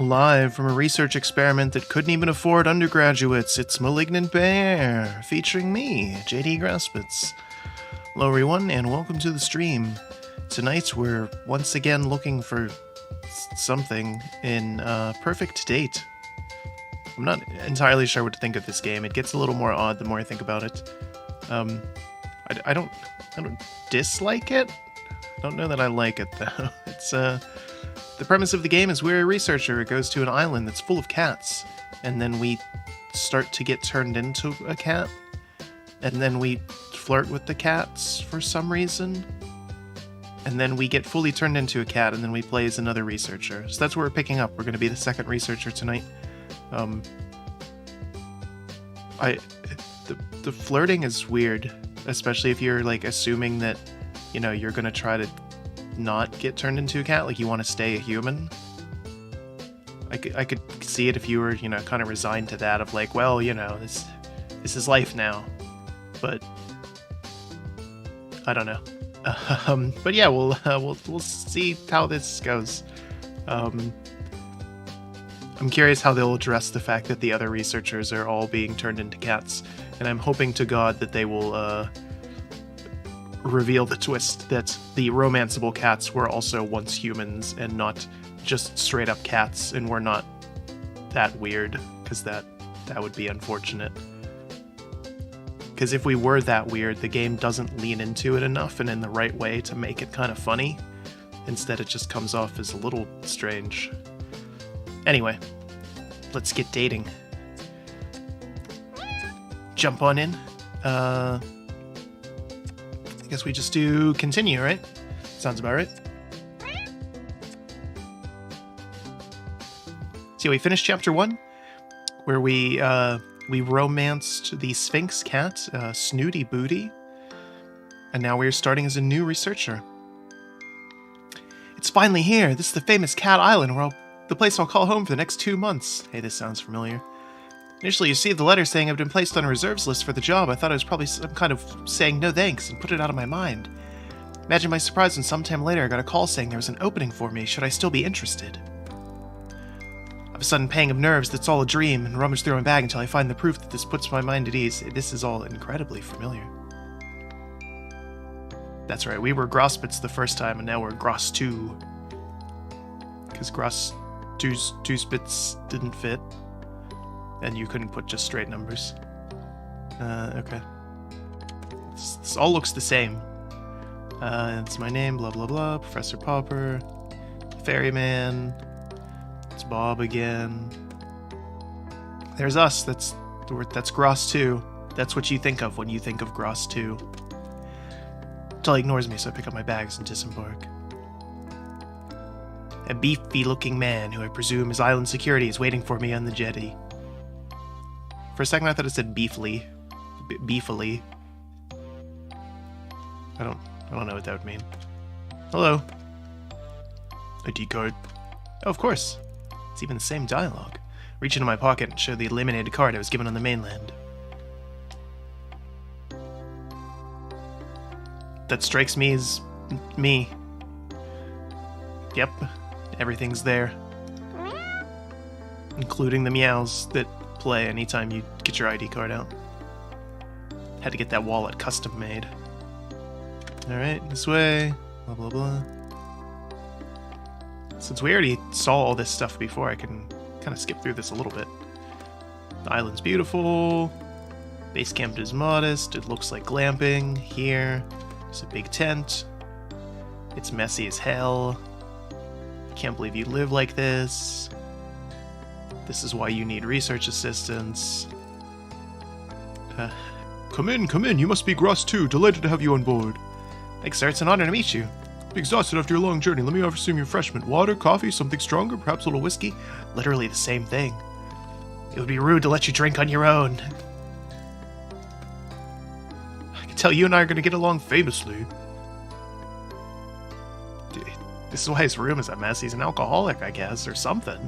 Live from a research experiment that couldn't even afford undergraduates, it's Malignant Bear, featuring me, JD Graspitz. Hello everyone, and welcome to the stream. Tonight we're once again looking for something in Purrfect Date. I'm not entirely sure what to think of this game. It gets a little more odd the more I think about it. I don't dislike it. I don't know that I like it though. It's the premise of the game is we're a researcher who goes to an island that's full of cats, and then we start to get turned into a cat, and then we flirt with the cats for some reason, and then we get fully turned into a cat, and then we play as another researcher. So that's where we're picking up. We're going to be the second researcher tonight. The flirting is weird, especially if you're like assuming that, you know, you're going to try to not get turned into a cat, like you want to stay a human. I could see it if you were, you know, kind of resigned to that of like, well, you know, this is life now. But I don't know. But yeah, we'll see how this goes. I'm curious how they'll address the fact that the other researchers are all being turned into cats, and I'm hoping to God that they will reveal the twist that the romanceable cats were also once humans and not just straight up cats, and we're not that weird, because that would be unfortunate. Because if we were that weird, the game doesn't lean into it enough and in the right way to make it kind of funny. Instead, it just comes off as a little strange. Anyway, let's get dating. Jump on in. I guess we just do continue, right? Sounds about right. So we finished chapter 1, where we romanced the Sphinx cat, Snooty Booty, and now we're starting as a new researcher. It's finally here. This is the famous Cat Island, the place I'll call home for the next 2 months. Hey, this sounds familiar. Initially, you received the letter saying I've been placed on a reserves list for the job. I thought it was probably some kind of saying no thanks and put it out of my mind. Imagine my surprise when sometime later I got a call saying there was an opening for me. Should I still be interested? I have a sudden pang of nerves that's all a dream, and rummage through my bag until I find the proof that this puts my mind at ease. This is all incredibly familiar. That's right, we were Grosspitz the first time, and now we're Gross 2. Because Gross 2's spits didn't fit. And you couldn't put just straight numbers. Okay. This all looks the same. It's my name, blah blah blah, Professor Popper, Ferryman, it's Bob again. There's us, that's Gross 2. That's what you think of when you think of Gross 2. Until he ignores me, so I pick up my bags and disembark. A beefy-looking man who I presume is island security is waiting for me on the jetty. For a second I thought it said beefly. Beefily. I don't know what that would mean. Hello. ID card. Oh, of course. It's even the same dialogue. Reach into my pocket and show the eliminated card I was given on the mainland. That strikes me as me. Yep. Everything's there. Including the meows that play anytime you get your ID card out. Had to get that wallet custom made. Alright, this way. Blah blah blah. Since we already saw all this stuff before, I can kind of skip through this a little bit. The island's beautiful. Base camp is modest. It looks like glamping. Here, there's a big tent. It's messy as hell. Can't believe you live like this. This is why you need research assistants. Come in, you must be Gross 2. Delighted to have you on board. Thanks, sir. It's an honor to meet you. Exhausted after your long journey. Let me offer some refreshment. Water, coffee, something stronger, perhaps a little whiskey. Literally the same thing. It would be rude to let you drink on your own. I can tell you and I are going to get along famously. This is why his room is a mess. He's an alcoholic, I guess, or something.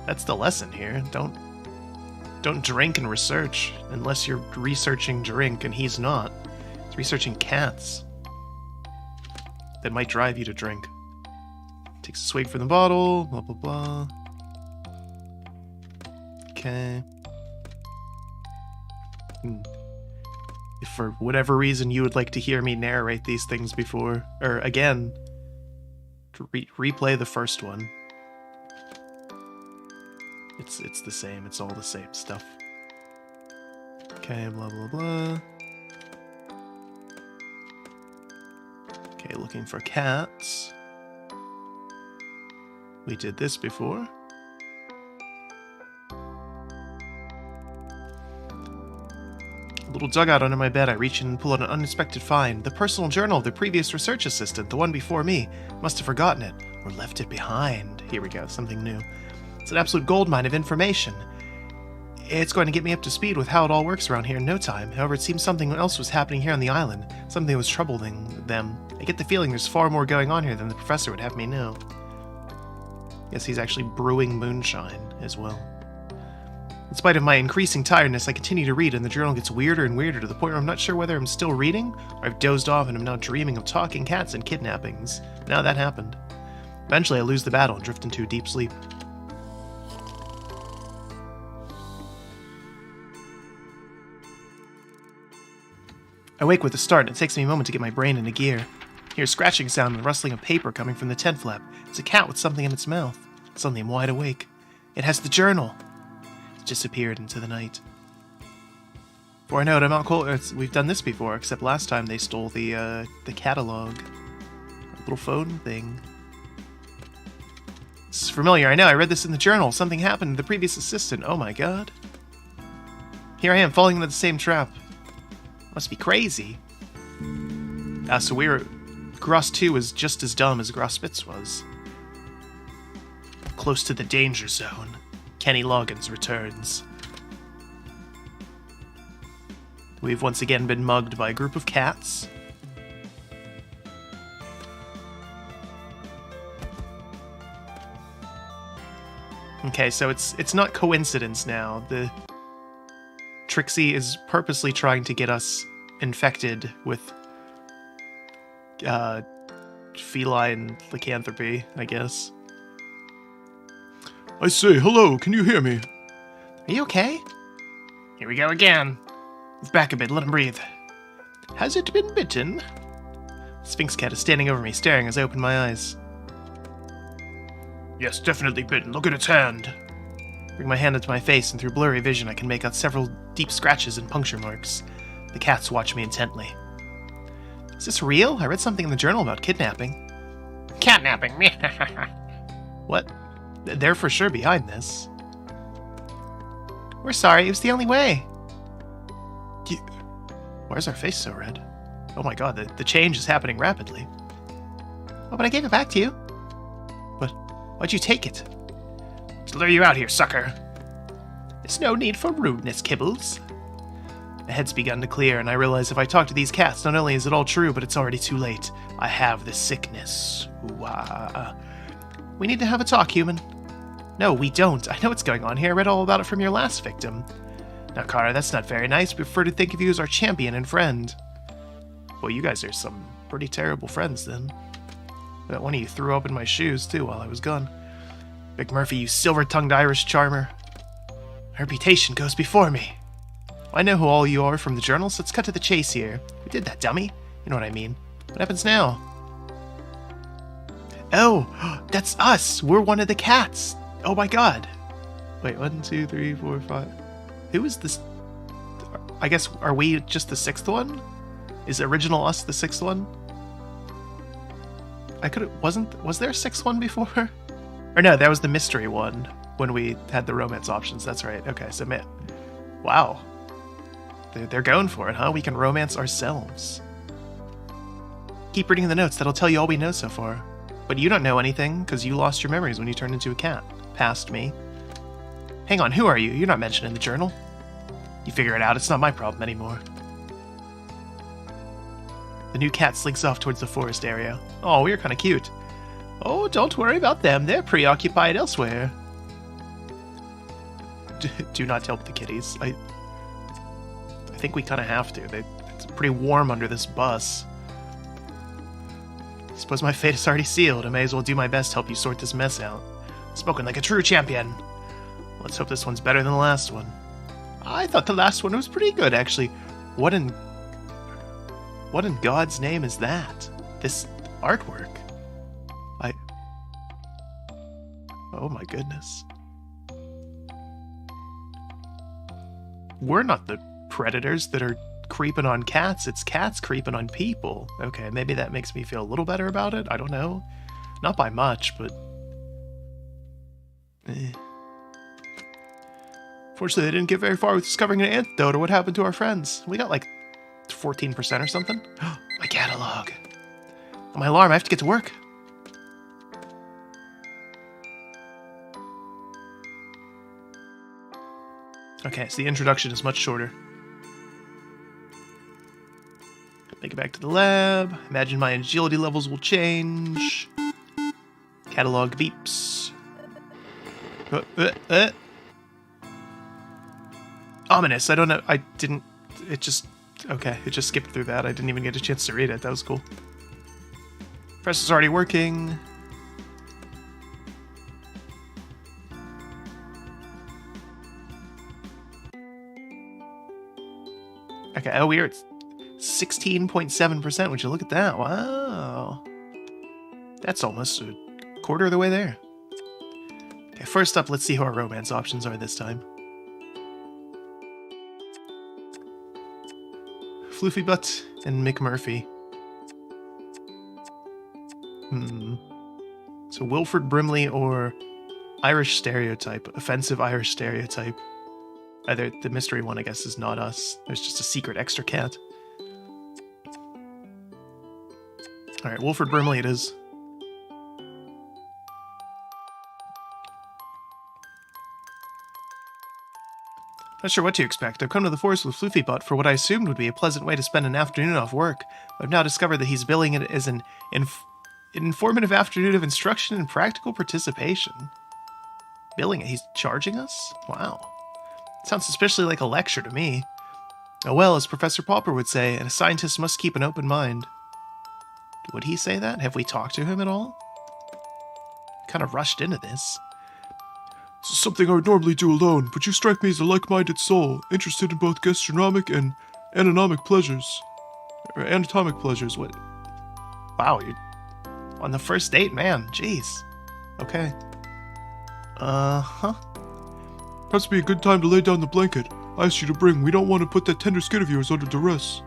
That's the lesson here. Don't drink and research unless you're researching drink, and he's not. He's researching cats. That might drive you to drink. Takes a swig from the bottle, blah blah blah. Okay. If for whatever reason you would like to hear me narrate these things before, or again, to replay the first one. It's the same. It's all the same stuff. Okay, blah, blah, blah. Okay, looking for cats. We did this before. A little dugout under my bed, I reach in and pull out an unexpected find. The personal journal of the previous research assistant, the one before me. Must have forgotten it, or left it behind. Here we go, something new. It's an absolute goldmine of information. It's going to get me up to speed with how it all works around here in no time. However, it seems something else was happening here on the island. Something that was troubling them. I get the feeling there's far more going on here than the professor would have me know. Yes, he's actually brewing moonshine as well. In spite of my increasing tiredness, I continue to read, and the journal gets weirder and weirder to the point where I'm not sure whether I'm still reading, or I've dozed off and am now dreaming of talking cats and kidnappings. Now that happened. Eventually, I lose the battle and drift into a deep sleep. I wake with a start, and it takes me a moment to get my brain into gear. I hear a scratching sound and the rustling of paper coming from the tent flap. It's a cat with something in its mouth. Suddenly I'm wide awake. It has the journal. It's disappeared into the night. Before I know it, I'm out cold. We've done this before, except last time they stole the catalog. A little phone thing. This is familiar, I know. I read this in the journal. Something happened to the previous assistant. Oh my god. Here I am, falling into the same trap. Must be crazy. So Gross 2 was just as dumb as Gross Spitz was. Close to the danger zone. Kenny Loggins returns. We've once again been mugged by a group of cats. Okay, so it's not coincidence now. The Trixie is purposely trying to get us infected with feline lycanthropy, I guess. I say, hello, can you hear me? Are you okay? Here we go again. Move back a bit, let him breathe. Has it been bitten? Sphinx Cat is standing over me, staring as I open my eyes. Yes, definitely bitten. Look at its hand. Bring my hand into my face, and through blurry vision I can make out several deep scratches and puncture marks. The cats watch me intently. Is this real? I read something in the journal about kidnapping. Catnapping? What? They're for sure behind this. We're sorry, it was the only way. Why is our face so red? Oh my god, the change is happening rapidly. Oh, but I gave it back to you. But why'd you take it? To lure you out here, sucker. There's no need for rudeness, Kibbles. My head's begun to clear, and I realize if I talk to these cats, not only is it all true, but it's already too late. I have the sickness. Ooh-ah. We need to have a talk, human. No, we don't. I know what's going on here. I read all about it from your last victim. Now, Kara, that's not very nice. We prefer to think of you as our champion and friend. Well, you guys are some pretty terrible friends, then. That one of you threw open my shoes, too, while I was gone. Big Murphy, you silver-tongued Irish charmer. My reputation goes before me. I know who all you are from the journals. Let's cut to the chase here. We did that, dummy. You know what I mean. What happens now? Oh, that's us. We're one of the cats. Oh my god. Wait, 1, 2, 3, 4, 5. Who is this? I guess, are we just the 6th one? Is original us the 6th one? Was there a 6th one before? Or no, that was the mystery one when we had the romance options. That's right. Okay, submit. Wow. They're going for it, huh? We can romance ourselves. Keep reading the notes. That'll tell you all we know so far. But you don't know anything, because you lost your memories when you turned into a cat. Past me. Hang on, who are you? You're not mentioned in the journal. You figure it out. It's not my problem anymore. The new cat slinks off towards the forest area. Oh, we're kind of cute. Oh, don't worry about them. They're preoccupied elsewhere. Do not help the kitties. I think we kind of have to. It's pretty warm under this bus. I suppose my fate is already sealed. I may as well do my best to help you sort this mess out. Spoken like a true champion. Let's hope this one's better than the last one. I thought the last one was pretty good, actually. What in God's name is that? This artwork? Oh my goodness. We're not the predators that are creeping on cats. It's cats creeping on people. Okay, maybe that makes me feel a little better about it. I don't know. Not by much, but... Fortunately, they didn't get very far with discovering an antidote, or what happened to our friends. We got like 14% or something. My catalog. Oh, my alarm, I have to get to work. Okay, so the introduction is much shorter. Make it back to the lab. Imagine my agility levels will change. Catalog beeps. Ominous. I don't know. I didn't... It just... Okay, it just skipped through that. I didn't even get a chance to read it. That was cool. Press is already working. Okay, oh, we're at 16.7%. Would you look at that? Wow. That's almost a quarter of the way there. Okay, first up, let's see who our romance options are this time. Floofy Butt and McMurphy. So Wilford Brimley or Irish stereotype. Offensive Irish stereotype. Either the mystery one, I guess, is not us. There's just a secret extra cat. Alright, Wilford Brimley it is. Not sure what to expect. I've come to the forest with Floofy Butt for what I assumed would be a pleasant way to spend an afternoon off work. I've now discovered that he's billing it as an informative afternoon of instruction and practical participation. Billing it? He's charging us? Wow. Sounds suspiciously like a lecture to me. Oh well, as Professor Popper would say, a scientist must keep an open mind. Would he say that? Have we talked to him at all? Kind of rushed into this. This is something I would normally do alone, but you strike me as a like-minded soul, interested in both gastronomic and anatomic pleasures. Or anatomic pleasures, what? Wow, you're on the first date, man. Jeez. Okay. Uh-huh. Perhaps be a good time to lay down the blanket I asked you to bring. We don't want to put that tender skin of yours under duress.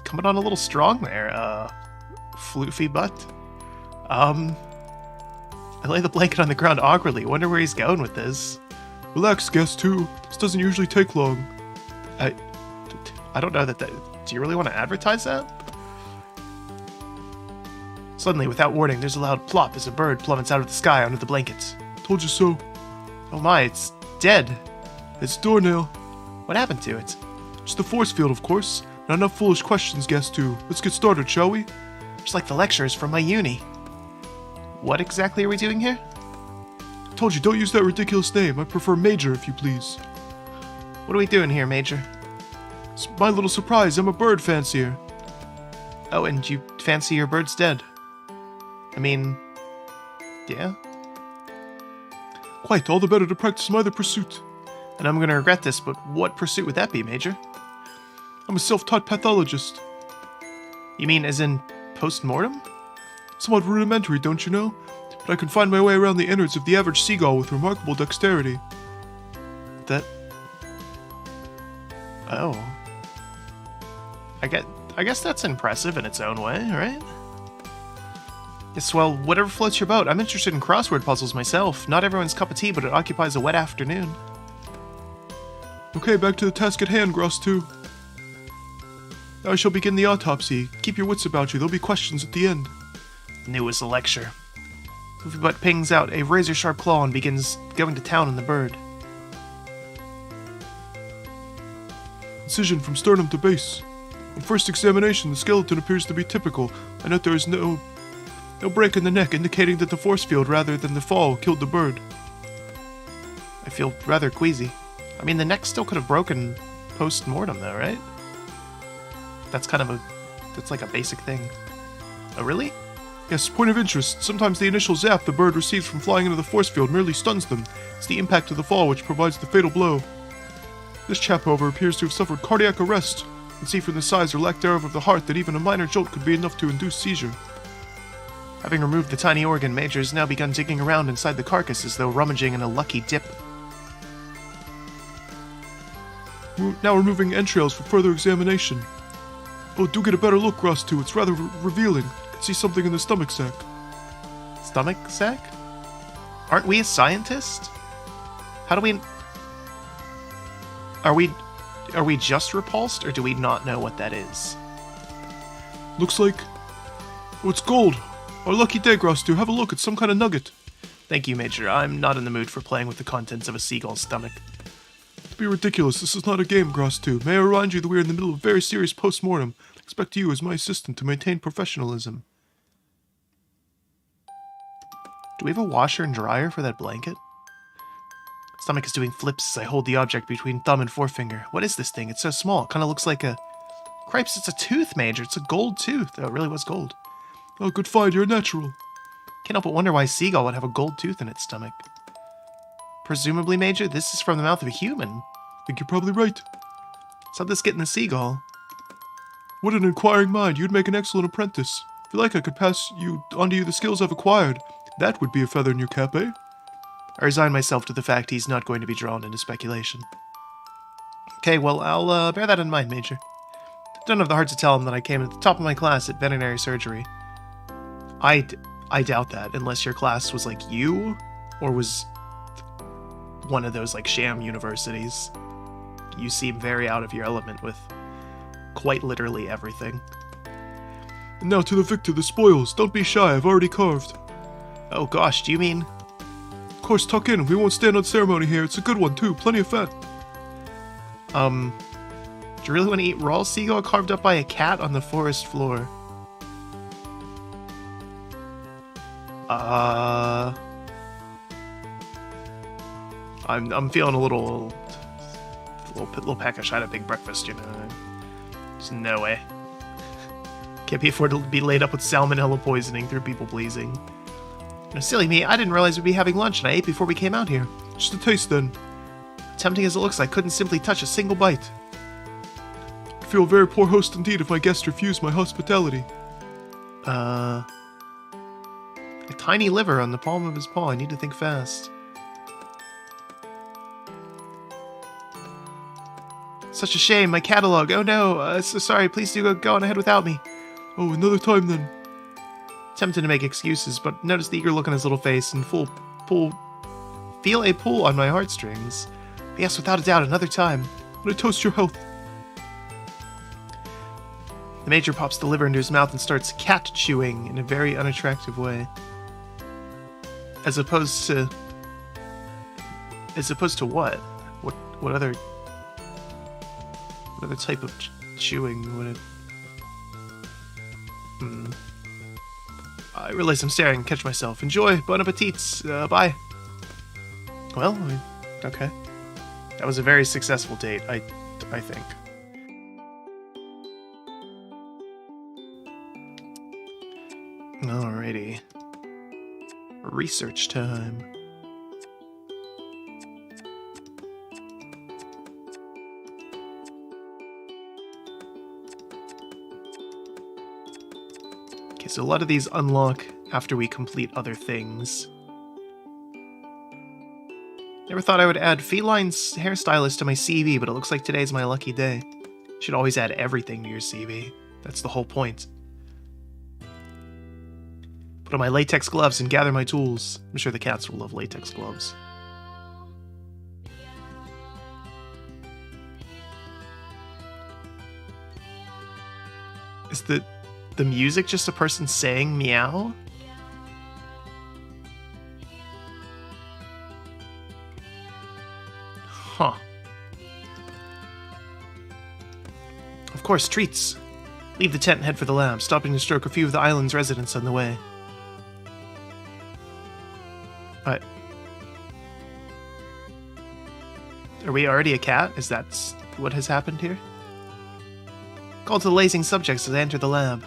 Coming on a little strong there, Floofy Butt. I lay the blanket on the ground awkwardly. Wonder where he's going with this. Relax, guest two. This doesn't usually take long. I don't know that... Do you really want to advertise that? Suddenly, without warning, there's a loud plop as a bird plummets out of the sky onto the blankets. Told you so. Oh my, it's dead. It's doornail. What happened to it? Just the force field, of course. Not enough foolish questions, guest two. Let's get started, shall we? Just like the lectures from my uni. What exactly are we doing here? Told you, don't use that ridiculous name. I prefer Major, if you please. What are we doing here, Major? It's my little surprise. I'm a bird fancier. Oh, and you fancy your bird's dead? I mean... yeah? Quite, all the better to practice my other pursuit. And I'm gonna regret this, but what pursuit would that be, Major? I'm a self-taught pathologist. You mean as in post-mortem? Somewhat rudimentary, don't you know? But I can find my way around the innards of the average seagull with remarkable dexterity. That... oh. I guess that's impressive in its own way, right? Yes, well, whatever floats your boat. I'm interested in crossword puzzles myself. Not everyone's cup of tea, but it occupies a wet afternoon. Okay, back to the task at hand, Gross 2. Now I shall begin the autopsy. Keep your wits about you, there'll be questions at the end. New as the lecture. Floofy Butt pings out a razor-sharp claw and begins going to town on the bird. Incision from sternum to base. On first examination, the skeleton appears to be typical. I note there is no break in the neck, indicating that the force field rather than the fall killed the bird. I feel rather queasy. I mean, the neck still could have broken post-mortem, though, right? That's kind of that's like a basic thing. Oh, really? Yes, point of interest. Sometimes the initial zap the bird receives from flying into the force field merely stuns them. It's the impact of the fall which provides the fatal blow. This chap, however, appears to have suffered cardiac arrest. You can see from the size or lack thereof of the heart that even a minor jolt could be enough to induce seizure. Having removed the tiny organ, Major has now begun digging around inside the carcass as though rummaging in a lucky dip. We're now removing entrails for further examination. Oh, do get a better look, Ross, too. It's rather revealing. You can see something in the stomach sac. Stomach sac? Aren't we a scientist? How do we... Are we just repulsed, or do we not know what that is? Looks like... Oh, it's gold. Our lucky day, Grostu. Have a look. It's some kind of nugget. Thank you, Major. I'm not in the mood for playing with the contents of a seagull's stomach. To be ridiculous, this is not a game, Grostu. May I remind you that we are in the middle of a very serious post-mortem. I expect you, as my assistant, to maintain professionalism. Do we have a washer and dryer for that blanket? Stomach is doing flips as I hold the object between thumb and forefinger. What is this thing? It's so small. It kind of looks like a... Cripes, it's a tooth, Major. It's a gold tooth. Oh, it really was gold. Oh, good find. You're natural. Can't help but wonder why a seagull would have a gold tooth in its stomach. Presumably, Major, this is from the mouth of a human. I think you're probably right. How'd this get in the seagull? What an inquiring mind. You'd make an excellent apprentice. If you like, I could pass on to you the skills I've acquired. That would be a feather in your cap, eh? I resign myself to the fact he's not going to be drawn into speculation. Okay, well, I'll bear that in mind, Major. Don't have the heart to tell him that I came at the top of my class at veterinary surgery. I doubt that, unless your class was like you, or was one of those like sham universities. You seem very out of your element with quite literally everything. And now to the victor, the spoils. Don't be shy, I've already carved. Oh gosh, do you mean... Of course, tuck in. We won't stand on ceremony here. It's a good one, too. Plenty of fat. Do you really want to eat raw seagull carved up by a cat on the forest floor? I'm feeling a little peckish. I had a big breakfast, you know. There's no way. Can't be afforded to be laid up with salmonella poisoning through people pleasing. No, silly me, I didn't realize we'd be having lunch, and I ate before we came out here. Just a taste, then. Tempting as it looks, I couldn't simply touch a single bite. I'd feel a very poor host indeed if my guest refused my hospitality. A tiny liver on the palm of his paw. I need to think fast. Such a shame, my catalog. Oh no, so sorry, please do go on ahead without me. Oh, another time then. Tempted to make excuses, but noticed the eager look on his little face and feel a pull on my heartstrings. Yes, without a doubt, another time. I toast your health. The Major pops the liver into his mouth and starts cat chewing in a very unattractive way. As opposed to what? What other type of chewing would it... I realize I'm staring and catch myself. Enjoy. Bon appetits. Bye. Well, okay. That was a very successful date, I think. Alrighty. Research time. Okay, so a lot of these unlock after we complete other things. Never thought I would add feline hairstylist to my CV, but it looks like today's my lucky day. Should always add everything to your CV. That's the whole point. Put on my latex gloves and gather my tools. I'm sure the cats will love latex gloves. Is the music just a person saying meow? Huh. Of course, treats. Leave the tent and head for the lab, stopping to stroke a few of the island's residents on the way. Are we already a cat? Is that what has happened here? Call to the lazing subjects as I enter the lab.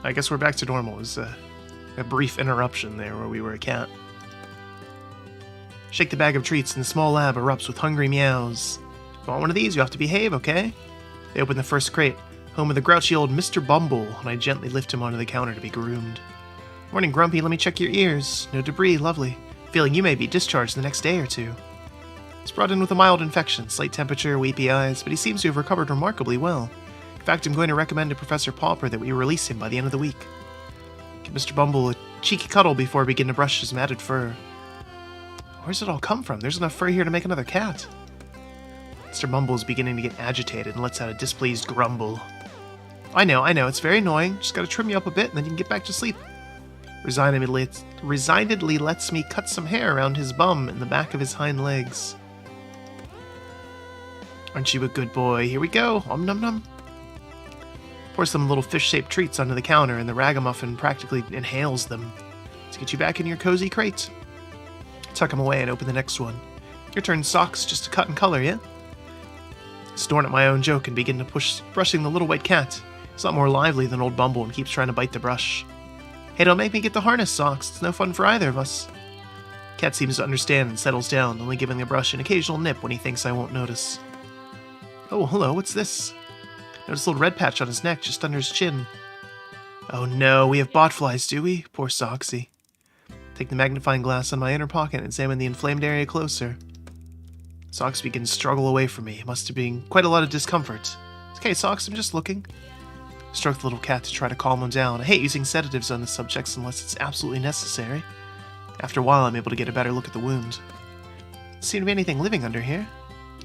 I guess we're back to normal. It was a brief interruption there where we were a cat. Shake the bag of treats and the small lab erupts with hungry meows. If you want one of these, you have to behave, okay? They open the first crate, home of the grouchy old Mr. Bumble, and I gently lift him onto the counter to be groomed. Morning, Grumpy, let me check your ears. No debris, lovely. Feeling you may be discharged the next day or two. He's brought in with a mild infection, slight temperature, weepy eyes, but he seems to have recovered remarkably well. In fact, I'm going to recommend to Professor Pauper that we release him by the end of the week. Give Mr. Bumble a cheeky cuddle before we begin to brush his matted fur. Where's it all come from? There's enough fur here to make another cat. Mr. Bumble is beginning to get agitated and lets out a displeased grumble. I know, it's very annoying. Just gotta trim you up a bit and then you can get back to sleep. Resignedly lets me cut some hair around his bum and the back of his hind legs. Aren't you a good boy? Here we go. Num num. Pour some little fish-shaped treats onto the counter and the ragamuffin practically inhales them. Let's get you back in your cozy crate. Tuck him away and open the next one. Your turn, Socks, just to cut and color, yeah? Snorting at my own joke and begin to brushing the little white cat. He's a lot more lively than old Bumble and keeps trying to bite the brush. Hey, don't make me get the harness, Socks. It's no fun for either of us. Cat seems to understand and settles down, only giving the brush an occasional nip when he thinks I won't notice. Oh, hello, what's this? Notice a little red patch on his neck, just under his chin. Oh no, we have botflies, do we? Poor Soxy. Take the magnifying glass on my inner pocket and examine the inflamed area closer. Socks begins to struggle away from me. Must have been quite a lot of discomfort. Okay, Socks, I'm just looking. Stroke the little cat to try to calm him down. I hate using sedatives on the subjects unless it's absolutely necessary. After a while, I'm able to get a better look at the wound. Doesn't seem to be anything living under here.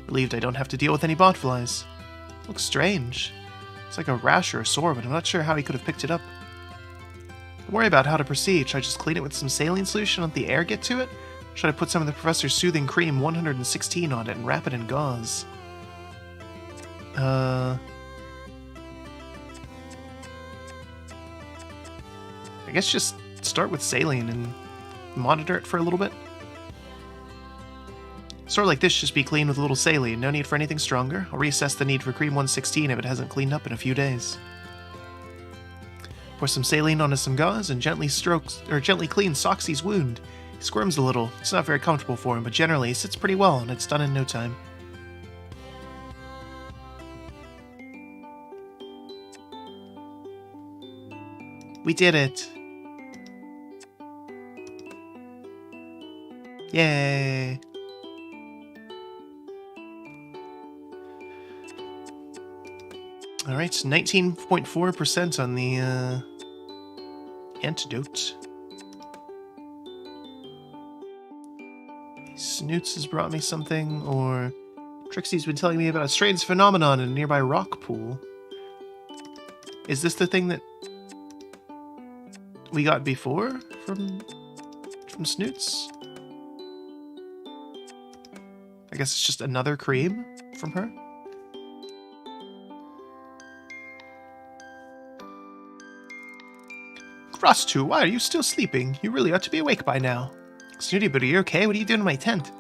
Relieved I don't have to deal with any botflies. Looks strange. It's like a rash or a sore, but I'm not sure how he could have picked it up. Don't worry about how to proceed. Should I just clean it with some saline solution and let the air get to it? Or should I put some of the Professor's Soothing Cream 116 on it and wrap it in gauze? I guess just start with saline and monitor it for a little bit. Sort like this, just be cleaned with a little saline. No need for anything stronger. I'll reassess the need for Cream 116 if it hasn't cleaned up in a few days. Pour some saline onto some gauze and gently clean Soxy's wound. He squirms a little. It's not very comfortable for him, but generally he sits pretty well and it's done in no time. We did it! Yay! Alright, 19.4% on the antidote. Snoots has brought me something, or Trixie's been telling me about a strange phenomenon in a nearby rock pool. Is this the thing that we got before from Snoots? I guess it's just another cream from her. Frostu, why are you still sleeping? You really ought to be awake by now. Snooty Booty, you okay? What are you doing in my tent?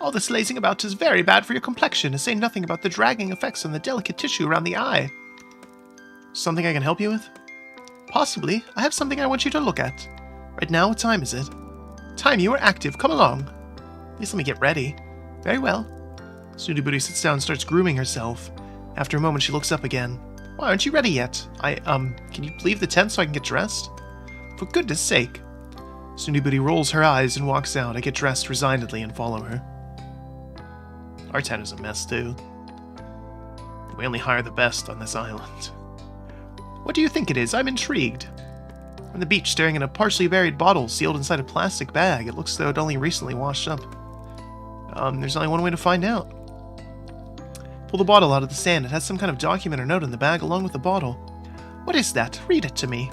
All this lazing about is very bad for your complexion, to say nothing about the dragging effects on the delicate tissue around the eye. Something I can help you with? Possibly. I have something I want you to look at. Right now, what time is it? Time, you are active. Come along. At least let me get ready. Very well. Snooty Booty sits down and starts grooming herself. After a moment, she looks up again. Why aren't you ready yet? Can you leave the tent so I can get dressed? For goodness sake. Snooty Booty rolls her eyes and walks out. I get dressed resignedly and follow her. Our tent is a mess, too. We only hire the best on this island. What do you think it is? I'm intrigued. I'm on the beach staring at a partially buried bottle sealed inside a plastic bag. It looks as though it only recently washed up. There's only one way to find out. Pull the bottle out of the sand. It has some kind of document or note in the bag along with the bottle. What is that? Read it to me.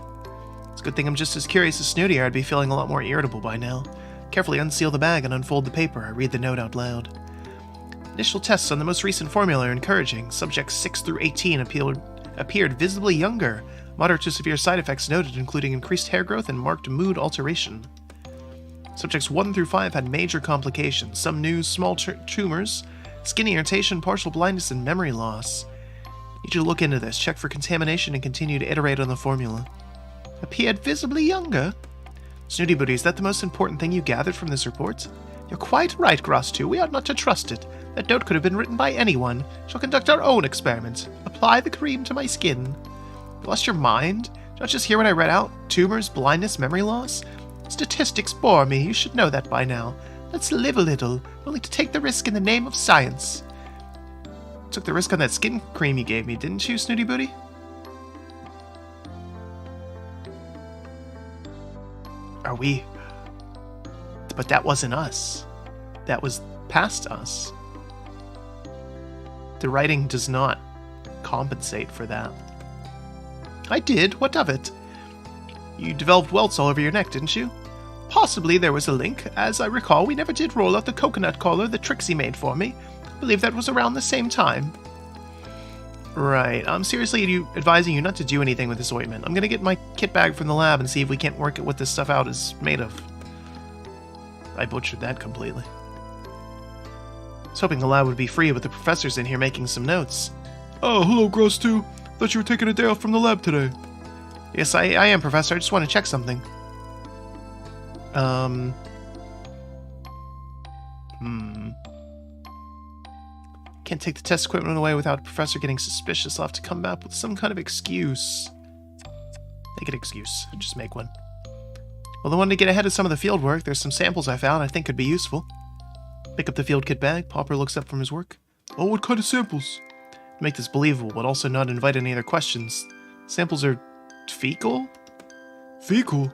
It's a good thing I'm just as curious as Snooty, or I'd be feeling a lot more irritable by now. Carefully unseal the bag and unfold the paper. I read the note out loud. Initial tests on the most recent formula are encouraging. Subjects 6 through 18 appeared visibly younger. Moderate to severe side effects noted, including increased hair growth and marked mood alteration. Subjects 1 through 5 had major complications. Some new small tumors, skin irritation, partial blindness, and memory loss. Need you to look into this, check for contamination, and continue to iterate on the formula. appeared visibly younger. Snooty Booty, is that the most important thing you gathered from this report? You're quite right, Gross2. We ought not to trust it. That note could have been written by anyone. Shall conduct our own experiment. Apply the cream to my skin. You lost your mind? Don't just hear what I read out? Tumors, blindness, memory loss? Statistics bore me. You should know that by now. Let's live a little, willing to take the risk in the name of science. Took the risk on that skin cream you gave me, didn't you, Snooty Booty? Are we... But that wasn't us. That was past us. The writing does not compensate for that. I did. What of it? You developed welts all over your neck, didn't you? Possibly there was a link. As I recall, we never did roll out the coconut collar that Trixie made for me. I believe that was around the same time. Right. I'm seriously advising you not to do anything with this ointment. I'm gonna get my kit bag from the lab and see if we can't work at what this stuff out is made of. I butchered that completely. I was hoping the lab would be free, but the professor's in here making some notes. Oh, hello, Gross2. Thought you were taking a day off from the lab today. Yes, I am, Professor. I just want to check something. Can't take the test equipment away without the professor getting suspicious. I'll have to come back with some kind of excuse. Make an excuse. Just make one. Well, I wanted to get ahead of some of the field work. There's some samples I found I think could be useful. Pick up the field kit bag. Popper looks up from his work. Oh, what kind of samples? To make this believable, but also not invite any other questions. Samples are fecal? Fecal?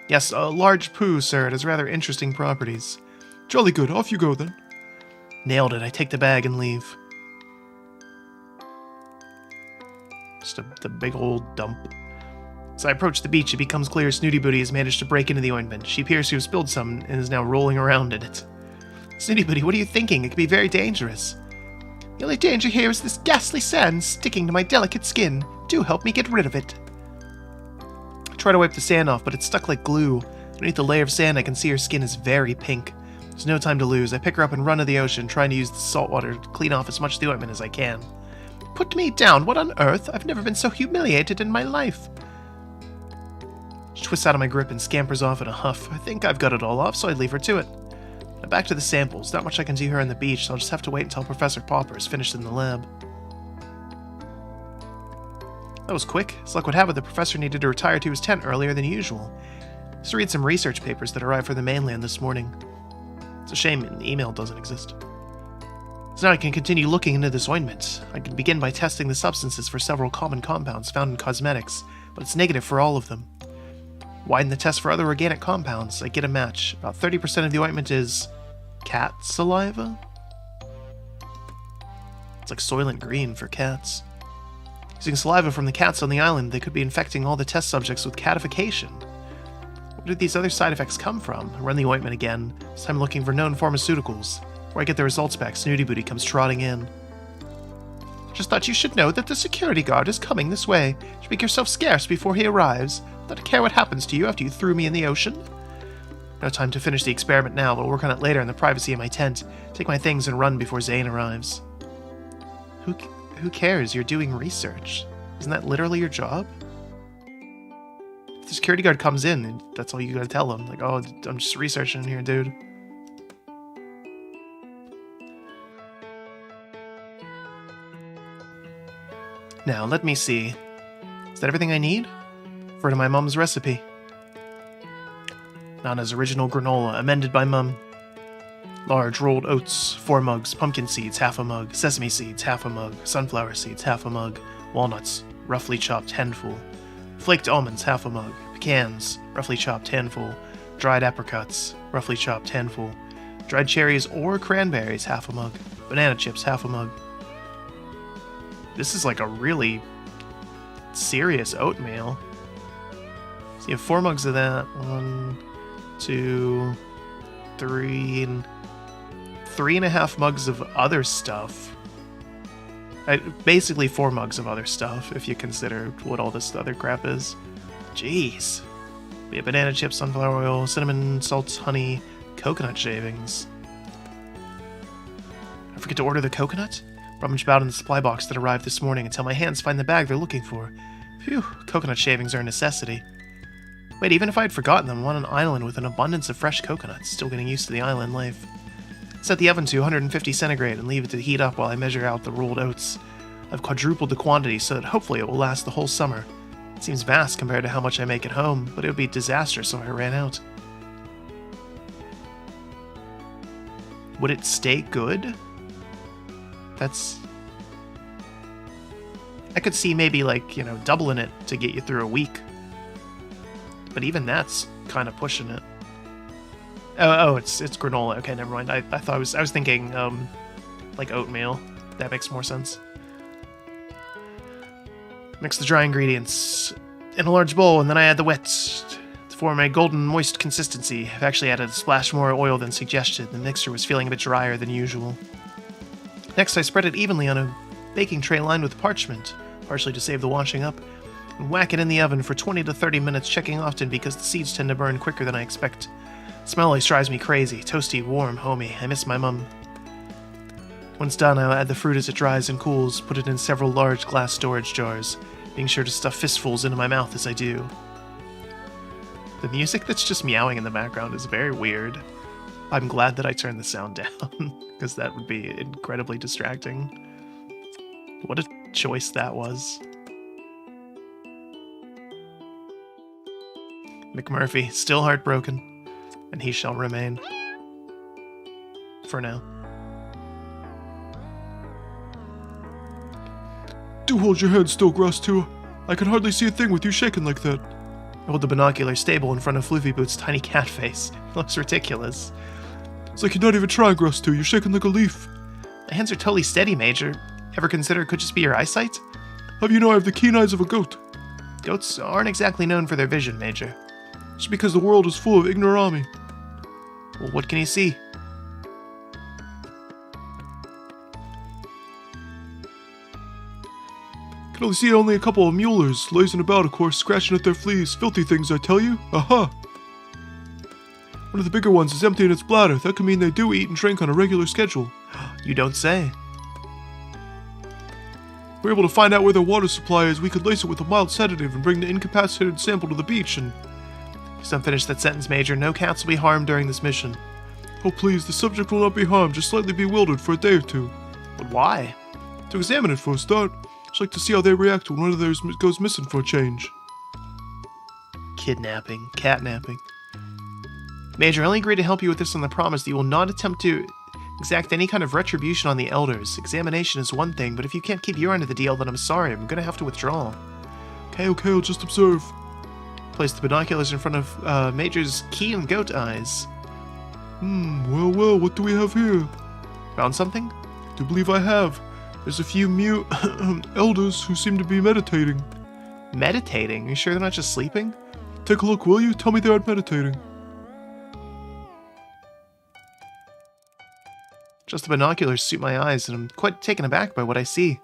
Yes, a large poo, sir. It has rather interesting properties. Jolly good. Off you go, then. Nailed it. I take the bag and leave. Just the big old dump. As I approach the beach, it becomes clear Snooty Booty has managed to break into the ointment. She appears to have spilled some and is now rolling around in it. Snooty Booty, what are you thinking? It could be very dangerous. The only danger here is this ghastly sand sticking to my delicate skin. Do help me get rid of it. I try to wipe the sand off, but it's stuck like glue. Underneath the layer of sand, I can see her skin is very pink. There's no time to lose. I pick her up and run to the ocean, trying to use the salt water to clean off as much of the ointment as I can. Put me down. What on earth? I've never been so humiliated in my life. She twists out of my grip and scampers off in a huff. I think I've got it all off, so I leave her to it. Now back to the samples. Not much I can do here on the beach, so I'll just have to wait until Professor Popper is finished in the lab. That was quick. As luck would have it, the professor needed to retire to his tent earlier than usual. Just to read some research papers that arrived from the mainland this morning. It's a shame the email doesn't exist. So now I can continue looking into this ointment. I can begin by testing the substances for several common compounds found in cosmetics, but it's negative for all of them. Widen the test for other organic compounds. I get a match. About 30% of the ointment is cat saliva? It's like Soylent Green for cats. Using saliva from the cats on the island, they could be infecting all the test subjects with catification. Where did these other side effects come from? I run the ointment again, this time looking for known pharmaceuticals. Before I get the results back, Snooty Booty comes trotting in. Just thought you should know that the security guard is coming this way. Should make yourself scarce before he arrives. Don't care what happens to you after you threw me in the ocean. No time to finish the experiment now, but I'll work on it later in the privacy of my tent. Take my things and run before Zane arrives. Who cares? You're doing research. Isn't that literally your job? If the security guard comes in, that's all you gotta tell him. Like, oh, I'm just researching here, dude. Now, let me see. Is that everything I need? Refer to my mom's recipe. Nana's original granola, amended by Mum. Large rolled oats, 4 mugs, pumpkin seeds, half a mug, sesame seeds, half a mug, sunflower seeds, half a mug, walnuts, roughly chopped handful, flaked almonds, half a mug, pecans, roughly chopped handful, dried apricots, roughly chopped handful, dried cherries or cranberries, half a mug, banana chips, half a mug. This is like a really serious oatmeal. So you have 4 mugs of that. 1, 2, 3, and 3.5 mugs of other stuff. Basically 4 mugs of other stuff, if you consider what all this other crap is. Jeez. We have banana chips, sunflower oil, cinnamon, salt, honey, coconut shavings. I forget to order the coconut? Rummage about in the supply box that arrived this morning until my hands find the bag they're looking for. Phew, coconut shavings are a necessity. Wait, even if I had forgotten them, I'm on an island with an abundance of fresh coconuts, still getting used to the island life. Set the oven to 150 centigrade and leave it to heat up while I measure out the rolled oats. I've quadrupled the quantity so that hopefully it will last the whole summer. It seems vast compared to how much I make at home, but it would be disastrous if I ran out. Would it stay good? I could see maybe, like, you know, doubling it to get you through a week. But even that's kind of pushing it. Oh, it's granola. Okay, never mind. I thought I was thinking, like oatmeal. That makes more sense. Mix the dry ingredients in a large bowl, and then I add the wet to form a golden moist consistency. I've actually added a splash more oil than suggested. The mixture was feeling a bit drier than usual. Next, I spread it evenly on a baking tray lined with parchment, partially to save the washing up, and whack it in the oven for 20 to 30 minutes, checking often because the seeds tend to burn quicker than I expect. The smell always drives me crazy. Toasty, warm, homey. I miss my mum. Once done, I'll add the fruit as it dries and cools, put it in several large glass storage jars, being sure to stuff fistfuls into my mouth as I do. The music that's just meowing in the background is very weird. I'm glad that I turned the sound down, because that would be incredibly distracting. What a choice that was. McMurphy, still heartbroken, and he shall remain. For now. Do hold your hand still, Grass 2. I can hardly see a thing with you shaking like that. I hold the binocular stable in front of Floofy Boots' tiny cat face. It looks ridiculous. It's like you're not even trying, Grass 2. You're shaking like a leaf. My hands are totally steady, Major. Ever consider it could just be your eyesight? How do you know I have the keen eyes of a goat? Goats aren't exactly known for their vision, Major. Just because the world is full of ignorami. Well, what can you see? Can only see only a couple of mulers, lazing about, of course, scratching at their fleas. Filthy things, I tell you. Aha! One of the bigger ones is emptying its bladder. That could mean they do eat and drink on a regular schedule. You don't say. If we're able to find out where their water supply is, we could lace it with a mild sedative and bring the incapacitated sample to the beach and... Just unfinish that sentence, Major. No cats will be harmed during this mission. Oh please, the subject will not be harmed, just slightly bewildered for a day or two. But why? To examine it for a start. Just like to see how they react when one of theirs goes missing for a change. Kidnapping. Catnapping. Major, I only agree to help you with this on the promise that you will not attempt to exact any kind of retribution on the elders. Examination is one thing, but if you can't keep your end of the deal, then I'm sorry. I'm gonna have to withdraw. Okay, I'll just observe. Place the binoculars in front of Major's keen goat eyes. Well, what do we have here? Found something? I do believe I have. There's a few elders who seem to be meditating. Meditating? Are you sure they're not just sleeping? Take a look, will you? Tell me they aren't meditating. Just the binoculars suit my eyes, and I'm quite taken aback by what I see.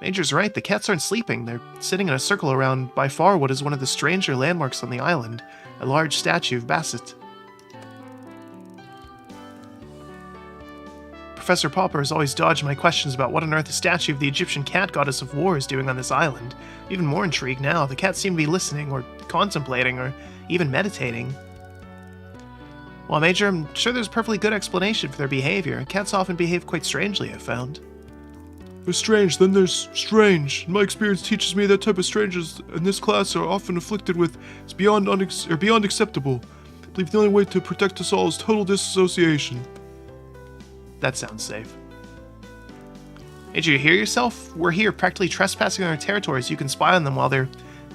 Major's right, the cats aren't sleeping. They're sitting in a circle around by far what is one of the stranger landmarks on the island, a large statue of Basset. Professor Popper has always dodged my questions about what on earth a statue of the Egyptian cat goddess of war is doing on this island. Even more intrigued now, the cats seem to be listening, or contemplating, or even meditating. Well, Major, I'm sure there's a perfectly good explanation for their behavior. Cats often behave quite strangely, I've found. There's strange, then there's strange. My experience teaches me that type of strangers in this class are often afflicted with it's beyond acceptable. I believe the only way to protect us all is total disassociation. That sounds safe. Major, you hear yourself? We're here practically trespassing on our territories. You can spy on them while they're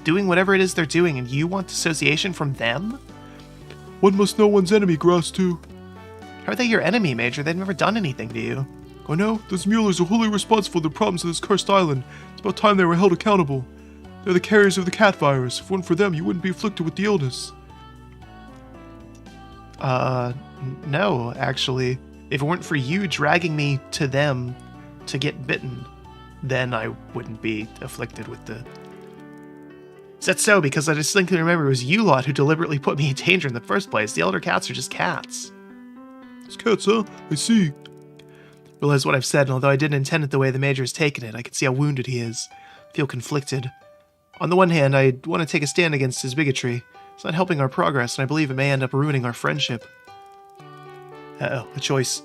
doing whatever it is they're doing, and you want dissociation from them? One must know one's enemy, Grass 2. How are they your enemy, Major? They've never done anything to you. I know, those mulers are wholly responsible for the problems of this cursed island. It's about time they were held accountable. They're the carriers of the cat virus. If it weren't for them, you wouldn't be afflicted with the illness. No, actually. If it weren't for you dragging me to them to get bitten, then I wouldn't be afflicted with the... Is that so? Because I distinctly remember it was you lot who deliberately put me in danger in the first place. The elder cats are just cats. It's cats, huh? I see. Realize what I've said, and although I didn't intend it the way the Major has taken it, I can see how wounded he is. I feel conflicted. On the one hand, I want to take a stand against his bigotry. It's not helping our progress, and I believe it may end up ruining our friendship. Uh-oh, a choice.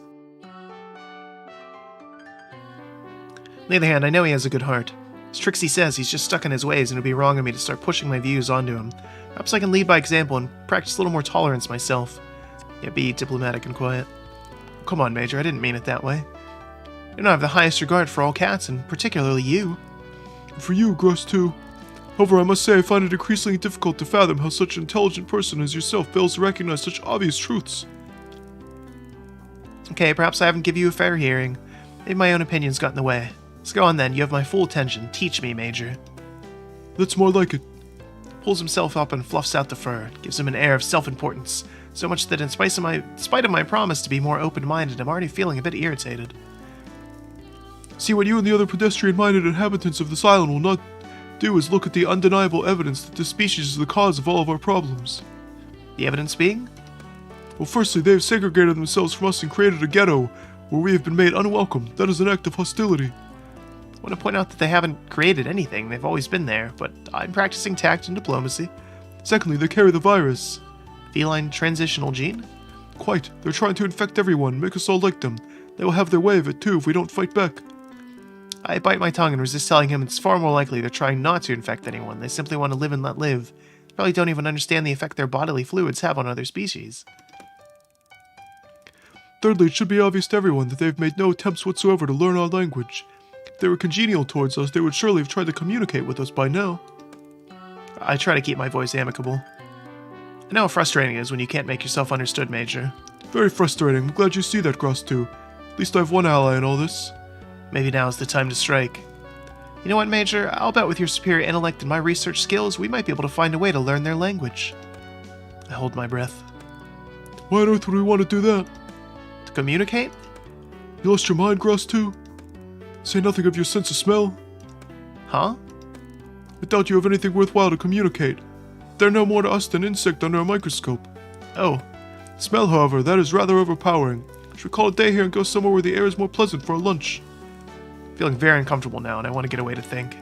On the other hand, I know he has a good heart. As Trixie says, he's just stuck in his ways, and it would be wrong of me to start pushing my views onto him. Perhaps I can lead by example and practice a little more tolerance myself. Yet be diplomatic and quiet. Come on, Major, I didn't mean it that way. You know, I have the highest regard for all cats, and particularly you. For you, Gross, too. However, I must say I find it increasingly difficult to fathom how such an intelligent person as yourself fails to recognize such obvious truths. Okay, perhaps I haven't given you a fair hearing. Maybe my own opinions got in the way. Let's go on then, you have my full attention. Teach me, Major. That's more like it. Pulls himself up and fluffs out the fur. Gives him an air of self-importance. So much that in spite of my promise to be more open-minded, I'm already feeling a bit irritated. See, what you and the other pedestrian-minded inhabitants of this island will not do is look at the undeniable evidence that this species is the cause of all of our problems. The evidence being? Well, firstly, they have segregated themselves from us and created a ghetto where we have been made unwelcome. That is an act of hostility. I want to point out that they haven't created anything. They've always been there, but I'm practicing tact and diplomacy. Secondly, they carry the virus. Feline transitional gene? Quite. They're trying to infect everyone, make us all like them. They will have their way of it, too, if we don't fight back. I bite my tongue and resist telling him it's far more likely they're trying not to infect anyone. They simply want to live and let live. They probably don't even understand the effect their bodily fluids have on other species. Thirdly, it should be obvious to everyone that they've made no attempts whatsoever to learn our language. If they were congenial towards us, they would surely have tried to communicate with us by now. I try to keep my voice amicable. I know how frustrating it is when you can't make yourself understood, Major. Very frustrating. I'm glad you see that, Gross, too. At least I have one ally in all this. Maybe now's the time to strike. You know what, Major? I'll bet with your superior intellect and my research skills, we might be able to find a way to learn their language. I hold my breath. Why on earth would we want to do that? To communicate? You lost your mind, Gross, too? Say nothing of your sense of smell. Huh? I doubt you have anything worthwhile to communicate. They're no more to us than insect under a microscope. Oh. Smell, however, that is rather overpowering. Should we call it a day here and go somewhere where the air is more pleasant for a lunch? Feeling very uncomfortable now, and I want to get away to think.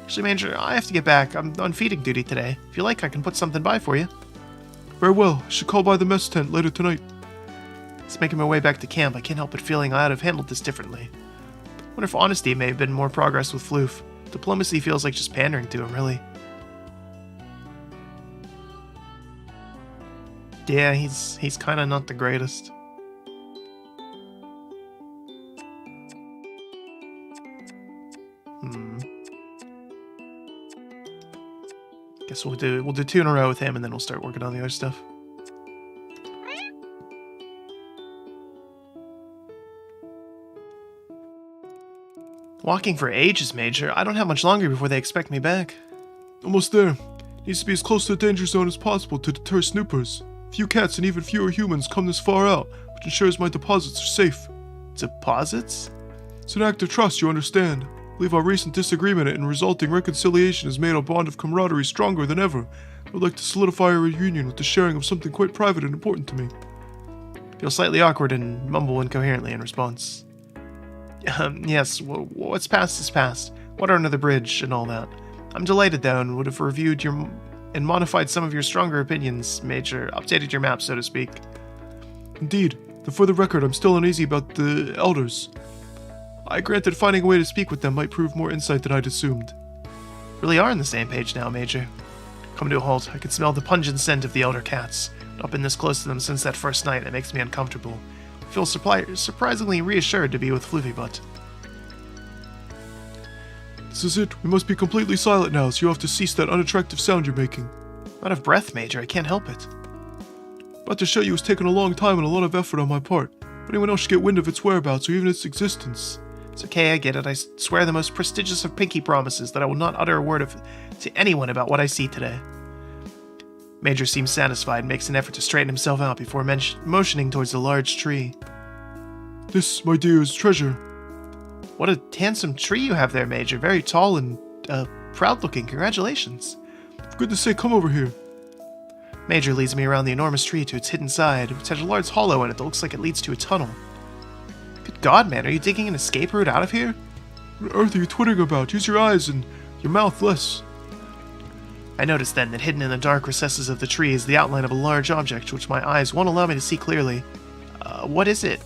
Actually, Major, I have to get back. I'm on feeding duty today. If you like, I can put something by for you. Very well. I should call by the mess tent later tonight. It's making my way back to camp. I can't help but feeling I ought to have handled this differently. I wonder if honesty may have been more progress with Floof. Diplomacy feels like just pandering to him, really. Yeah, he's kind of not the greatest. Guess we'll do 2 in a row with him, and then we'll start working on the other stuff. Walking for ages, Major. I don't have much longer before they expect me back. Almost there. Needs to be as close to the danger zone as possible to deter snoopers. Few cats and even fewer humans come this far out, which ensures my deposits are safe. Deposits? It's an act of trust, you understand. I believe our recent disagreement and resulting reconciliation has made our bond of camaraderie stronger than ever. I would like to solidify our reunion with the sharing of something quite private and important to me. Feel slightly awkward and mumble incoherently in response. Yes, what's past is past. Water under the bridge and all that. I'm delighted though, and would have reviewed and modified some of your stronger opinions, Major. Updated your map, so to speak. Indeed. Though for the record, I'm still uneasy about the elders. I grant that finding a way to speak with them might prove more insight than I'd assumed. Really are on the same page now, Major. Come to a halt. I can smell the pungent scent of the elder cats. Not been this close to them since that first night. It makes me uncomfortable. I feel surprisingly reassured to be with Floofy Butt. This is it. We must be completely silent now, so you have to cease that unattractive sound you're making. I'm out of breath, Major. I can't help it. But to show you, it's taken a long time and a lot of effort on my part. If anyone else should get wind of its whereabouts or even its existence. It's okay, I get it. I swear the most prestigious of pinky promises that I will not utter a word to anyone about what I see today. Major seems satisfied and makes an effort to straighten himself out before motioning towards the large tree. This, my dear, is treasure. What a handsome tree you have there, Major. Very tall and proud-looking. Congratulations. For goodness sake, come over here. Major leads me around the enormous tree to its hidden side, which has a large hollow in it that looks like it leads to a tunnel. Good God, man, are you digging an escape route out of here? What on earth are you twittering about? Use your eyes and your mouth less. I noticed then that hidden in the dark recesses of the tree is the outline of a large object which my eyes won't allow me to see clearly. What is it?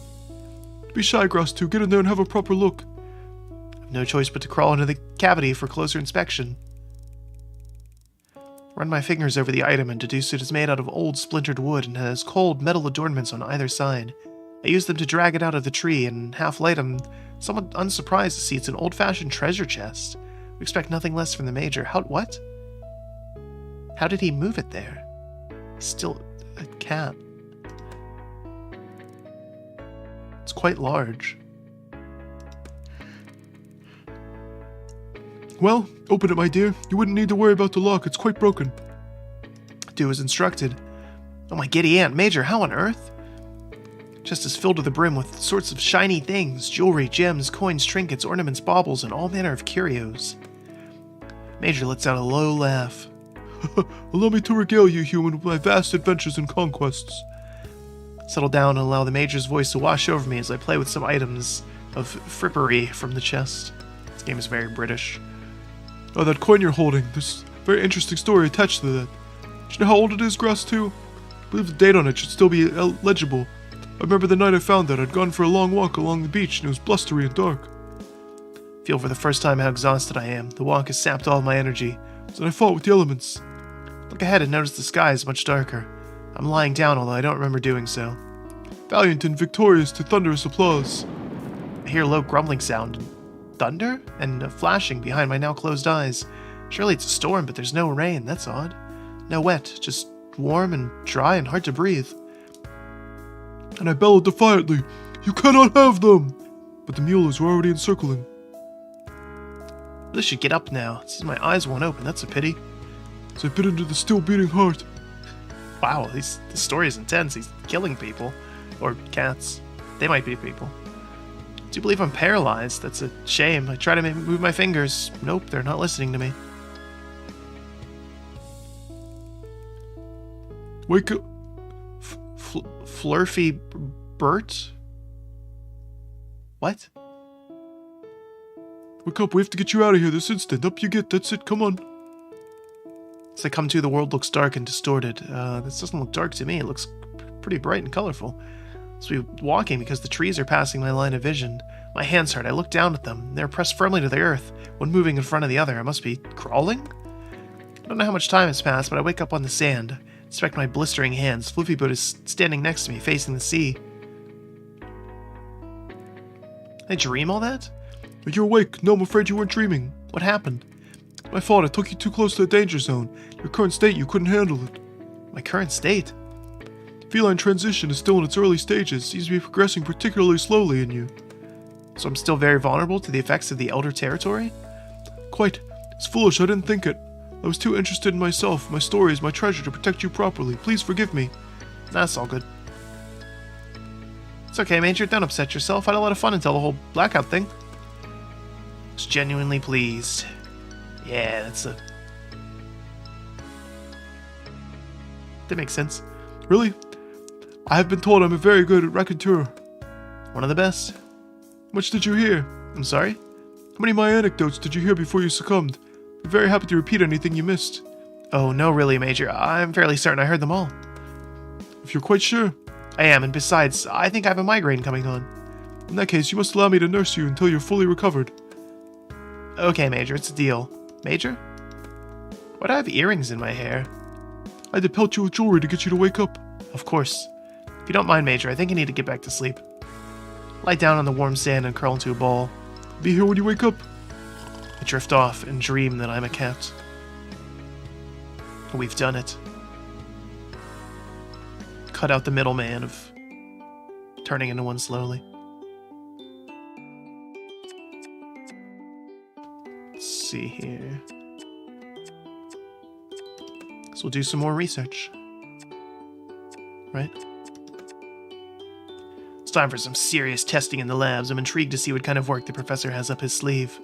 Be shy, Grass 2. Get in there and have a proper look. I've no choice but to crawl into the cavity for closer inspection. Run my fingers over the item and deduce it is made out of old splintered wood and has cold metal adornments on either side. I use them to drag it out of the tree, and half light I'm somewhat unsurprised to see it's an old-fashioned treasure chest. We expect nothing less from the Major. What? How did he move it there? Still a cat. It's quite large. Well, open it, my dear. You wouldn't need to worry about the lock. It's quite broken. Do as instructed. Oh my giddy aunt, Major, how on earth? Chest is filled to the brim with sorts of shiny things, jewelry, gems, coins, trinkets, ornaments, baubles, and all manner of curios. Major lets out a low laugh. Allow me to regale you, human, with my vast adventures and conquests. Settle down and allow the Major's voice to wash over me as I play with some items of frippery from the chest. This game is very British. Oh, that coin you're holding. There's a very interesting story attached to that. Do you know how old it is, Grass 2? I believe the date on it should still be legible. I remember the night I found that. I'd gone for a long walk along the beach and it was blustery and dark. Feel for the first time how exhausted I am. The walk has sapped all my energy. So I fought with the elements. Look ahead and notice the sky is much darker. I'm lying down, although I don't remember doing so. Valiant and victorious to thunderous applause. I hear a low grumbling sound. Thunder? And a flashing behind my now closed eyes. Surely it's a storm, but there's no rain. That's odd. No wet, just warm and dry and hard to breathe. And I bellowed defiantly, "You cannot have them!" But the mules were already encircling. This should get up now. Since my eyes won't open, that's a pity. As I bit into the still beating heart. Wow, this story is intense. He's killing people. Or cats. They might be people. Do you believe I'm paralyzed? That's a shame. I try to move my fingers. Nope, they're not listening to me. Wake up. Flurfy Bert? What? Wake up, we have to get you out of here this instant. Up you get, that's it, come on. As I come to, the world looks dark and distorted. This doesn't look dark to me. It looks pretty bright and colorful. So we're walking because the trees are passing my line of vision. My hands hurt. I look down at them. They're pressed firmly to the earth, one moving in front of the other. I must be crawling? I don't know how much time has passed, but I wake up on the sand. Inspect my blistering hands. Floofy Boat is standing next to me, facing the sea. Did I dream all that? You're awake. No, I'm afraid you weren't dreaming. What happened? My fault. I took you too close to the danger zone. Your current state, you couldn't handle it. My current state? Feline transition is still in its early stages. Seems to be progressing particularly slowly in you. So I'm still very vulnerable to the effects of the Elder Territory? Quite. It's foolish. I didn't think it. I was too interested in myself, my stories, my treasure to protect you properly. Please forgive me. That's all good. It's okay, Major. Don't upset yourself. I had a lot of fun until the whole blackout thing. Was genuinely pleased. Yeah, that makes sense. Really? I have been told I'm a very good raconteur. One of the best. How much did you hear? I'm sorry? How many of my anecdotes did you hear before you succumbed? I'm very happy to repeat anything you missed. Oh, no, really, Major. I'm fairly certain I heard them all. If you're quite sure. I am, and besides, I think I have a migraine coming on. In that case, you must allow me to nurse you until you're fully recovered. Okay, Major, it's a deal. Major? Why do I have earrings in my hair? I had to pelt you with jewelry to get you to wake up. Of course. If you don't mind, Major, I think I need to get back to sleep. Lie down on the warm sand and curl into a ball. Be here when you wake up. I drift off and dream that I'm a cat. We've done it. Cut out the middleman of turning into one slowly. Let's see here. So we'll do some more research. Right? It's time for some serious testing in the labs. I'm intrigued to see what kind of work the professor has up his sleeve.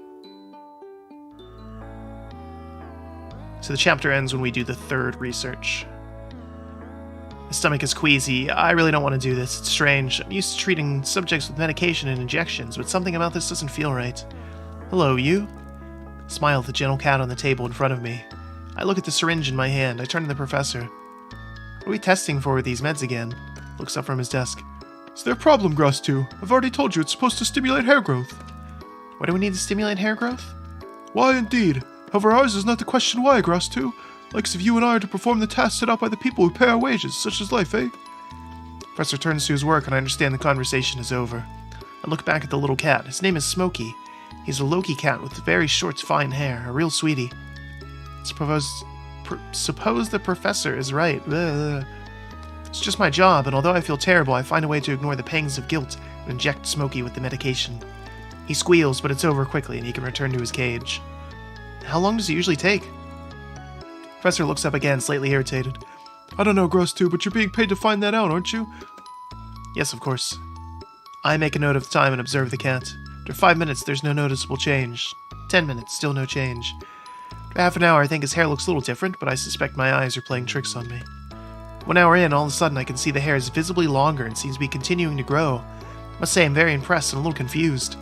So the chapter ends when we do the third research. My stomach is queasy. I really don't want to do this. It's strange. I'm used to treating subjects with medication and injections, but something about this doesn't feel right. Hello, you? Smile at the gentle cat on the table in front of me. I look at the syringe in my hand. I turn to the professor. What are we testing for with these meds again? Looks up from his desk. Is there a problem, Grass 2? I've already told you it's supposed to stimulate hair growth. Why do we need to stimulate hair growth? Why, indeed. However, ours is not the question why, Grass 2. Likes if you and I are to perform the tasks set out by the people who pay our wages, such as life, eh? Professor turns to his work, and I understand the conversation is over. I look back at the little cat. His name is Smokey. He's a Loki cat with very short, fine hair, a real sweetie. Suppose the professor is right. Ugh. It's just my job, and although I feel terrible, I find a way to ignore the pangs of guilt and inject Smokey with the medication. He squeals, but it's over quickly, and he can return to his cage. How long does it usually take? Professor looks up again, slightly irritated. I don't know, Gross 2, but you're being paid to find that out, aren't you? Yes, of course. I make a note of the time and observe the cat. After 5 minutes, there's no noticeable change. 10 minutes, still no change. After half an hour, I think his hair looks a little different, but I suspect my eyes are playing tricks on me. 1 hour in, all of a sudden I can see the hair is visibly longer and seems to be continuing to grow. I must say I'm very impressed and a little confused.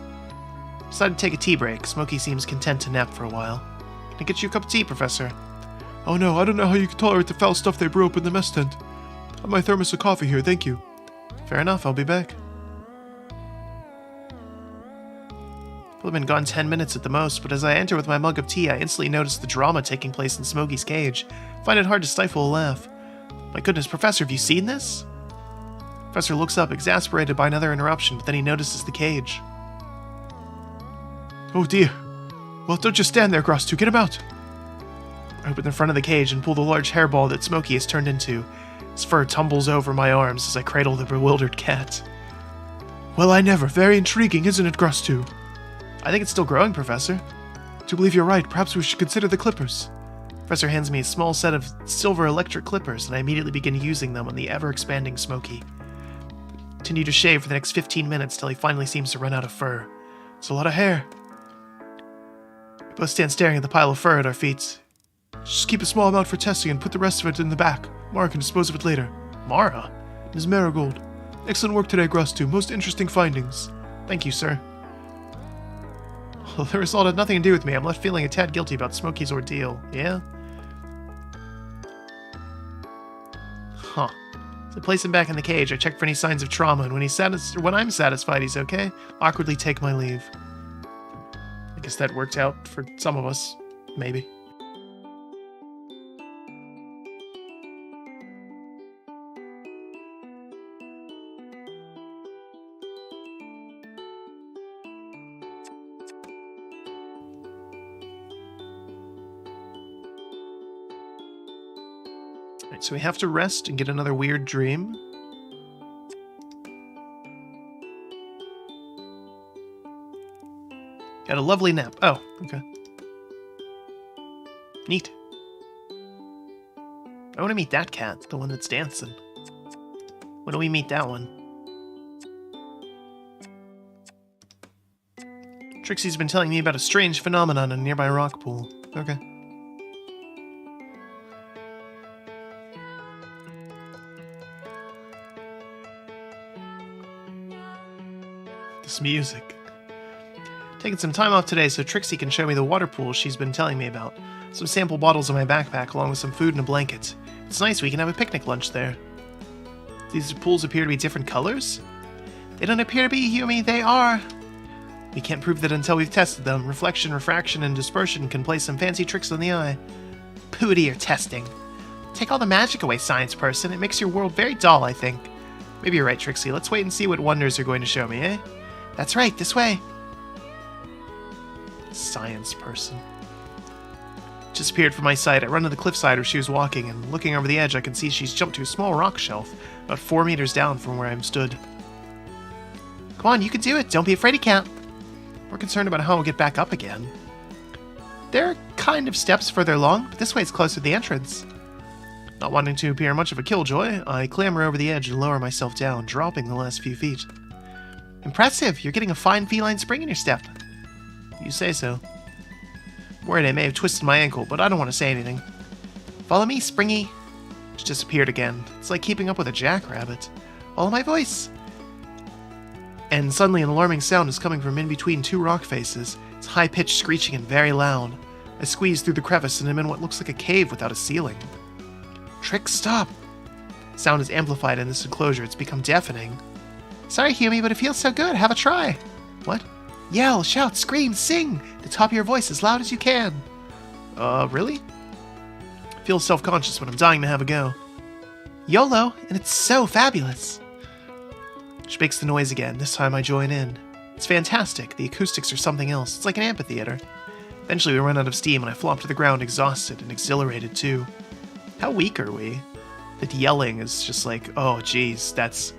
I decided to take a tea break. Smokey seems content to nap for a while. Can I get you a cup of tea, Professor? Oh no, I don't know how you can tolerate the foul stuff they brew up in the mess tent. I have my thermos of coffee here, thank you. Fair enough, I'll be back. I've been gone 10 minutes at the most, but as I enter with my mug of tea, I instantly notice the drama taking place in Smokey's cage. I find it hard to stifle a laugh. My goodness, Professor, have you seen this? Professor looks up, exasperated by another interruption, but then he notices the cage. Oh dear. Well, don't just stand there, Gross 2, get him out. I open the front of the cage and pull the large hairball that Smokey has turned into. His fur tumbles over my arms as I cradle the bewildered cat. Well, I never. Very intriguing, isn't it, Gross 2? I think it's still growing, Professor. I do believe you're right. Perhaps we should consider the clippers. Professor hands me a small set of silver electric clippers, and I immediately begin using them on the ever-expanding Smokey. I continue to shave for the next 15 minutes till he finally seems to run out of fur. It's a lot of hair. We both stand staring at the pile of fur at our feet. Just keep a small amount for testing and put the rest of it in the back. Mara can dispose of it later. Mara? Ms. Marigold. Excellent work today, Gross 2. Most interesting findings. Thank you, sir. Well, the result had nothing to do with me. I'm left feeling a tad guilty about Smokey's ordeal. Yeah? Huh. So I place him back in the cage. I check for any signs of trauma, and when I'm satisfied he's okay, awkwardly take my leave. I guess that worked out for some of us. Maybe. Alright, so we have to rest and get another weird dream. Got a lovely nap. Oh, okay. Neat. I want to meet that cat, the one that's dancing. When do we meet that one? Trixie's been telling me about a strange phenomenon in a nearby rock pool. Okay. This music. Taking some time off today so Trixie can show me the water pool she's been telling me about. Some sample bottles in my backpack along with some food and a blanket. It's nice we can have a picnic lunch there. These pools appear to be different colors? They don't appear to be, Yumi, they are. We can't prove that until we've tested them. Reflection, refraction, and dispersion can play some fancy tricks on the eye. Pooh to your testing. Take all the magic away, science person. It makes your world very dull, I think. Maybe you're right, Trixie. Let's wait and see what wonders you're going to show me, eh? That's right, this way. Science person. Disappeared from my sight. I run to the cliffside where she was walking, and looking over the edge, I can see she's jumped to a small rock shelf, about 4 meters down from where I'm stood. Come on, you can do it. Don't be afraid, you can't. We're concerned about how we'll get back up again. There are kind of steps further along, but this way is closer to the entrance. Not wanting to appear much of a killjoy, I clamber over the edge and lower myself down, dropping the last few feet. Impressive! You're getting a fine feline spring in your step. You say so. I'm worried I may have twisted my ankle, but I don't want to say anything. Follow me, Springy. She disappeared again. It's like keeping up with a jackrabbit. Follow my voice. And suddenly an alarming sound is coming from in between two rock faces. It's high-pitched screeching and very loud. I squeeze through the crevice and am in what looks like a cave without a ceiling. Trix, stop! Sound is amplified in this enclosure. It's become deafening. Sorry, Humi, but it feels so good. Have a try. What? Yell, shout, scream, sing! The top of your voice as loud as you can. Really? I feel self-conscious when I'm dying to have a go. YOLO, and it's so fabulous. She makes the noise again. This time I join in. It's fantastic. The acoustics are something else. It's like an amphitheater. Eventually we run out of steam and I flop to the ground exhausted and exhilarated too. How weak are we? That yelling is just like, oh geez, that's...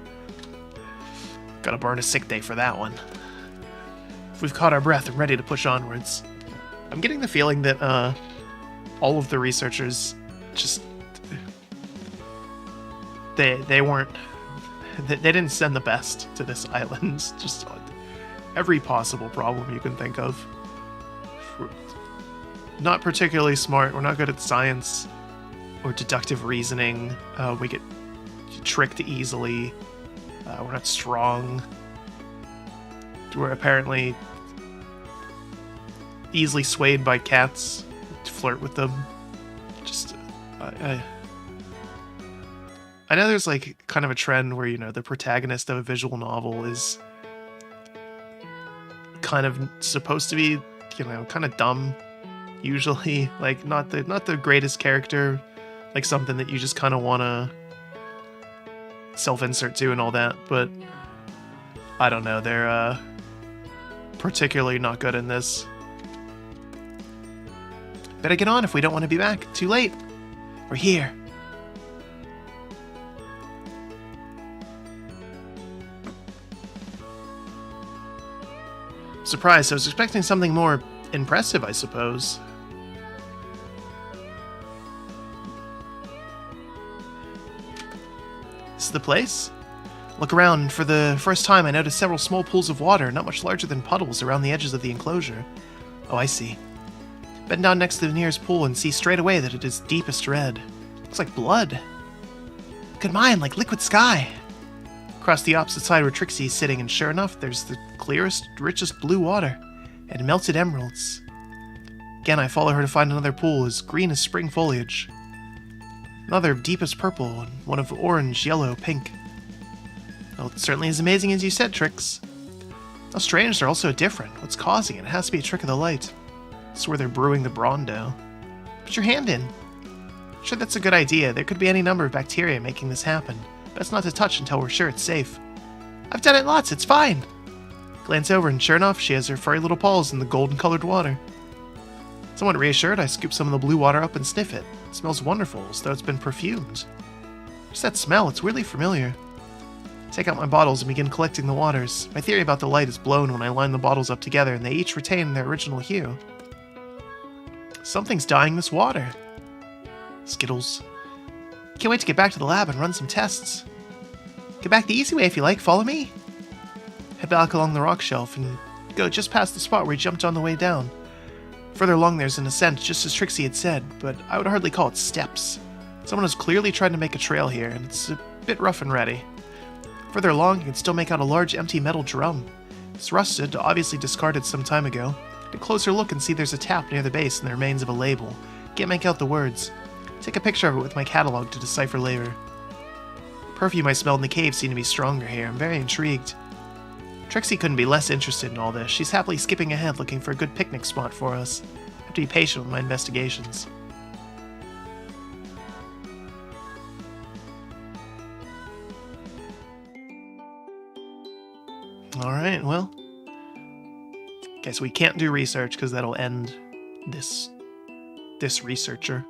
Gotta burn a sick day for that one. We've caught our breath and ready to push onwards. I'm getting the feeling that all of the researchers just... They weren't... They didn't send the best to this island. Just every possible problem you can think of. Not particularly smart. We're not good at science or deductive reasoning. We get tricked easily. We're not strong. We're apparently easily swayed by cats to flirt with them. Just, I know there's like kind of a trend where, you know, the protagonist of a visual novel is kind of supposed to be, you know, kind of dumb. Usually, like not the greatest character, like something that you just kind of want to self-insert to and all that. But I don't know, they're particularly not good in this. Better get on if we don't want to be back. Too late. We're here. Surprised. I was expecting something more impressive, I suppose. This is the place? Look around, and for the first time I noticed several small pools of water, not much larger than puddles, around the edges of the enclosure. Oh, I see. Bend down next to the nearest pool and see straight away that it is deepest red. Looks like blood. Look at mine, like liquid sky. Across the opposite side where Trixie is sitting, and sure enough, there's the clearest, richest blue water, and melted emeralds. Again, I follow her to find another pool as green as spring foliage. Another of deepest purple, and one of orange, yellow, pink. Well, it certainly is amazing as you said, Trix. How strange they're all so different. What's causing it? It has to be a trick of the light. This is where they're brewing the Brondo. Put your hand in. Sure, that's a good idea. There could be any number of bacteria making this happen. Best not to touch until we're sure it's safe. I've done it lots, it's fine. Glance over, and sure enough, she has her furry little paws in the golden-colored water. Somewhat reassured, I scoop some of the blue water up and sniff it. It smells wonderful, as though it's been perfumed. Just that smell, it's weirdly familiar. Take out my bottles and begin collecting the waters. My theory about the light is blown when I line the bottles up together, and they each retain their original hue. Something's dyeing this water. Skittles. Can't wait to get back to the lab and run some tests. Get back the easy way if you like, follow me. Head back along the rock shelf and go just past the spot where you jumped on the way down. Further along there's an ascent, just as Trixie had said, but I would hardly call it steps. Someone has clearly tried to make a trail here, and it's a bit rough and ready. Further along, you can still make out a large empty metal drum. It's rusted, obviously discarded some time ago. Get a closer look and see there's a tap near the base and the remains of a label. Can't make out the words. Take a picture of it with my catalog to decipher later. The perfume I smelled in the cave seemed to be stronger here. I'm very intrigued. Trixie couldn't be less interested in all this. She's happily skipping ahead looking for a good picnic spot for us. I have to be patient with my investigations. Alright, well. Okay, so we can't do research because that'll end this researcher.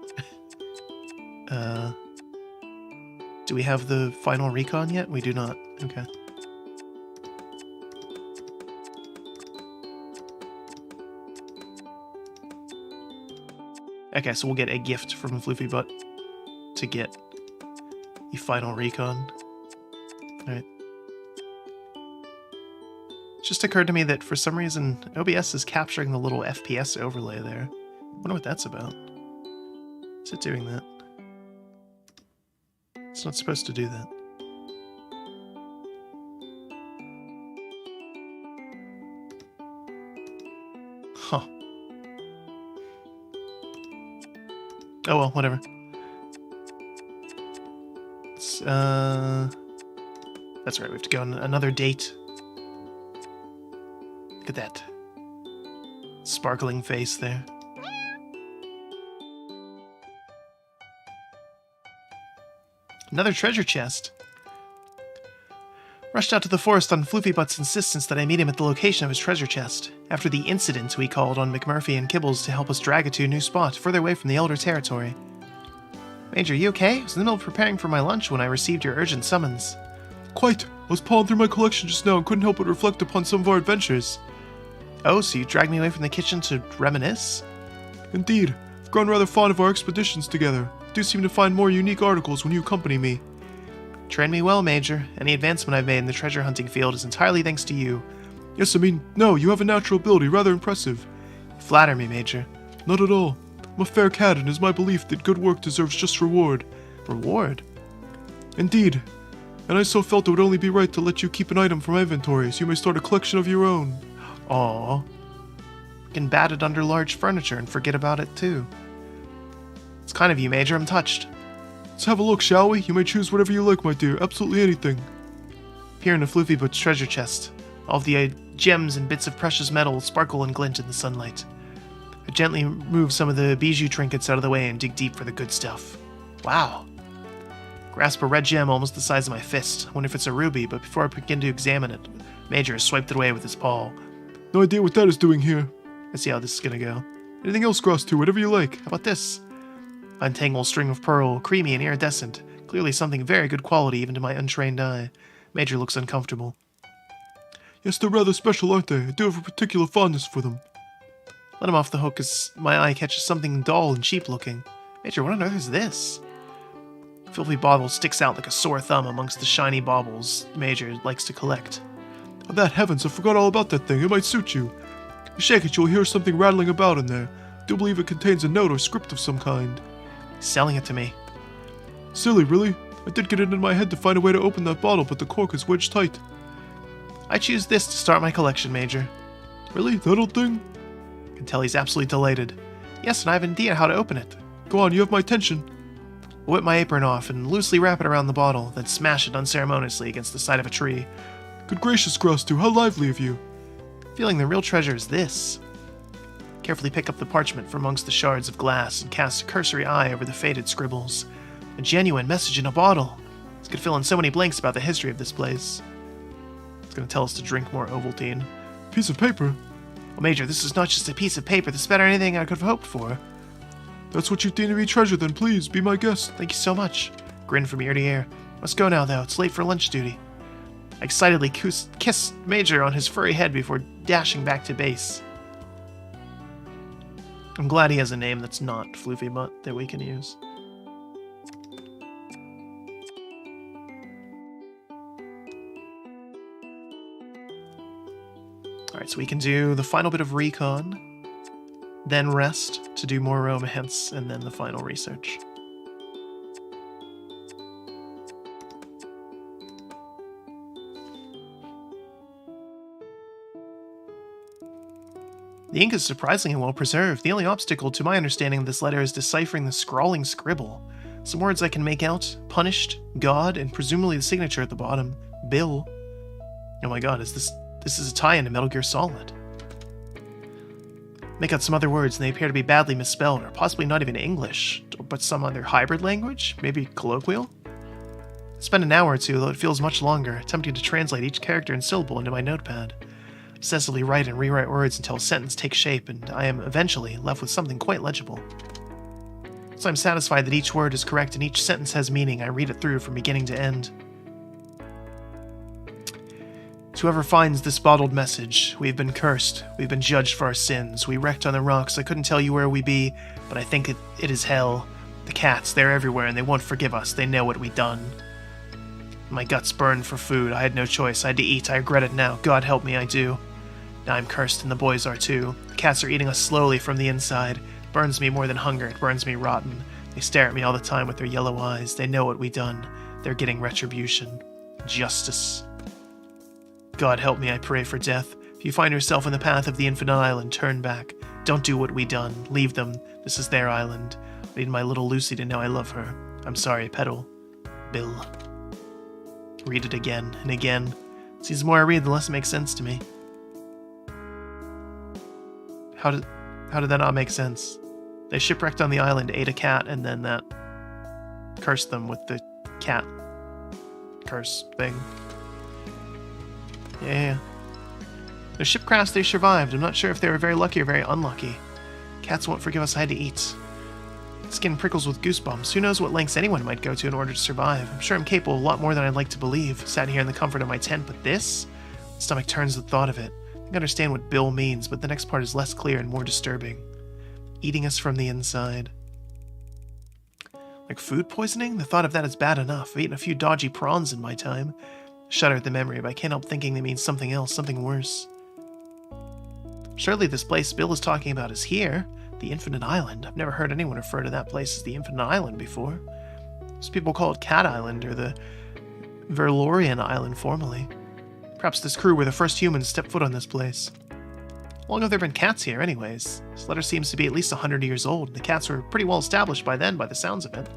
Do we have the final recon yet? We do not. Okay. Okay, so we'll get a gift from Floofy Butt to get the final recon. Alright. It just occurred to me that for some reason OBS is capturing the little FPS overlay there. I wonder what that's about. Is it doing that? It's not supposed to do that. Huh. Oh well, whatever. That's right, we have to go on another date. Look at that sparkling face there. Another treasure chest. Rushed out to the forest on Floofybutt's insistence that I meet him at the location of his treasure chest. After the incident, we called on McMurphy and Kibbles to help us drag it to a new spot, further away from the Elder Territory. Major, you okay? I was in the middle of preparing for my lunch when I received your urgent summons. Quite. I was pawing through my collection just now and couldn't help but reflect upon some of our adventures. Oh, so you dragged me away from the kitchen to reminisce? Indeed. I've grown rather fond of our expeditions together. I do seem to find more unique articles when you accompany me. Train me well, Major. Any advancement I've made in the treasure hunting field is entirely thanks to you. Yes, I mean, no, you have a natural ability, rather impressive. Flatter me, Major. Not at all. I'm a fair cat, and it is my belief that good work deserves just reward. Reward? Indeed. And I so felt it would only be right to let you keep an item from my inventory, so you may start a collection of your own. Aww. You can bat it under large furniture and forget about it, too. It's kind of you, Major. I'm touched. Let's have a look, shall we? You may choose whatever you like, my dear. Absolutely anything. Here in the Floofybutt's treasure chest. All of the gems and bits of precious metal sparkle and glint in the sunlight. I gently move some of the bijou trinkets out of the way and dig deep for the good stuff. Wow. Grasp a red gem almost the size of my fist. I wonder if it's a ruby, but before I begin to examine it, Major has swiped it away with his paw. No idea what that is doing here. Let's see how this is gonna go. Anything else, Gross, too, whatever you like. How about this? I untangle a string of pearl, creamy and iridescent. Clearly something very good quality even to my untrained eye. Major looks uncomfortable. Yes, they're rather special, aren't they? I do have a particular fondness for them. Let him off the hook as my eye catches something dull and cheap looking. Major, what on earth is this? Filthy bauble sticks out like a sore thumb amongst the shiny baubles Major likes to collect. Oh, that heavens, I forgot all about that thing. It might suit you. You shake it, you'll hear something rattling about in there. I do believe it contains a note or script of some kind. He's selling it to me. Silly, really? I did get it in my head to find a way to open that bottle, but the cork is wedged tight. I choose this to start my collection, Major. Really? That old thing? I can tell he's absolutely delighted. Yes, and I have an idea how to open it. Go on, you have my attention. I whip my apron off and loosely wrap it around the bottle, then smash it unceremoniously against the side of a tree. Good gracious, Grostu, how lively of you. Feeling the real treasure is this. Carefully pick up the parchment from amongst the shards of glass and cast a cursory eye over the faded scribbles. A genuine message in a bottle. This could fill in so many blanks about the history of this place. It's going to tell us to drink more Ovaltine. Piece of paper? Well, Major, this is not just a piece of paper. This is better than anything I could have hoped for. That's what you deem to be treasure, then please, be my guest. Thank you so much. Grin from ear to ear. Must go now, though. It's late for lunch duty. I excitedly kiss Major on his furry head before dashing back to base. I'm glad he has a name that's not Floofybutt that we can use. Alright, so we can do the final bit of recon, then rest to do more romance, and then the final research. The ink is surprisingly well preserved. The only obstacle to my understanding of this letter is deciphering the scrawling scribble. Some words I can make out: punished, God, and presumably the signature at the bottom, Bill. Oh my god, this is a tie-in to Metal Gear Solid. Make out some other words, and they appear to be badly misspelled, or possibly not even English, but some other hybrid language, maybe colloquial? I spend an hour or two, though it feels much longer, attempting to translate each character and syllable into my notepad. Obsessively write and rewrite words until a sentence takes shape, and I am eventually left with something quite legible. Once I'm satisfied that each word is correct and each sentence has meaning, I read it through from beginning to end. To whoever finds this bottled message, we've been cursed, we've been judged for our sins, we wrecked on the rocks, I couldn't tell you where we be, but I think it is hell. The cats, they're everywhere and they won't forgive us, they know what we done. My guts burned for food, I had no choice, I had to eat, I regret it now, God help me, I do. Now I'm cursed and the boys are too. The cats are eating us slowly from the inside. It burns me more than hunger, it burns me rotten. They stare at me all the time with their yellow eyes, they know what we done. They're getting retribution. Justice. God help me, I pray for death. If you find yourself in the path of the Infinite Island, turn back. Don't do what we done. Leave them. This is their island. I need my little Lucy to know I love her. I'm sorry, Petal. Bill. Read it again and again. Seems the more I read, the less it makes sense to me. How did that not make sense? They shipwrecked on the island, ate a cat, and then that cursed them with the cat curse thing. Yeah. The ship crashed, they survived. I'm not sure if they were very lucky or very unlucky. Cats won't forgive us, I had to eat. Skin prickles with goosebumps. Who knows what lengths anyone might go to in order to survive. I'm sure I'm capable of a lot more than I'd like to believe. Sat here in the comfort of my tent, but this? My stomach turns the thought of it. I can understand what Bill means, but the next part is less clear and more disturbing. Eating us from the inside. Like food poisoning? The thought of that is bad enough. I've eaten a few dodgy prawns in my time. I shudder at the memory, but I can't help thinking they mean something else, something worse. Surely this place Bill is talking about is here. The Infinite Island. I've never heard anyone refer to that place as the Infinite Island before. Some people call it Cat Island, or the Verlorian Island formerly. Perhaps this crew were the first humans to step foot on this place. How long have there been cats here, anyways? This letter seems to be at least 100 years old. The cats were pretty well established by then, by the sounds of it.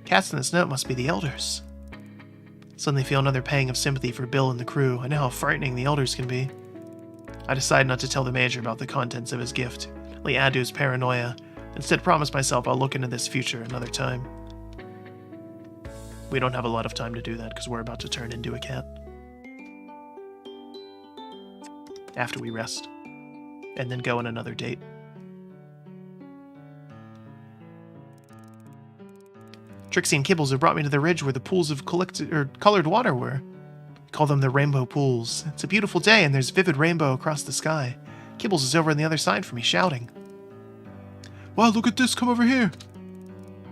Cats in this note must be the elders. Suddenly feel another pang of sympathy for Bill and the crew. I know how frightening the elders can be. I decide not to tell the Major about the contents of his gift. Only add to his paranoia. Instead, promise myself I'll look into this future another time. We don't have a lot of time to do that because we're about to turn into a cat. After we rest. And then go on another date. Trixie and Kibbles have brought me to the ridge where the pools of colored water were. We call them the rainbow pools. It's a beautiful day and there's vivid rainbow across the sky. Kibbles is over on the other side from me, shouting. Wow, look at this, come over here.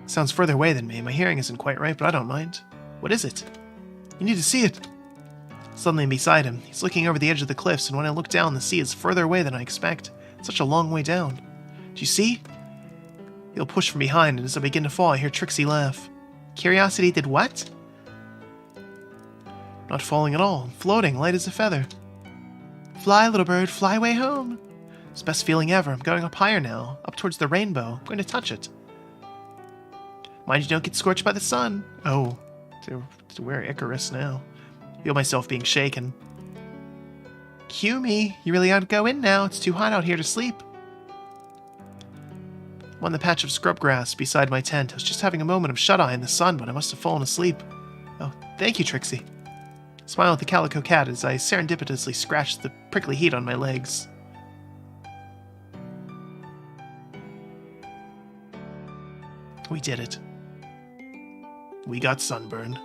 Sounds further away than me. My hearing isn't quite right, but I don't mind. What is it? You need to see it. Suddenly I'm beside him. He's looking over the edge of the cliffs, and when I look down, the sea is further away than I expect. It's such a long way down. Do you see? He'll push from behind, and as I begin to fall, I hear Trixie laugh. Curiosity did what? Not falling at all. I'm floating, light as a feather. Fly, little bird, fly away home. It's the best feeling ever. I'm going up higher now, up towards the rainbow. I'm going to touch it. Mind you don't get scorched by the sun. Oh, we're Icarus now. Feel myself being shaken. Cue me. You really ought to go in now. It's too hot out here to sleep. I'm on the patch of scrub grass beside my tent. I was just having a moment of shut-eye in the sun, but I must have fallen asleep. Oh, thank you, Trixie. I smile at the calico cat as I serendipitously scratch the prickly heat on my legs. We did it. We got sunburned.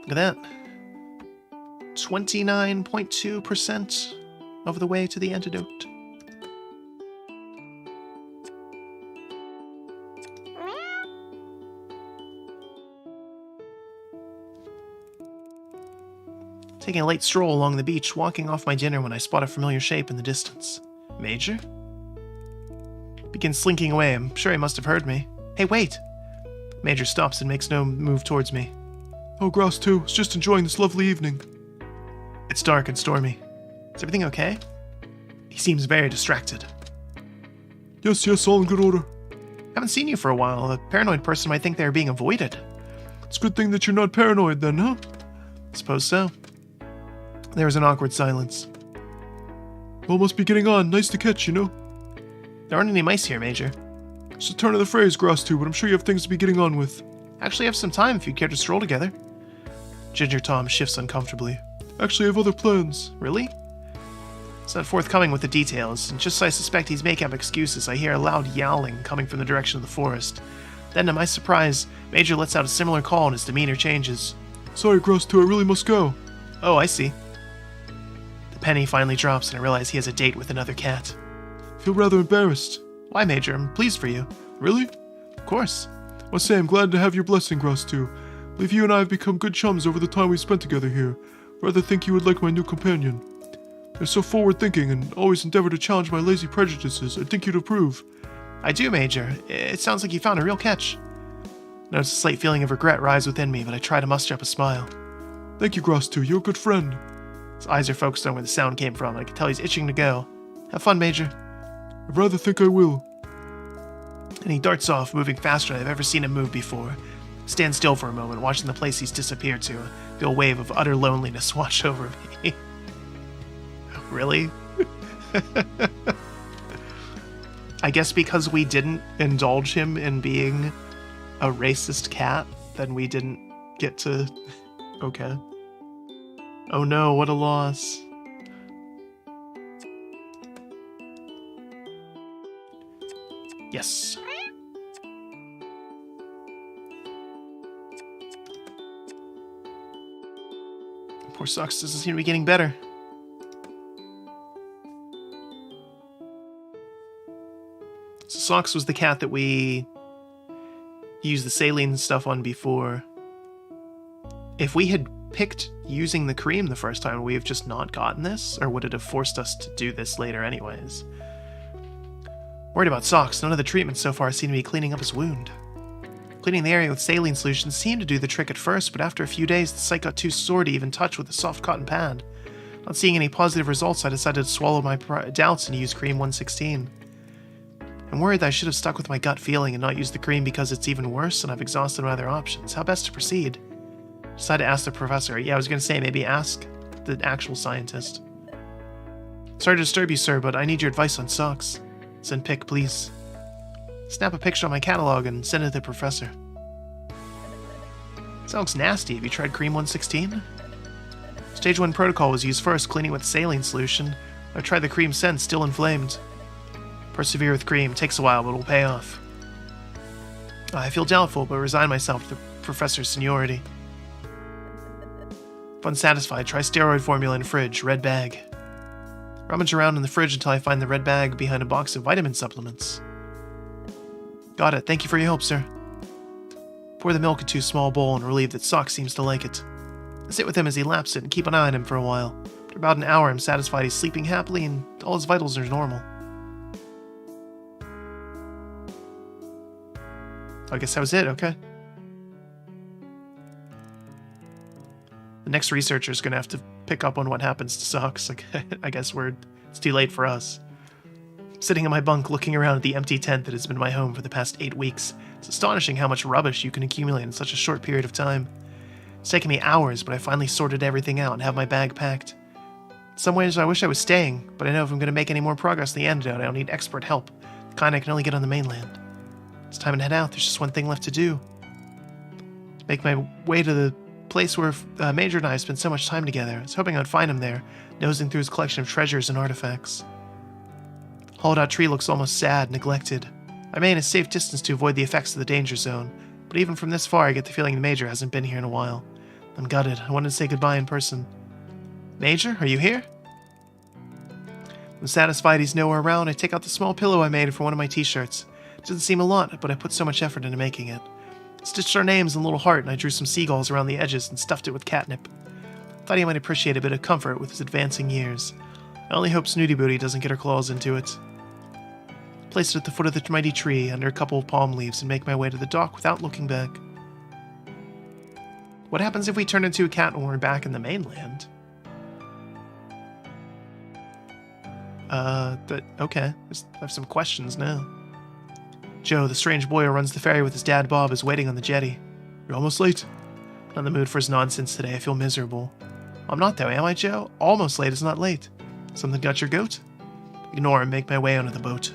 Look at that. 29.2% of the way to the antidote. Taking a late stroll along the beach, walking off my dinner when I spot a familiar shape in the distance. Major? Begins slinking away. I'm sure he must have heard me. Hey, wait! Major stops and makes no move towards me. Oh, Grouse 2, was just enjoying this lovely evening. It's dark and stormy. Is everything okay? He seems very distracted. Yes, all in good order. Haven't seen you for a while. A paranoid person might think they are being avoided. It's a good thing that you're not paranoid then, huh? Suppose so. There was an awkward silence. Well, must be getting on. Nice to catch, you know? There aren't any mice here, Major. It's a turn of the phrase, Grouse 2, but I'm sure you have things to be getting on with. Actually, I have some time if you'd care to stroll together. Ginger Tom shifts uncomfortably. Actually, I have other plans. Really? He's not forthcoming with the details, and just as I suspect he's making up excuses, I hear a loud yowling coming from the direction of the forest. Then, to my surprise, Major lets out a similar call and his demeanor changes. Sorry, Grouse 2, I really must go. Oh, I see. The penny finally drops and I realize he has a date with another cat. I feel rather embarrassed. Why, Major? I'm pleased for you. Really? Of course. Well, say, I'm glad to have your blessing, Grouse 2. I believe you and I have become good chums over the time we've spent together here. Rather think you would like my new companion. You're so forward-thinking and always endeavor to challenge my lazy prejudices. I think you'd approve. I do, Major. It sounds like you found a real catch. Notice a slight feeling of regret rise within me, but I try to muster up a smile. Thank you, Grouse 2. You're a good friend. His eyes are focused on where the sound came from, and I can tell he's itching to go. Have fun, Major. I'd rather think I will. And he darts off, moving faster than I've ever seen him move before. Stand still for a moment, watching the place he's disappeared to. Feel a wave of utter loneliness wash over me. Really? I guess because we didn't indulge him in being a racist cat, then we didn't get to... Okay. Oh no, what a loss. Yes. Poor Socks doesn't seem to be getting better. So Socks was the cat that we used the saline stuff on before. If we had picked using the cream the first time, would we have just not gotten this? Or would it have forced us to do this later anyways? Worried about Socks. None of the treatments so far seem to be cleaning up his wound. Cleaning the area with saline solution seemed to do the trick at first, but after a few days, the site got too sore to even touch with a soft cotton pad. Not seeing any positive results, I decided to swallow my doubts and use Cream 116. I'm worried that I should have stuck with my gut feeling and not used the cream because it's even worse and I've exhausted my other options. How best to proceed? Decided to ask the professor. Yeah, I was going to say maybe ask the actual scientist. Sorry to disturb you, sir, but I need your advice on Socks. Send pic, please. Snap a picture on my catalog and send it to the professor. This looks nasty. Have you tried Cream 116? Stage 1 protocol was used first, cleaning with saline solution. I tried the cream since, still inflamed. Persevere with cream. Takes a while, but it'll pay off. I feel doubtful, but resign myself to the professor's seniority. If unsatisfied, try steroid formula in fridge, red bag. Rummage around in the fridge until I find the red bag behind a box of vitamin supplements. Got it. Thank you for your help, sir. Pour the milk into a small bowl and relieve that Socks seems to like it. I sit with him as he laps it and keep an eye on him for a while. After about an hour, I'm satisfied he's sleeping happily and all his vitals are normal. I guess that was it, okay. The next researcher's gonna have to pick up on what happens to Socks. I guess it's too late for us. Sitting in my bunk looking around at the empty tent that has been my home for the past 8 weeks. It's astonishing how much rubbish you can accumulate in such a short period of time. It's taken me hours, but I finally sorted everything out and have my bag packed. In some ways I wish I was staying, but I know if I'm going to make any more progress in the antidote, I'll need expert help, the kind I can only get on the mainland. It's time to head out. There's just one thing left to do. Make my way to the place where Major and I spent so much time together. I was hoping I'd find him there, nosing through his collection of treasures and artifacts. Hollowed out tree looks almost sad, neglected. I remain a safe distance to avoid the effects of the danger zone, but even from this far I get the feeling the Major hasn't been here in a while. I'm gutted. I wanted to say goodbye in person. Major, are you here? I'm satisfied he's nowhere around. I take out the small pillow I made for one of my t-shirts. It doesn't seem a lot, but I put so much effort into making it. I stitched our names in a little heart and I drew some seagulls around the edges and stuffed it with catnip. Thought he might appreciate a bit of comfort with his advancing years. I only hope Snooty Booty doesn't get her claws into it. Place it at the foot of the mighty tree under a couple of palm leaves and make my way to the dock without looking back. What happens if we turn into a cat when we're back in the mainland? Okay. I have some questions now. Joe, the strange boy who runs the ferry with his dad Bob, is waiting on the jetty. You're almost late. Not in the mood for his nonsense today. I feel miserable. I'm not though, am I, Joe? Almost late is not late. Something got your goat? Ignore him, make my way onto the boat.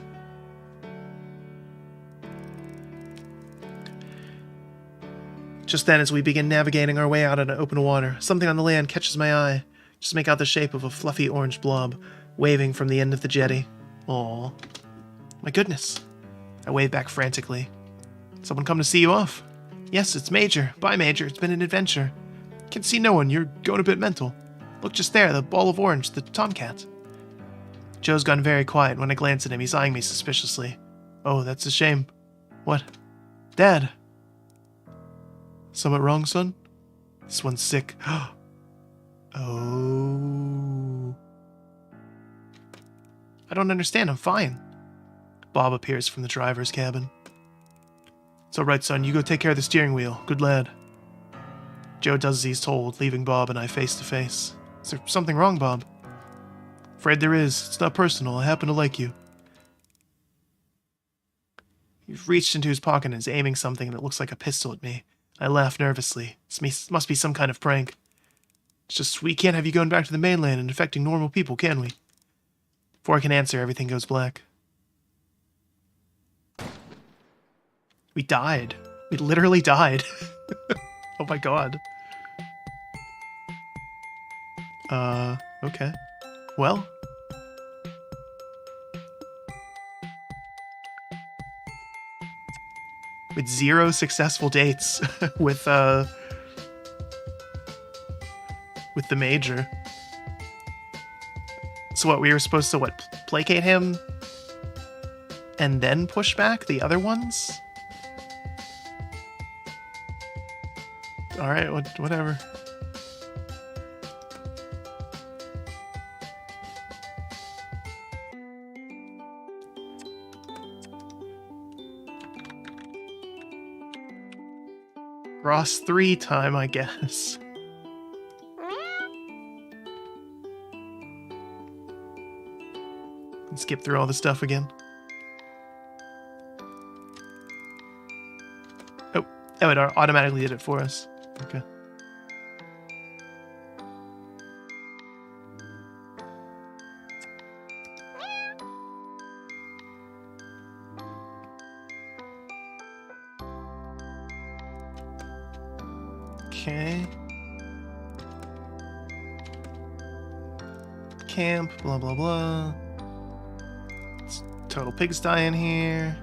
Just then, as we begin navigating our way out on open water, something on the land catches my eye. Just make out the shape of a fluffy orange blob, waving from the end of the jetty. Aww. My goodness. I wave back frantically. Someone come to see you off? Yes, it's Major. Bye, Major. It's been an adventure. Can't see no one. You're going a bit mental. Look just there, the ball of orange, the tomcat. Joe's gone very quiet. When I glance at him, he's eyeing me suspiciously. Oh, that's a shame. What? Dad. Somewhat wrong, son? This one's sick. Oh. I don't understand. I'm fine. Bob appears from the driver's cabin. It's all right, son. You go take care of the steering wheel. Good lad. Joe does as he's told, leaving Bob and I face to face. Is there something wrong, Bob? Afraid there is. It's not personal. I happen to like you. He's reached into his pocket and is aiming something that looks like a pistol at me. I laugh nervously. This must be some kind of prank. It's just, we can't have you going back to the mainland and infecting normal people, can we? Before I can answer, everything goes black. We died. We literally died. Oh my god. Okay. Well. With 0 successful dates with the major. So what, we were supposed to, what, placate him? And then push back the other ones? Alright, whatever. Ross 3 time, I guess. And skip through all the stuff again. Oh, it automatically did it for us. Okay. Okay. Camp, blah, blah, blah. It's total pigsty in here.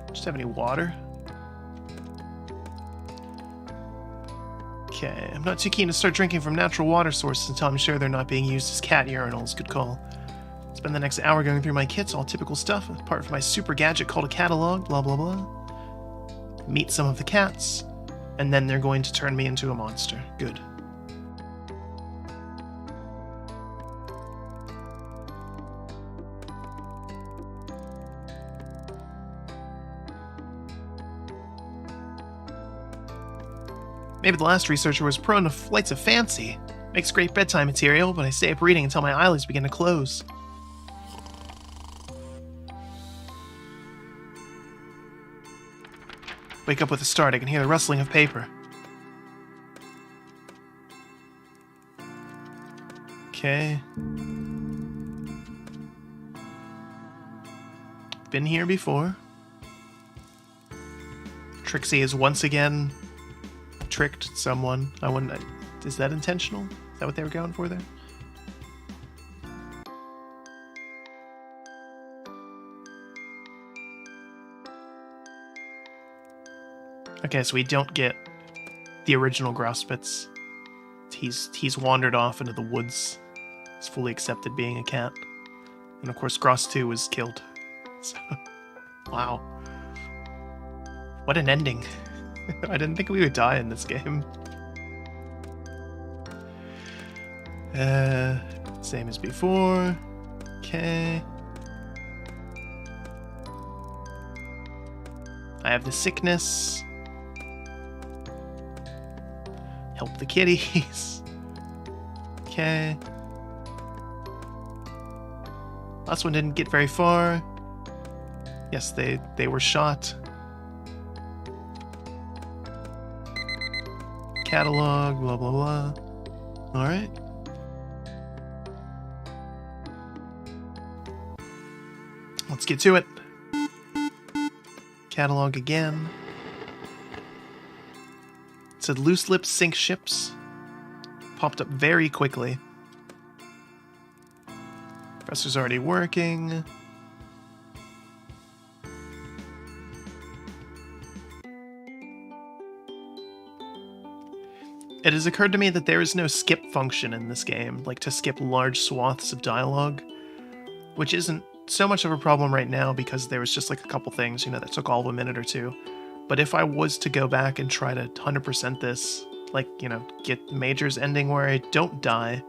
Just have any water? Okay, I'm not too keen to start drinking from natural water sources until I'm sure they're not being used as cat urinals. Good call. Spend the next hour going through my kits, all typical stuff, apart from my super gadget called a catalog, blah blah blah. Meet some of the cats, and then they're going to turn me into a monster. Good. Maybe the last researcher was prone to flights of fancy. Makes great bedtime material, but I stay up reading until my eyelids begin to close. Wake up with a start, I can hear the rustling of paper. Okay. Been here before. Trixie has once again tricked someone. I wouldn't. Is that intentional? Is that what they were going for there? Okay, so we don't get the original Grauspitz. He's wandered off into the woods. He's fully accepted being a cat. And of course, Gross 2 was killed. So, wow. What an ending. I didn't think we would die in this game. Same as before. Okay. I have the sickness. Help the kitties. Okay. Last one didn't get very far. Yes, they were shot. Catalog, blah, blah, blah. Alright. Let's get to it. Catalog again. It said loose lips sink ships. Popped up very quickly. Professor's already working. It has occurred to me that there is no skip function in this game, like to skip large swaths of dialogue, which isn't so much of a problem right now because there was just like a couple things, that took all of a minute or two. But if I was to go back and try to 100% this, like, get Major's ending where I don't die,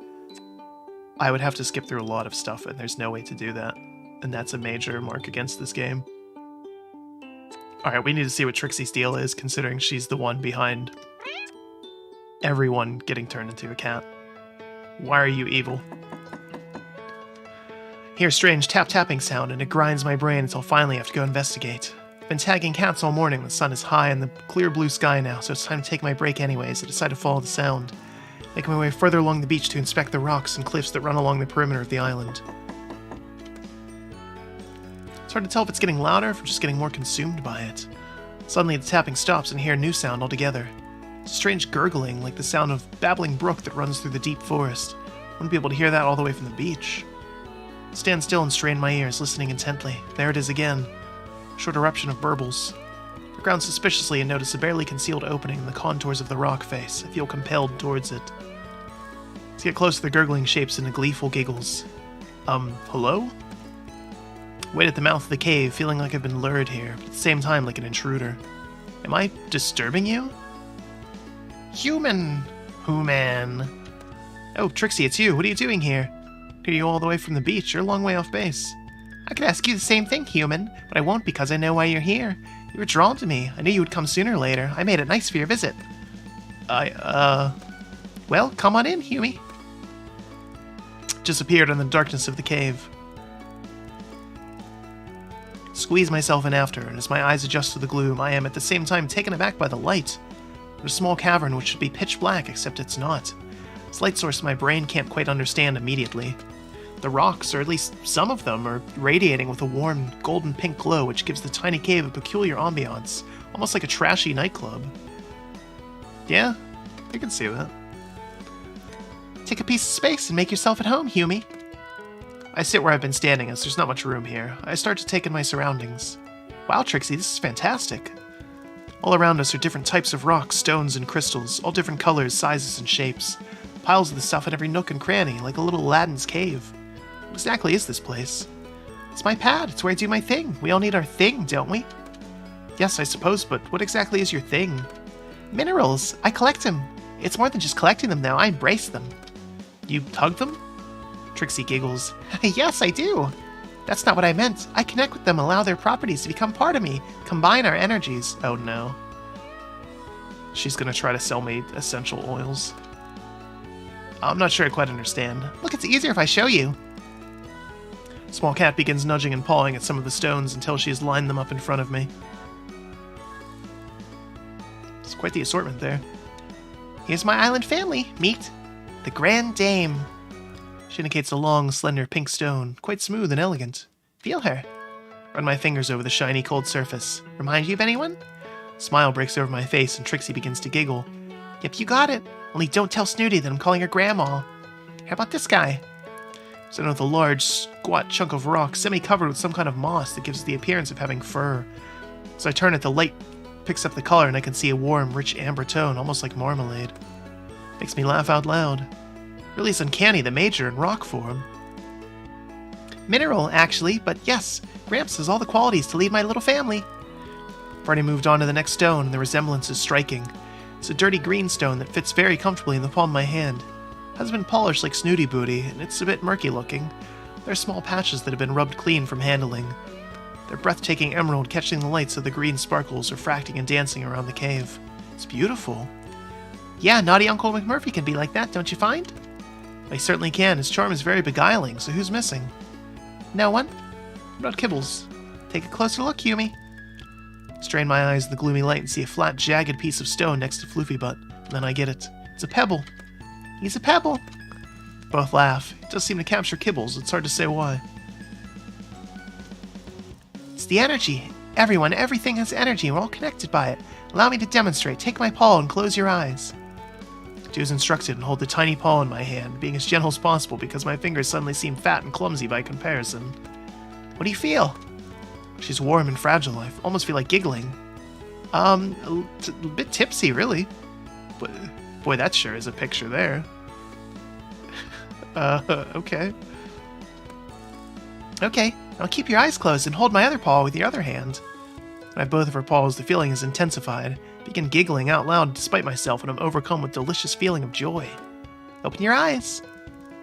I would have to skip through a lot of stuff, and there's no way to do that. And that's a major mark against this game. Alright, we need to see what Trixie's deal is, considering she's the one behind everyone getting turned into a cat. Why are you evil? Hear a strange tap-tapping sound, and it grinds my brain until finally I have to go investigate. I've been tagging cats all morning. The sun is high in the clear blue sky now, so it's time to take my break anyways. I decide to follow the sound, making my way further along the beach to inspect the rocks and cliffs that run along the perimeter of the island. It's hard to tell if it's getting louder or if I'm just getting more consumed by it. Suddenly the tapping stops and I hear a new sound altogether. It's a strange gurgling, like the sound of a babbling brook that runs through the deep forest. I wouldn't be able to hear that all the way from the beach. I stand still and strain my ears, listening intently. There it is again. A short eruption of burbles. I ground suspiciously and notice a barely concealed opening in the contours of the rock face. I feel compelled towards it. As I get close, the gurgling shapes into gleeful giggles. Hello? I wait at the mouth of the cave, feeling like I've been lured here, but at the same time like an intruder. Am I disturbing you? Human! Human. Oh, Trixie, it's you. What are you doing here? Hear you all the way from the beach. You're a long way off base. I could ask you the same thing, human, but I won't because I know why you're here. You were drawn to me. I knew you would come sooner or later. I made it nice for your visit. Well, come on in, Humi. Just appeared in the darkness of the cave. Squeeze myself in after, and as my eyes adjust to the gloom, I am at the same time taken aback by the light. There's a small cavern which should be pitch black, except it's not. This light source my brain can't quite understand immediately. The rocks, or at least some of them, are radiating with a warm, golden pink glow which gives the tiny cave a peculiar ambiance, almost like a trashy nightclub. Yeah, I can see that. Take a piece of space and make yourself at home, Humi. I sit where I've been standing as there's not much room here. I start to take in my surroundings. Wow, Trixie, this is fantastic. All around us are different types of rocks, stones, and crystals, all different colors, sizes, and shapes. Piles of the stuff in every nook and cranny, like a little Aladdin's cave. What exactly is this place? It's my pad. It's where I do my thing. We all need our thing, don't we? Yes, I suppose, but what exactly is your thing? Minerals. I collect them. It's more than just collecting them now. I embrace them. You hug them? Trixie giggles. Yes, I do. That's not what I meant. I connect with them, allow their properties to become part of me, combine our energies. Oh no. She's gonna try to sell me essential oils. I'm not sure I quite understand. Look, it's easier if I show you. Small cat begins nudging and pawing at some of the stones until she has lined them up in front of me. It's quite the assortment there. Here's my island family. Meet the Grand Dame. She indicates a long, slender pink stone, quite smooth and elegant. Feel her. Run my fingers over the shiny, cold surface. Remind you of anyone? A smile breaks over my face and Trixie begins to giggle. Yep, you got it. Only don't tell Snooty that I'm calling her Grandma. How about this guy? Standing with a large, squat chunk of rock, semi-covered with some kind of moss that gives it the appearance of having fur. As I turn it, the light picks up the color and I can see a warm, rich amber tone, almost like marmalade. Makes me laugh out loud. Really is uncanny, the major in rock form. Mineral, actually, but yes, Gramps has all the qualities to lead my little family. I've already moved on to the next stone, and the resemblance is striking. It's a dirty green stone that fits very comfortably in the palm of my hand. It hasn't been polished like Snooty Booty, and it's a bit murky looking. There are small patches that have been rubbed clean from handling. Their breathtaking emerald catching the lights of the green sparkles refracting and dancing around the cave. It's beautiful. Yeah, naughty Uncle McMurphy can be like that, don't you find? I certainly can. His charm is very beguiling, so who's missing? No one? What about Kibbles? Take a closer look, Humi. Strain my eyes in the gloomy light and see a flat, jagged piece of stone next to Floofy Butt. And then I get it. It's a pebble. He's a pebble. Both laugh. It does seem to capture Kibbles. It's hard to say why. It's the energy. Everyone, everything has energy. We're all connected by it. Allow me to demonstrate. Take my paw and close your eyes. Do as instructed and hold the tiny paw in my hand, being as gentle as possible because my fingers suddenly seem fat and clumsy by comparison. What do you feel? She's warm and fragile. I almost feel like giggling. A bit tipsy, really. But, boy, that sure is a picture there. Okay. Okay, now keep your eyes closed and hold my other paw with your other hand. When I have both of her paws, the feeling is intensified. I begin giggling out loud despite myself and I'm overcome with delicious feeling of joy. Open your eyes.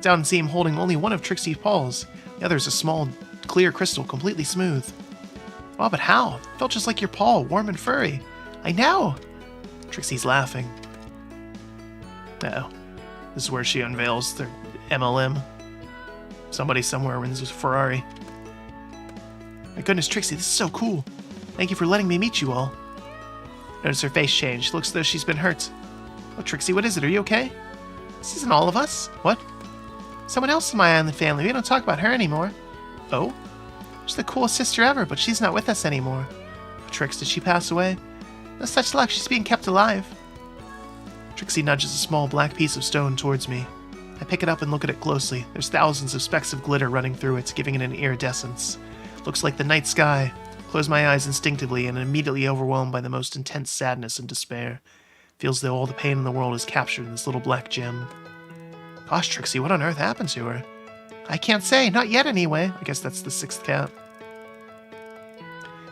Down and see him holding only one of Trixie's paws. The other is a small, clear crystal, completely smooth. Wow, but how? It felt just like your paw, warm and furry. I know. Trixie's laughing. Uh-oh. This is where she unveils their MLM. Somebody somewhere wins a Ferrari. My goodness, Trixie, this is so cool. Thank you for letting me meet you all. Notice her face change. Looks as though she's been hurt. Oh, Trixie, what is it? Are you okay? This isn't all of us. What? Someone else in my island family. We don't talk about her anymore. Oh? She's the coolest sister ever, but she's not with us anymore. Oh, Trix, did she pass away? No such luck. She's being kept alive. Trixie nudges a small black piece of stone towards me. I pick it up and look at it closely. There's thousands of specks of glitter running through it, giving it an iridescence. Looks like the night sky. Close my eyes instinctively and am immediately overwhelmed by the most intense sadness and despair. Feels though all the pain in the world is captured in this little black gem. Gosh, Trixie, what on earth happened to her? I can't say, not yet anyway. I guess that's the sixth cat.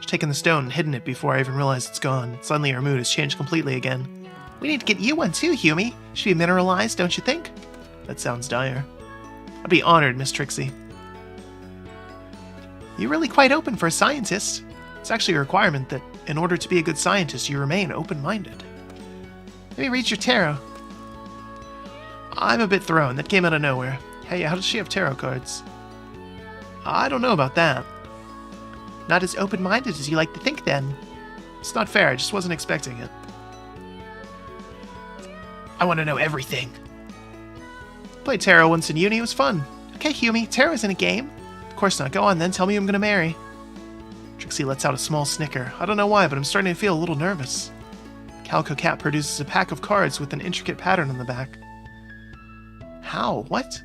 She's taken the stone and hidden it before I even realize it's gone. Suddenly her mood has changed completely again. We need to get you one too, Humi. Should be mineralized, don't you think? That sounds dire. I'd be honored, Miss Trixie. You're really quite open for a scientist. It's actually a requirement that, in order to be a good scientist, you remain open-minded. Let me read your tarot. I'm a bit thrown. That came out of nowhere. Hey, how does she have tarot cards? I don't know about that. Not as open-minded as you like to think, then. It's not fair. I just wasn't expecting it. I want to know everything. Played tarot once in uni. It was fun. Okay, Humi, tarot isn't a game. Of course not. Go on, then. Tell me who I'm going to marry. Trixie lets out a small snicker. I don't know why, but I'm starting to feel a little nervous. Calico Cat produces a pack of cards with an intricate pattern on the back. How? What?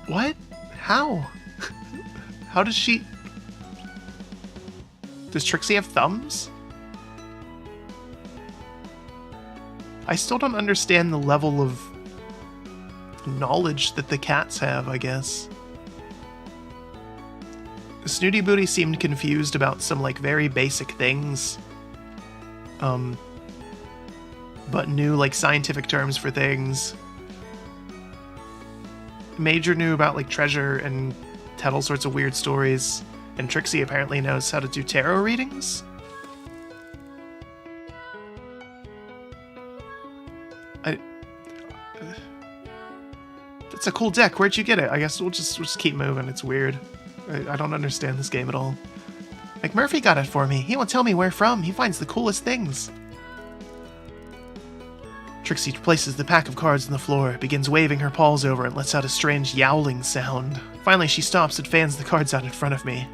What? How? How does she... Does Trixie have thumbs? I still don't understand the level of knowledge that the cats have, I guess. Snooty Booty seemed confused about some, like, very basic things. But knew, like, scientific terms for things. Major knew about, like, treasure and had all sorts of weird stories. And Trixie apparently knows how to do tarot readings? That's a cool deck. Where'd you get it? I guess we'll just keep moving. It's weird. I don't understand this game at all. McMurphy got it for me. He won't tell me where from. He finds the coolest things. Trixie places the pack of cards on the floor, begins waving her paws over and lets out a strange yowling sound. Finally, she stops and fans the cards out in front of me.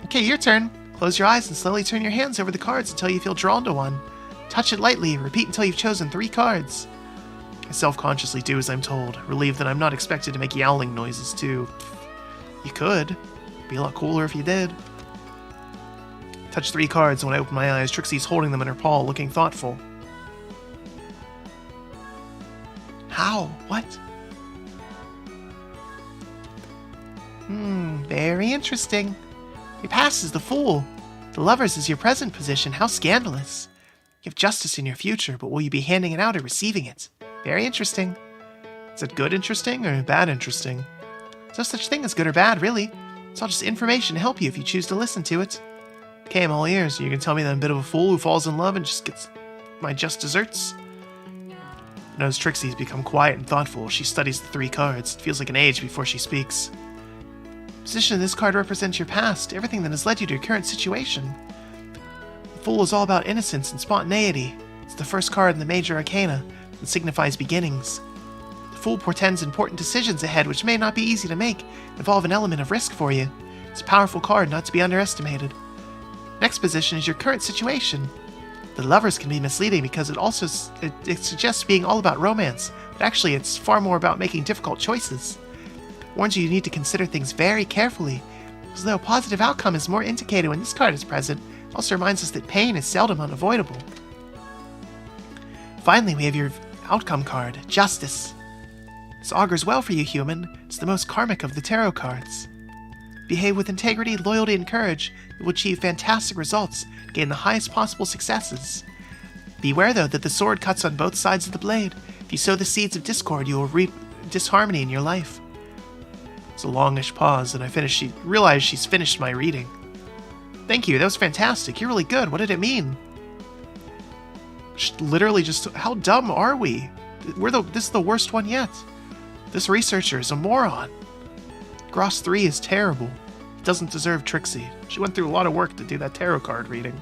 Okay, your turn. Close your eyes and slowly turn your hands over the cards until you feel drawn to one. Touch it lightly. Repeat until you've chosen 3 cards. I self-consciously do as I'm told, relieved that I'm not expected to make yowling noises too. You could. It'd be a lot cooler if you did. Touch 3 cards, and when I open my eyes, Trixie's holding them in her paw, looking thoughtful. How? What? Very interesting. Your past is the Fool. The Lovers is your present position. How scandalous. You have justice in your future, but will you be handing it out or receiving it? Very interesting. Is it good interesting or bad interesting? There's no such thing as good or bad, really. It's all just information to help you if you choose to listen to it. Okay, I'm all ears. You can tell me that I'm a bit of a fool who falls in love and just gets my just desserts? Notice Trixie's become quiet and thoughtful. She studies the 3 cards. It feels like an age before she speaks. The position of this card represents your past, everything that has led you to your current situation. The Fool is all about innocence and spontaneity. It's the first card in the major arcana that signifies beginnings. The Fool portends important decisions ahead which may not be easy to make, involve an element of risk for you. It's a powerful card not to be underestimated. Next position is your current situation. The Lovers can be misleading because it suggests being all about romance, but actually it's far more about making difficult choices. It warns you need to consider things very carefully, because though a positive outcome is more indicated when this card is present, it also reminds us that pain is seldom unavoidable. Finally, we have your outcome card, Justice. This augurs well for you, human. It's the most karmic of the tarot cards. Behave with integrity, loyalty, and courage. You will achieve fantastic results, gain the highest possible successes. Beware, though, that the sword cuts on both sides of the blade. If you sow the seeds of discord, you will reap disharmony in your life. It's a longish pause, and I realize she's finished my reading. Thank you, that was fantastic. You're really good. What did it mean? Literally just... How dumb are we? This is the worst one yet. This researcher is a moron. Gross 3 is terrible. He doesn't deserve Trixie. She went through a lot of work to do that tarot card reading.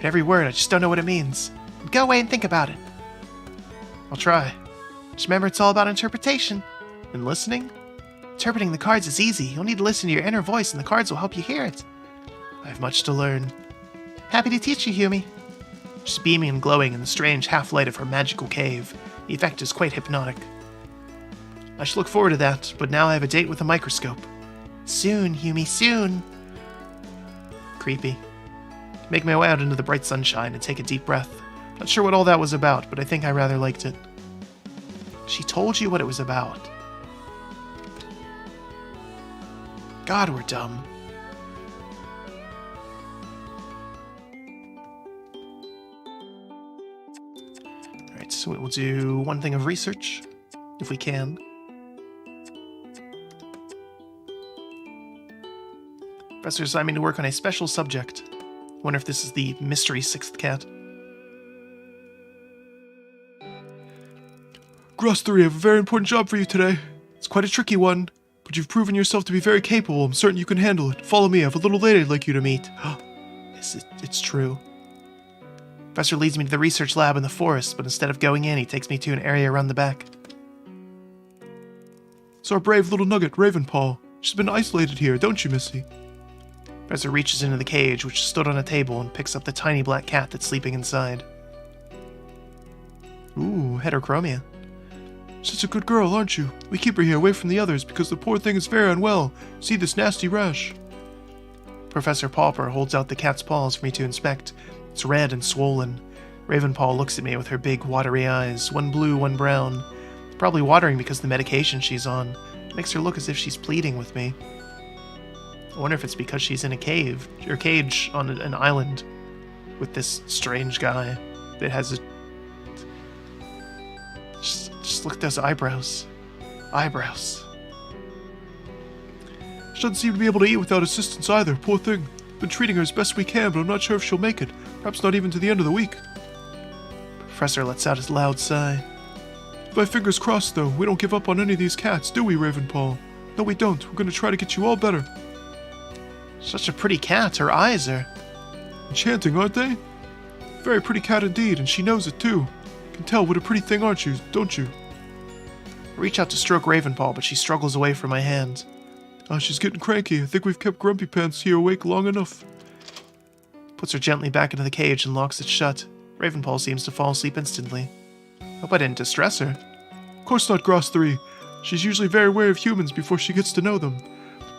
Every word, I just don't know what it means. Go away and think about it. I'll try. Just remember, it's all about interpretation. And listening? Interpreting the cards is easy. You'll need to listen to your inner voice, and the cards will help you hear it. I have much to learn. Happy to teach you, Humi. She's beaming and glowing in the strange half-light of her magical cave. The effect is quite hypnotic. I should look forward to that, but now I have a date with a microscope. Soon, Humi, soon. Creepy. Make my way out into the bright sunshine and take a deep breath. Not sure what all that was about, but I think I rather liked it. She told you what it was about. God, we're dumb. Alright, so we'll do one thing of research, if we can. Professor assigned me to work on a special subject. Wonder if this is the mystery sixth cat. Gross 3, I have a very important job for you today. It's quite a tricky one, but you've proven yourself to be very capable. I'm certain you can handle it. Follow me, I have a little lady I'd like you to meet. It's true. Professor leads me to the research lab in the forest, but instead of going in, he takes me to an area around the back. It's our brave little nugget, Ravenpaw. She's been isolated here, don't you, Missy? Professor reaches into the cage, which stood on a table, and picks up the tiny black cat that's sleeping inside. Ooh, heterochromia. Such a good girl, aren't you? We keep her here away from the others because the poor thing is very unwell. See this nasty rash. Professor Pauper holds out the cat's paws for me to inspect. It's red and swollen. Ravenpaw looks at me with her big, watery eyes, one blue, one brown. Probably watering because of the medication she's on. It makes her look as if she's pleading with me. I wonder if it's because she's in a cage on an island with this strange guy that has a... Just look at those eyebrows. Eyebrows. She doesn't seem to be able to eat without assistance either, poor thing. Been treating her as best we can, but I'm not sure if she'll make it. Perhaps not even to the end of the week. Professor lets out a loud sigh. My fingers crossed, though. We don't give up on any of these cats, do we, Ravenpaw? No, we don't. We're gonna try to get you all better. Such a pretty cat. Her eyes are... enchanting, aren't they? Very pretty cat indeed, and she knows it, too. Can tell what a pretty thing, aren't you? Don't you? I reach out to stroke Ravenpaw, but she struggles away from my hand. Oh, she's getting cranky. I think we've kept Grumpy Pants here awake long enough. Puts her gently back into the cage and locks it shut. Ravenpaw seems to fall asleep instantly. Hope I didn't distress her. Of course not, Gross 3. She's usually very wary of humans before she gets to know them.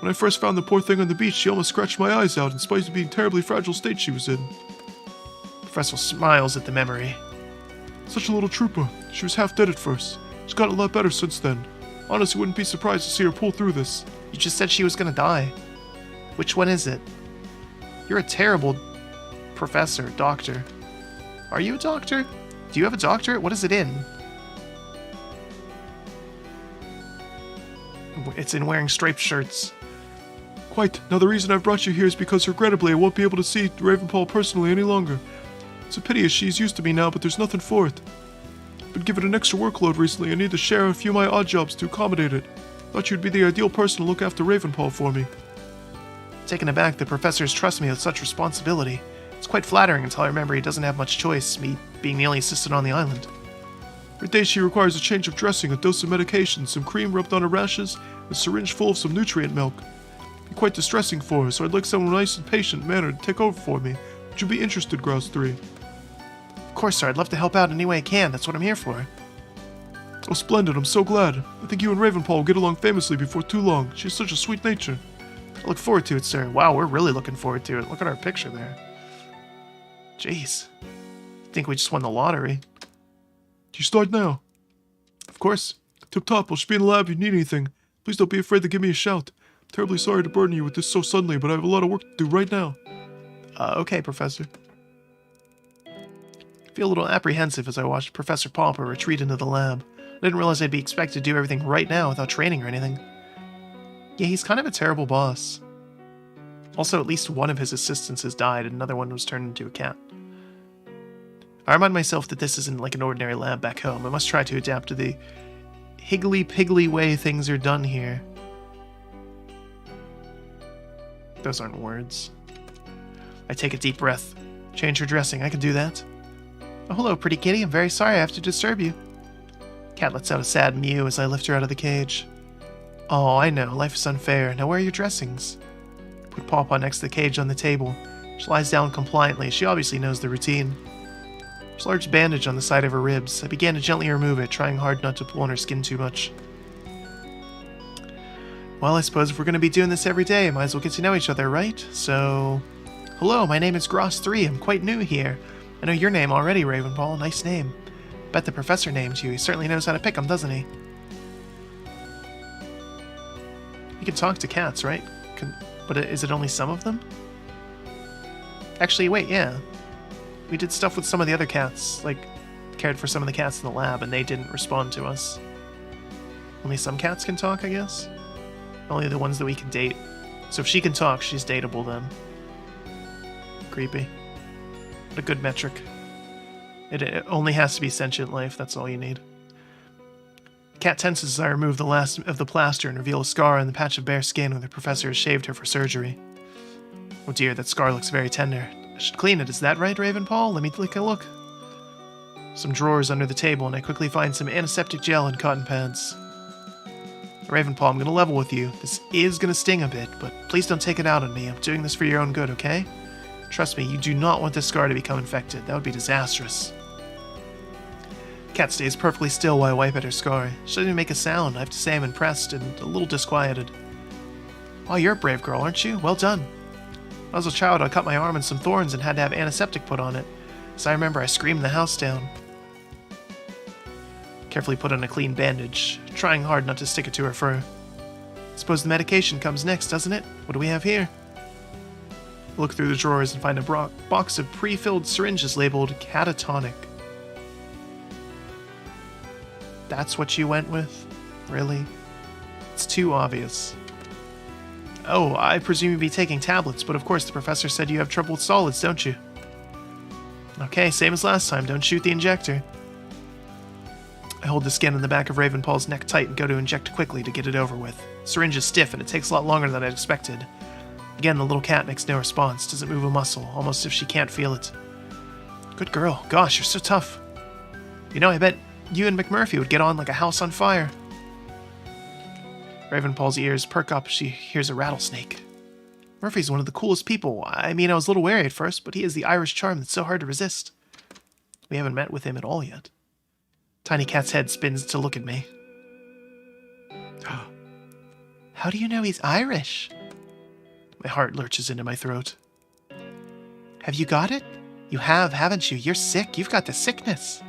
When I first found the poor thing on the beach, she almost scratched my eyes out in spite of being terribly fragile state she was in. Professor smiles at the memory. Such a little trooper. She was half dead at first. She's gotten a lot better since then. Honestly, wouldn't be surprised to see her pull through this. You just said she was gonna die. Which one is it? You're a terrible professor, doctor. Are you a doctor? Do you have a doctorate? What is it in? It's in wearing striped shirts. Quite. Now the reason I've brought you here is because regrettably I won't be able to see Ravenpaw personally any longer. It's a pity as she's used to me now, but there's nothing for it. Been given an extra workload recently and need to share a few of my odd jobs to accommodate it. Thought you'd be the ideal person to look after Ravenpaw for me. Taken aback, the professors trust me with such responsibility. It's quite flattering until I remember he doesn't have much choice, me being the only assistant on the island. For days she requires a change of dressing, a dose of medication, some cream rubbed on her rashes, a syringe full of some nutrient milk. Be quite distressing for her, so I'd like someone nice and patient mannered to take over for me. Would you be interested, Grouse 3? Of course, sir. I'd love to help out any way I can. That's what I'm here for. Oh, splendid. I'm so glad. I think you and Ravenpaw will get along famously before too long. She has such a sweet nature. I look forward to it, sir. Wow, we're really looking forward to it. Look at our picture there. Jeez. I think we just won the lottery. Do you start now? Of course. Tip top. I'll be in the lab if you need anything. Please don't be afraid to give me a shout. Terribly sorry to burden you with this so suddenly, but I have a lot of work to do right now. Okay, Professor. I feel a little apprehensive as I watched Professor Pauper retreat into the lab. I didn't realize I'd be expected to do everything right now without training or anything. Yeah, he's kind of a terrible boss. Also, at least one of his assistants has died and another one was turned into a cat. I remind myself that this isn't like an ordinary lab back home. I must try to adapt to the higgly-piggly way things are done here. Those aren't words. I take a deep breath. Change her dressing. I can do that. Oh, hello, pretty kitty. I'm very sorry I have to disturb you. Cat lets out a sad mew as I lift her out of the cage. Oh, I know. Life is unfair. Now where are your dressings? Put Pawpaw next to the cage on the table. She lies down compliantly. She obviously knows the routine. There's a large bandage on the side of her ribs. I began to gently remove it, trying hard not to pull on her skin too much. Well, I suppose if we're going to be doing this every day, I might as well get to know each other, right? So... Hello, my name is Gross3. I'm quite new here. I know your name already, Ravenball. Nice name. Bet the professor named you. He certainly knows how to pick them, doesn't he? You can talk to cats, right? But is it only some of them? Actually, wait, yeah. We did stuff with some of the other cats, like cared for some of the cats in the lab, and they didn't respond to us. Only some cats can talk, I guess? Only the ones that we can date. So if she can talk, she's dateable then. Creepy. What a good metric. It only has to be sentient life, that's all you need. Cat tenses as I remove the last of the plaster and reveal a scar on the patch of bare skin where the professor has shaved her for surgery. Oh dear, that scar looks very tender. I should clean it, is that right, Ravenpaw? Let me take a look. Some drawers under the table, and I quickly find some antiseptic gel and cotton pads. Ravenpaw, I'm going to level with you. This is going to sting a bit, but please don't take it out on me. I'm doing this for your own good, okay? Trust me, you do not want this scar to become infected. That would be disastrous. Cat stays perfectly still while I wipe at her scar. She doesn't even make a sound. I have to say I'm impressed and a little disquieted. Oh, you're a brave girl, aren't you? Well done. When I was a child, I cut my arm in some thorns and had to have antiseptic put on it. So I remember I screamed the house down. Carefully put on a clean bandage, trying hard not to stick it to her fur. Suppose the medication comes next, doesn't it? What do we have here? Look through the drawers and find a box of pre-filled syringes labeled catatonic. That's what you went with? Really? It's too obvious. Oh, I presume you'd be taking tablets, but of course the professor said you have trouble with solids, don't you? Okay, same as last time, don't shoot the injector. I hold the skin in the back of Ravenpaw's neck tight and go to inject quickly to get it over with. The syringe is stiff and it takes a lot longer than I'd expected. Again, the little cat makes no response, doesn't move a muscle, almost as if she can't feel it. Good girl. Gosh, you're so tough. You know, I bet you and McMurphy would get on like a house on fire. Ravenpaw's ears perk up as she hears a rattlesnake. Murphy's one of the coolest people. I mean, I was a little wary at first, but he has the Irish charm that's so hard to resist. We haven't met with him at all yet. Tiny Cat's head spins to look at me. How do you know he's Irish? My heart lurches into my throat. Have you got it? You have, haven't you? You're sick. You've got the sickness.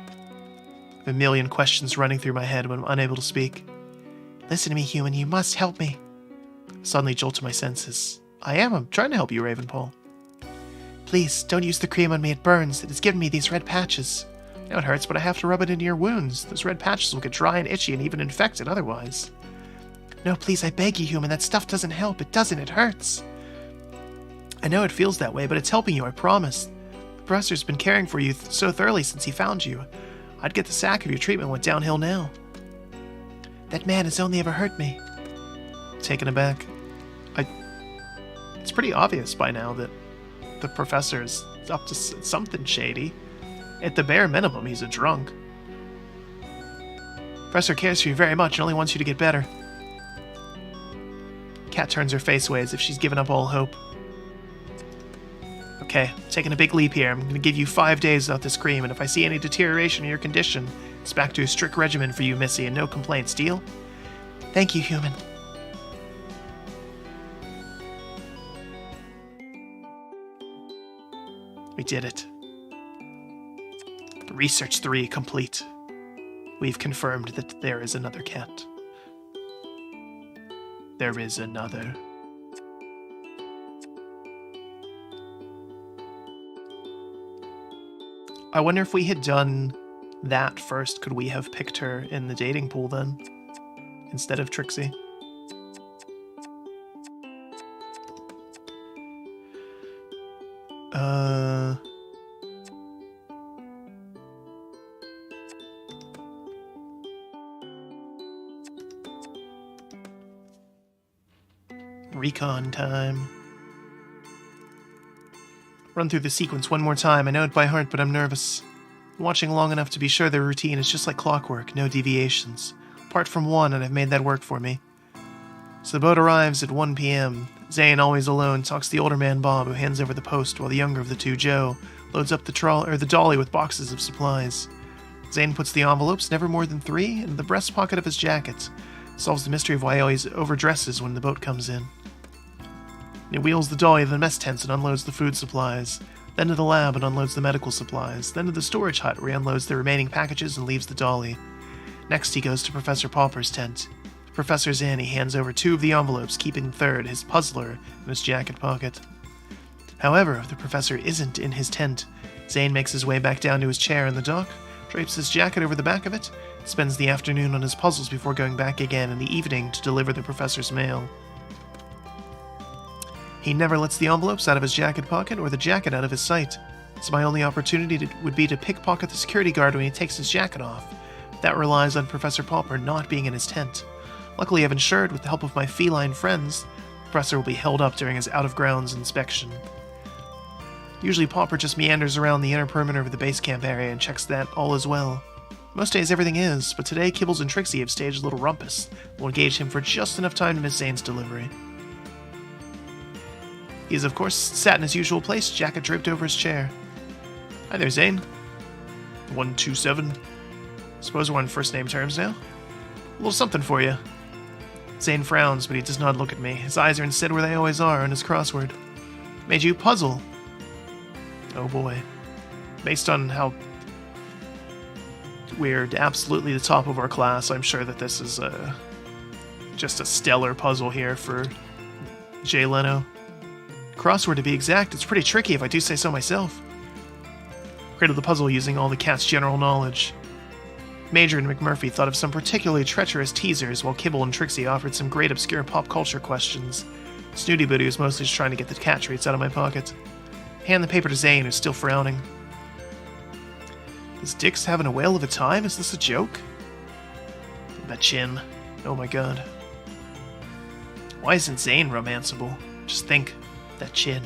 A million questions running through my head when I'm unable to speak. Listen to me, human. You must help me. I suddenly jolt to my senses. I'm trying to help you, Ravenpaw. Please, don't use the cream on me. It burns. It has given me these red patches. I know it hurts, but I have to rub it into your wounds. Those red patches will get dry and itchy and even infected otherwise. No, please, I beg you, human. That stuff doesn't help. It doesn't. It hurts. I know it feels that way, but it's helping you, I promise. The professor's been caring for you so thoroughly since he found you. I'd get the sack if your treatment went downhill now. That man has only ever hurt me. Taken aback. It's pretty obvious by now that the professor is up to something shady. At the bare minimum, he's a drunk. Professor cares for you very much and only wants you to get better. Cat turns her face away as if she's given up all hope. Okay, taking a big leap here. I'm going to give you 5 days without this cream, and if I see any deterioration in your condition, it's back to a strict regimen for you, Missy, and no complaints, deal? Thank you, human. We did it. Research 3 complete. We've confirmed that there is another cat. There is another. I wonder if we had done that first, could we have picked her in the dating pool then? Instead of Trixie? Recon time. Run through the sequence one more time. I know it by heart, but I'm nervous. I'm watching long enough to be sure the routine is just like clockwork, no deviations. Apart from one, and I've made that work for me. So the boat arrives at 1 p.m. Zane, always alone, talks to the older man Bob, who hands over the post, while the younger of the two, Joe, loads up the dolly with boxes of supplies. Zane puts the envelopes, never more than 3, into the breast pocket of his jacket. Solves the mystery of why he always overdresses when the boat comes in. He wheels the dolly to the mess tents and unloads the food supplies, then to the lab and unloads the medical supplies, then to the storage hut where he unloads the remaining packages and leaves the dolly. Next he goes to Professor Pauper's tent. The professor's in, he hands over 2 of the envelopes, keeping the third, his puzzler, in his jacket pocket. However, the professor isn't in his tent. Zane makes his way back down to his chair in the dock, drapes his jacket over the back of it, spends the afternoon on his puzzles before going back again in the evening to deliver the professor's mail. He never lets the envelopes out of his jacket pocket or the jacket out of his sight, so my only opportunity would be to pickpocket the security guard when he takes his jacket off. That relies on Professor Pauper not being in his tent. Luckily, I've ensured, with the help of my feline friends, the professor will be held up during his out-of-grounds inspection. Usually Pauper just meanders around the inner perimeter of the base camp area and checks that all is well. Most days everything is, but today Kibbles and Trixie have staged a little rumpus. We'll engage him for just enough time to miss Zane's delivery. He is, of course, sat in his usual place, jacket draped over his chair. Hi there, Zane. 127. Suppose we're on first-name terms now? A little something for you. Zane frowns, but he does not look at me. His eyes are instead where they always are, on his crossword. Made you puzzle. Oh boy. Based on how we're absolutely the top of our class, I'm sure that this is just a stellar puzzle here for Jay Leno. Crossword to be exact, it's pretty tricky if I do say so myself. Created the puzzle using all the cat's general knowledge. Major and McMurphy thought of some particularly treacherous teasers, while Kibble and Trixie offered some great obscure pop culture questions. Snooty Booty was mostly just trying to get the cat treats out of my pocket. Hand the paper to Zane, who's still frowning. Is Dix having a whale of a time? Is this a joke? That chin. Oh my god. Why isn't Zane romanceable? Just think. That chin.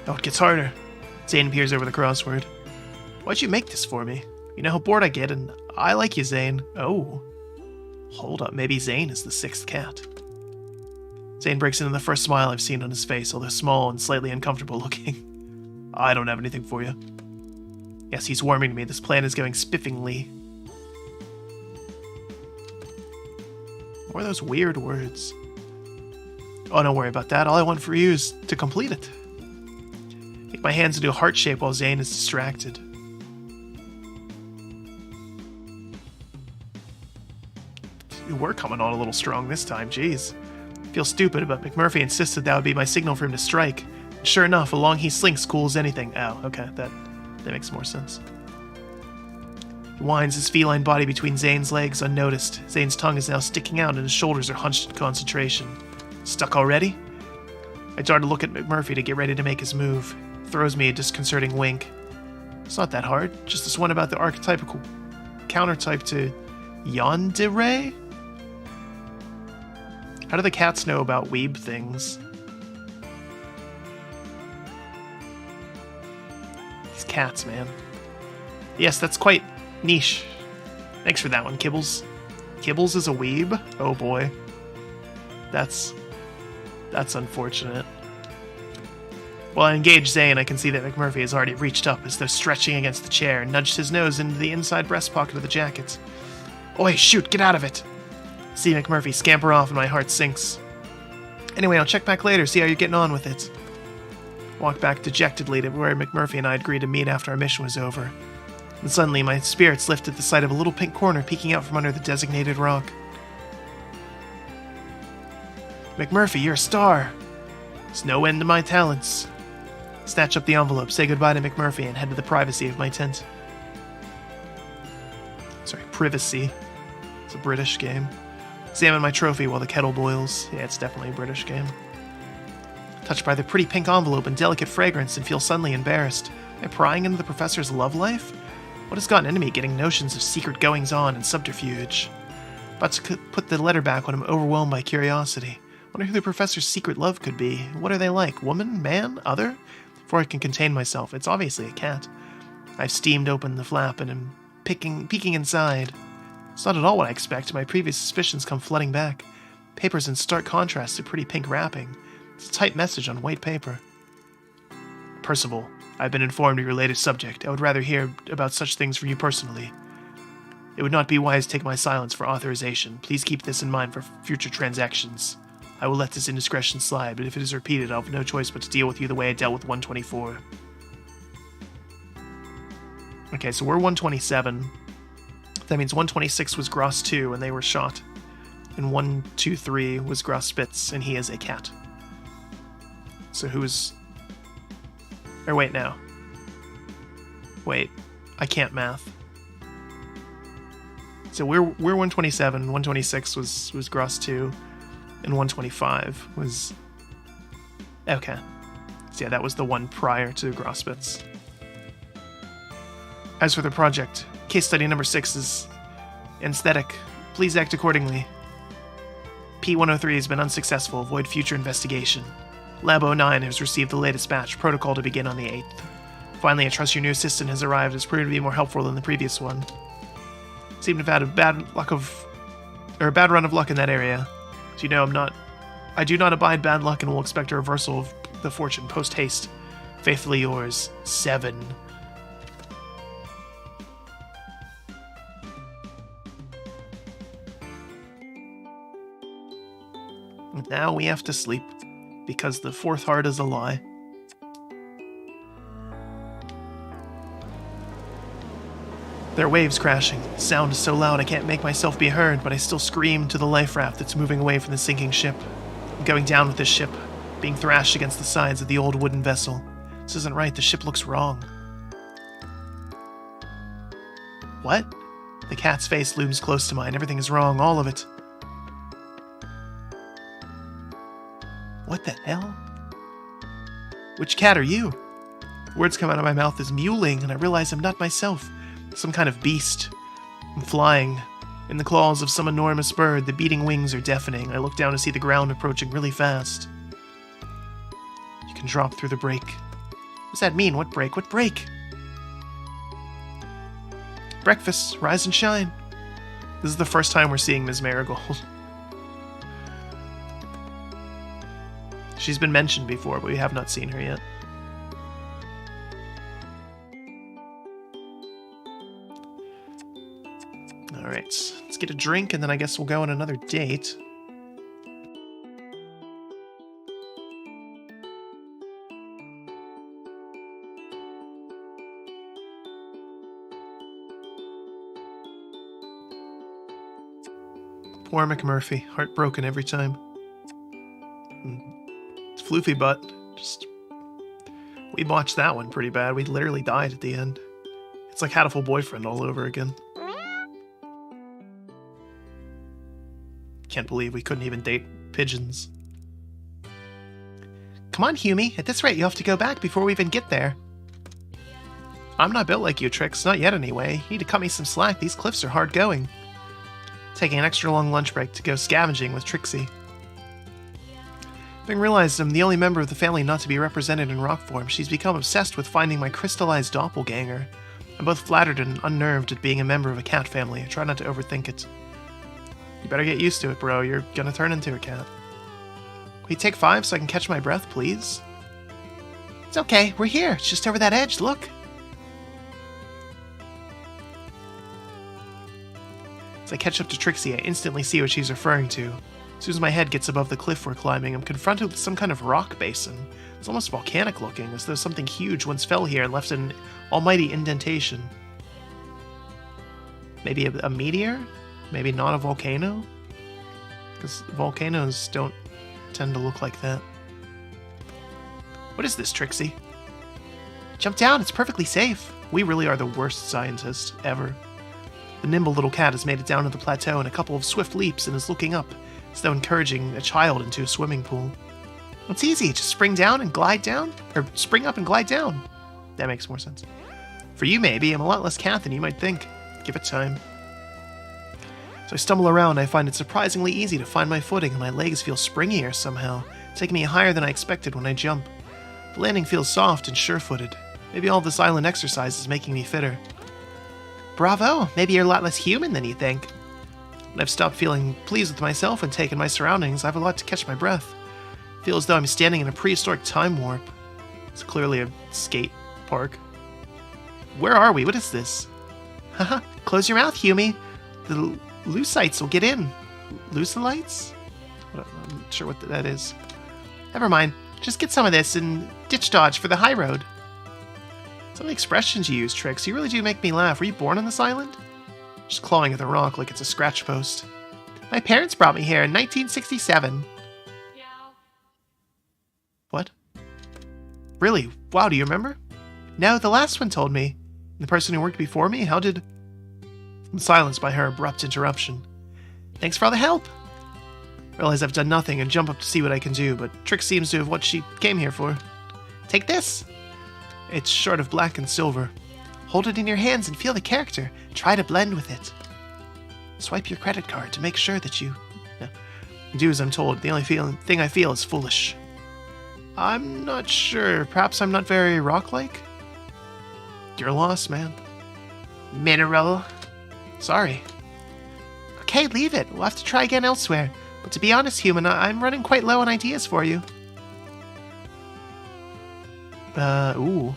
Oh, it gets harder. Zane peers over the crossword. Why'd you make this for me? You know how bored I get, and I like you, Zane. Oh. Hold up, maybe Zane is the 6th cat. Zane breaks into the first smile I've seen on his face, although small and slightly uncomfortable looking. I don't have anything for you. Yes, he's warming to me. This plan is going spiffingly. What are those weird words? Oh, don't worry about that. All I want for you is to complete it. Make my hands into a heart shape while Zane is distracted. We're coming on a little strong this time, jeez. I feel stupid, but McMurphy insisted that would be my signal for him to strike. And sure enough, along he slinks, cool as anything. Oh, okay, that makes more sense. He winds his feline body between Zane's legs unnoticed. Zane's tongue is now sticking out and his shoulders are hunched in concentration. Stuck already? I dart a look at McMurphy to get ready to make his move. Throws me a disconcerting wink. It's not that hard, just this one about the archetypical countertype to yandere? How do the cats know about weeb things? These cats, man. Yes, that's quite niche. Thanks for that one, Kibbles. Kibbles is a weeb? Oh boy. That's unfortunate. While I engage Zane, I can see that McMurphy has already reached up as though stretching against the chair and nudged his nose into the inside breast pocket of the jacket. Oi, shoot, get out of it! See McMurphy scamper off and my heart sinks. Anyway, I'll check back later, see how you're getting on with it. Walk back dejectedly to where McMurphy and I had agreed to meet after our mission was over. And suddenly my spirits lift at the sight of a little pink corner peeking out from under the designated rock. McMurphy, you're a star! There's no end to my talents. Snatch up the envelope, say goodbye to McMurphy, and head to the privacy of my tent. Sorry, privacy. It's a British game. Examine my trophy while the kettle boils. Yeah, it's definitely a British game. Touched by the pretty pink envelope and delicate fragrance and feel suddenly embarrassed. Am I prying into the professor's love life? What has gotten into me getting notions of secret goings-on and subterfuge? About to put the letter back when I'm overwhelmed by curiosity. Wonder who the professor's secret love could be. What are they like? Woman? Man? Other? Before I can contain myself, it's obviously a cat. I've steamed open the flap and am peeking inside. It's not at all what I expect. My previous suspicions come flooding back. Paper's in stark contrast to pretty pink wrapping. It's a typed message on white paper. Percival, I've been informed of your latest subject. I would rather hear about such things from you personally. It would not be wise to take my silence for authorization. Please keep this in mind for future transactions. I will let this indiscretion slide, but if it is repeated, I'll have no choice but to deal with you the way I dealt with 124. Okay, so we're 127. That means 126 was Gross 2, and they were shot. And 123 was Gross Spitz, and he is a cat. So who's... Or wait, now. Wait, I can't math. So we're 127, 126 was Gross 2, and 125 was... Okay. So yeah, that was the one prior to Gross Spitz. As for the project, case study number 6 is anesthetic. Please act accordingly. P-103 has been unsuccessful. Avoid future investigation. Lab 09 has received the latest batch. Protocol to begin on the 8th. Finally, I trust your new assistant has arrived. It's proved to be more helpful than the previous one. Seem to have had a bad run of luck in that area. So you know I do not abide bad luck and will expect a reversal of the fortune post haste. Faithfully yours, 7. Now we have to sleep, because the 4th heart is a lie. There are waves crashing. The sound is so loud I can't make myself be heard, but I still scream to the life raft that's moving away from the sinking ship. I'm going down with this ship, being thrashed against the sides of the old wooden vessel. This isn't right, the ship looks wrong. What? The cat's face looms close to mine. Everything is wrong, all of it. What the hell? Which cat are you? Words come out of my mouth as mewling, and I realize I'm not myself. Some kind of beast. I'm flying. In the claws of some enormous bird, the beating wings are deafening. I look down to see the ground approaching really fast. You can drop through the break. What does that mean? What break? What break? Breakfast. Rise and shine. This is the first time we're seeing Ms. Marigold. She's been mentioned before, but we have not seen her yet. Alright, let's get a drink, and then I guess we'll go on another date. Poor McMurphy, heartbroken every time. Floofy butt. We botched that one pretty bad. We literally died at the end. It's like Hatful Boyfriend all over again. Can't believe we couldn't even date pigeons. Come on, Humie. At this rate, you have to go back before we even get there. I'm not built like you, Trix. Not yet, anyway. You need to cut me some slack. These cliffs are hard going. Taking an extra long lunch break to go scavenging with Trixie. Having realized I'm the only member of the family not to be represented in rock form, she's become obsessed with finding my crystallized doppelganger. I'm both flattered and unnerved at being a member of a cat family. I try not to overthink it. You better get used to it, bro. You're gonna turn into a cat. Will you take 5 so I can catch my breath, please? It's okay. We're here. It's just over that edge. Look. As I catch up to Trixie, I instantly see what she's referring to. As soon as my head gets above the cliff we're climbing, I'm confronted with some kind of rock basin. It's almost volcanic looking, as though something huge once fell here and left an almighty indentation. Maybe a meteor? Maybe not a volcano? Because volcanoes don't tend to look like that. What is this, Trixie? Jump down, it's perfectly safe. We really are the worst scientists ever. The nimble little cat has made it down to the plateau in a couple of swift leaps and is looking up, as though encouraging a child into a swimming pool. It's easy, just spring down and glide down, or spring up and glide down. That makes more sense. For you, maybe. I'm a lot less cat than you might think. Give it time. So I stumble around and I find it surprisingly easy to find my footing, and my legs feel springier somehow, taking me higher than I expected when I jump. The landing feels soft and sure-footed. Maybe all this island exercise is making me fitter. Bravo! Maybe you're a lot less human than you think. When I've stopped feeling pleased with myself and taken my surroundings, I have a lot to catch my breath. I feel as though I'm standing in a prehistoric time warp. It's clearly a skate park. Where are we? What is this? Haha, close your mouth, Humi. The Luceites will get in. Lucelites? I'm not sure what that is. Never mind. Just get some of this and ditch dodge for the high road. Some of the expressions you use, Trix, you really do make me laugh. Were you born on this island? Just clawing at the rock like it's a scratch post. My parents brought me here in 1967. Yeah. What? Really? Wow, do you remember? No, the last one told me. The person who worked before me? How did... I'm silenced by her abrupt interruption. Thanks for all the help. I realize I've done nothing and jump up to see what I can do, but Trix seems to have what she came here for. Take this. It's short of black and silver. Hold it in your hands and feel the character. Try to blend with it. Swipe your credit card to make sure that you... do as I'm told. The only thing I feel is foolish. I'm not sure. Perhaps I'm not very rock-like? Your loss, man. Mineral. Sorry. Okay, leave it. We'll have to try again elsewhere. But to be honest, human, I'm running quite low on ideas for you. Ooh.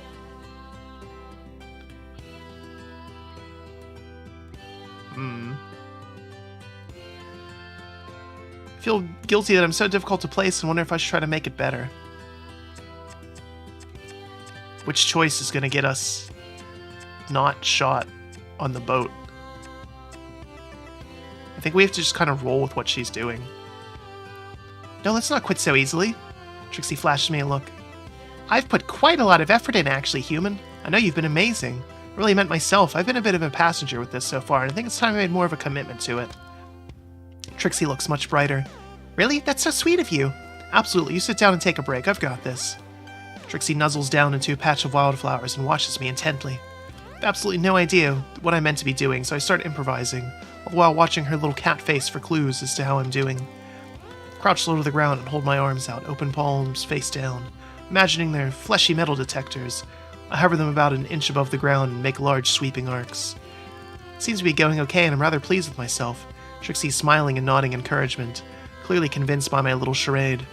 I feel guilty that I'm so difficult to place and wonder if I should try to make it better. Which choice is going to get us not shot on the boat? I think we have to just kind of roll with what she's doing. No, let's not quit so easily. Trixie flashes me a look. I've put quite a lot of effort in, actually, human. I know you've been amazing. I really meant myself. I've been a bit of a passenger with this so far, and I think it's time I made more of a commitment to it. Trixie looks much brighter. Really? That's so sweet of you. Absolutely. You sit down and take a break. I've got this. Trixie nuzzles down into a patch of wildflowers and watches me intently. I have absolutely no idea what I meant to be doing, so I start improvising, all the while watching her little cat face for clues as to how I'm doing. Crouch low to the ground and hold my arms out, open palms face down. Imagining they're fleshy metal detectors, I hover them about an inch above the ground and make large sweeping arcs. It seems to be going okay, and I'm rather pleased with myself. Trixie's smiling and nodding encouragement, clearly convinced by my little charade.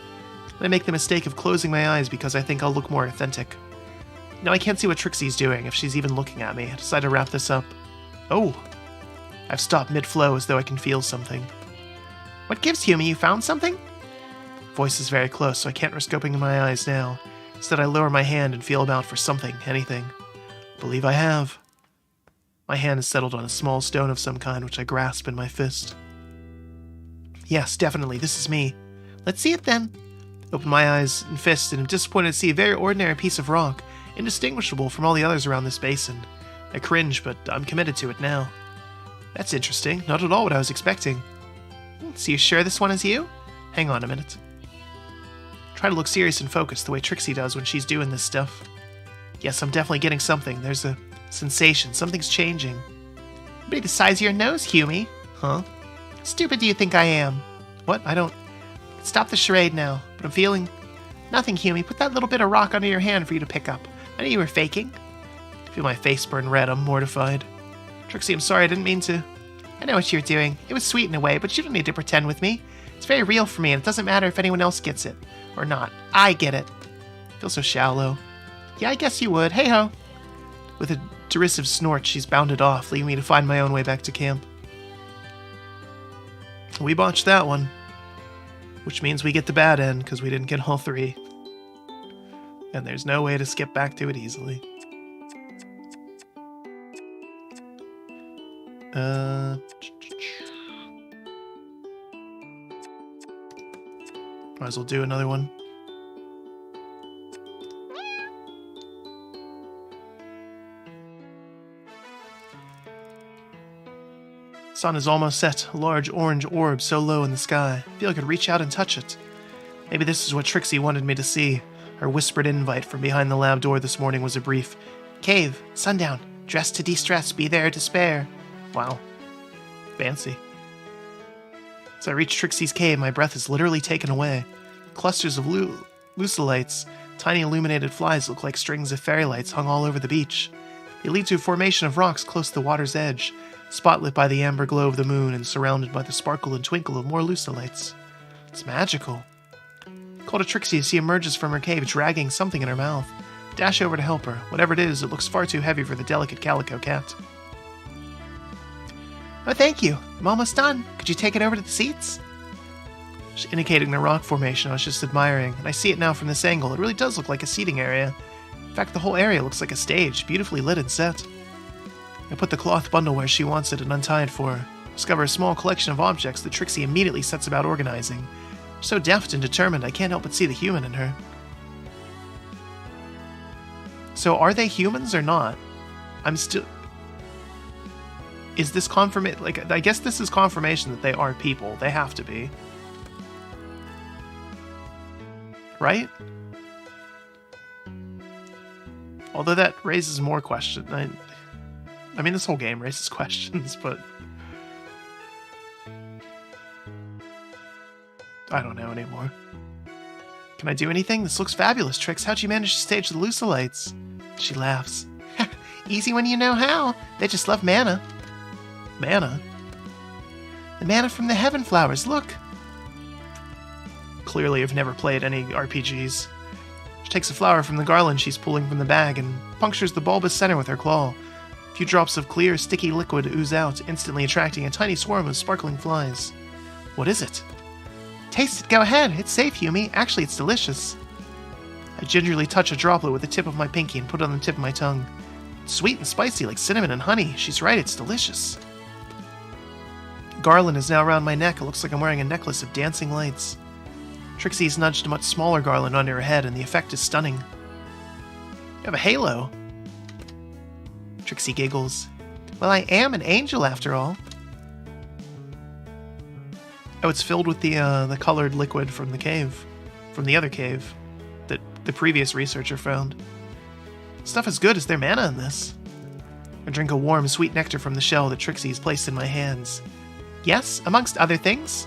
I make the mistake of closing my eyes because I think I'll look more authentic. Now I can't see what Trixie's doing, if she's even looking at me. I decide to wrap this up. Oh! I've stopped mid-flow as though I can feel something. What gives, Humi? You found something? Voice is very close, so I can't risk opening my eyes now. Instead, I lower my hand and feel about for something, anything. Believe I have. My hand is settled on a small stone of some kind, which I grasp in my fist. Yes, definitely, this is me. Let's see it then. Open my eyes and fist, and am disappointed to see a very ordinary piece of rock, indistinguishable from all the others around this basin. I cringe, but I'm committed to it now. That's interesting. Not at all what I was expecting. So you sure this one is you? Hang on a minute. Try to look serious and focused the way Trixie does when she's doing this stuff. Yes, I'm definitely getting something. There's a sensation. Something's changing. Maybe the size of your nose, Humi. Huh? Stupid do you think I am? What? I don't... Stop the charade now. But I'm feeling... Nothing, Humi. Put that little bit of rock under your hand for you to pick up. I knew you were faking. I feel my face burn red. I'm mortified. Trixie, I'm sorry. I didn't mean to... I know what you're doing. It was sweet in a way, but you don't need to pretend with me. It's very real for me, and it doesn't matter if anyone else gets it. Or not. I get it. I feel so shallow. Yeah, I guess you would. Hey-ho. With a derisive snort, she's bounded off, leaving me to find my own way back to camp. We botched that one. Which means we get the bad end, because we didn't get all three. And there's no way to skip back to it easily. Might as well do another one. Sun is almost set, a large orange orb so low in the sky. I feel I could reach out and touch it. Maybe this is what Trixie wanted me to see. Her whispered invite from behind the lab door this morning was a brief, "Cave, sundown, dress to de-stress, be there to spare." Wow. Fancy. As I reach Trixie's cave, my breath is literally taken away. Clusters of lucilites, tiny illuminated flies look like strings of fairy lights hung all over the beach. They lead to a formation of rocks close to the water's edge, spotlit by the amber glow of the moon and surrounded by the sparkle and twinkle of more lucilites. It's magical. I call to Trixie as she emerges from her cave, dragging something in her mouth. Dash over to help her. Whatever it is, it looks far too heavy for the delicate calico cat. Oh, thank you. I'm almost done. Could you take it over to the seats? She's indicating the rock formation I was just admiring, and I see it now from this angle. It really does look like a seating area. In fact, the whole area looks like a stage, beautifully lit and set. I put the cloth bundle where she wants it and untie it for her. Discover a small collection of objects that Trixie immediately sets about organizing. So deft and determined, I can't help but see the human in her. So are they humans or not? I'm still... Is this confirmation? Like, I guess this is confirmation that they are people. They have to be. Right? Although that raises more questions. I mean, this whole game raises questions, but... I don't know anymore. Can I do anything? This looks fabulous, Trix. How'd you manage to stage the lucilites? She laughs. Easy when you know how. They just love mana. Mana? The mana from the heaven flowers, look! Clearly I've never played any RPGs. She takes a flower from the garland she's pulling from the bag and punctures the bulbous center with her claw. A few drops of clear, sticky liquid ooze out, instantly attracting a tiny swarm of sparkling flies. What is it? Taste it, go ahead. It's safe, Yumi. Actually, it's delicious. I gingerly touch a droplet with the tip of my pinky and put it on the tip of my tongue. It's sweet and spicy like cinnamon and honey. She's right, it's delicious. Garland is now around my neck. It looks like I'm wearing a necklace of dancing lights. Trixie's nudged a much smaller garland onto her head, and the effect is stunning. You have a halo. Trixie giggles. Well, I am an angel after all. Oh, it's filled with the colored liquid from the cave. From the other cave that the previous researcher found. Stuff as good as their mana in this. I drink a warm, sweet nectar from the shell that Trixie's placed in my hands. Yes, amongst other things.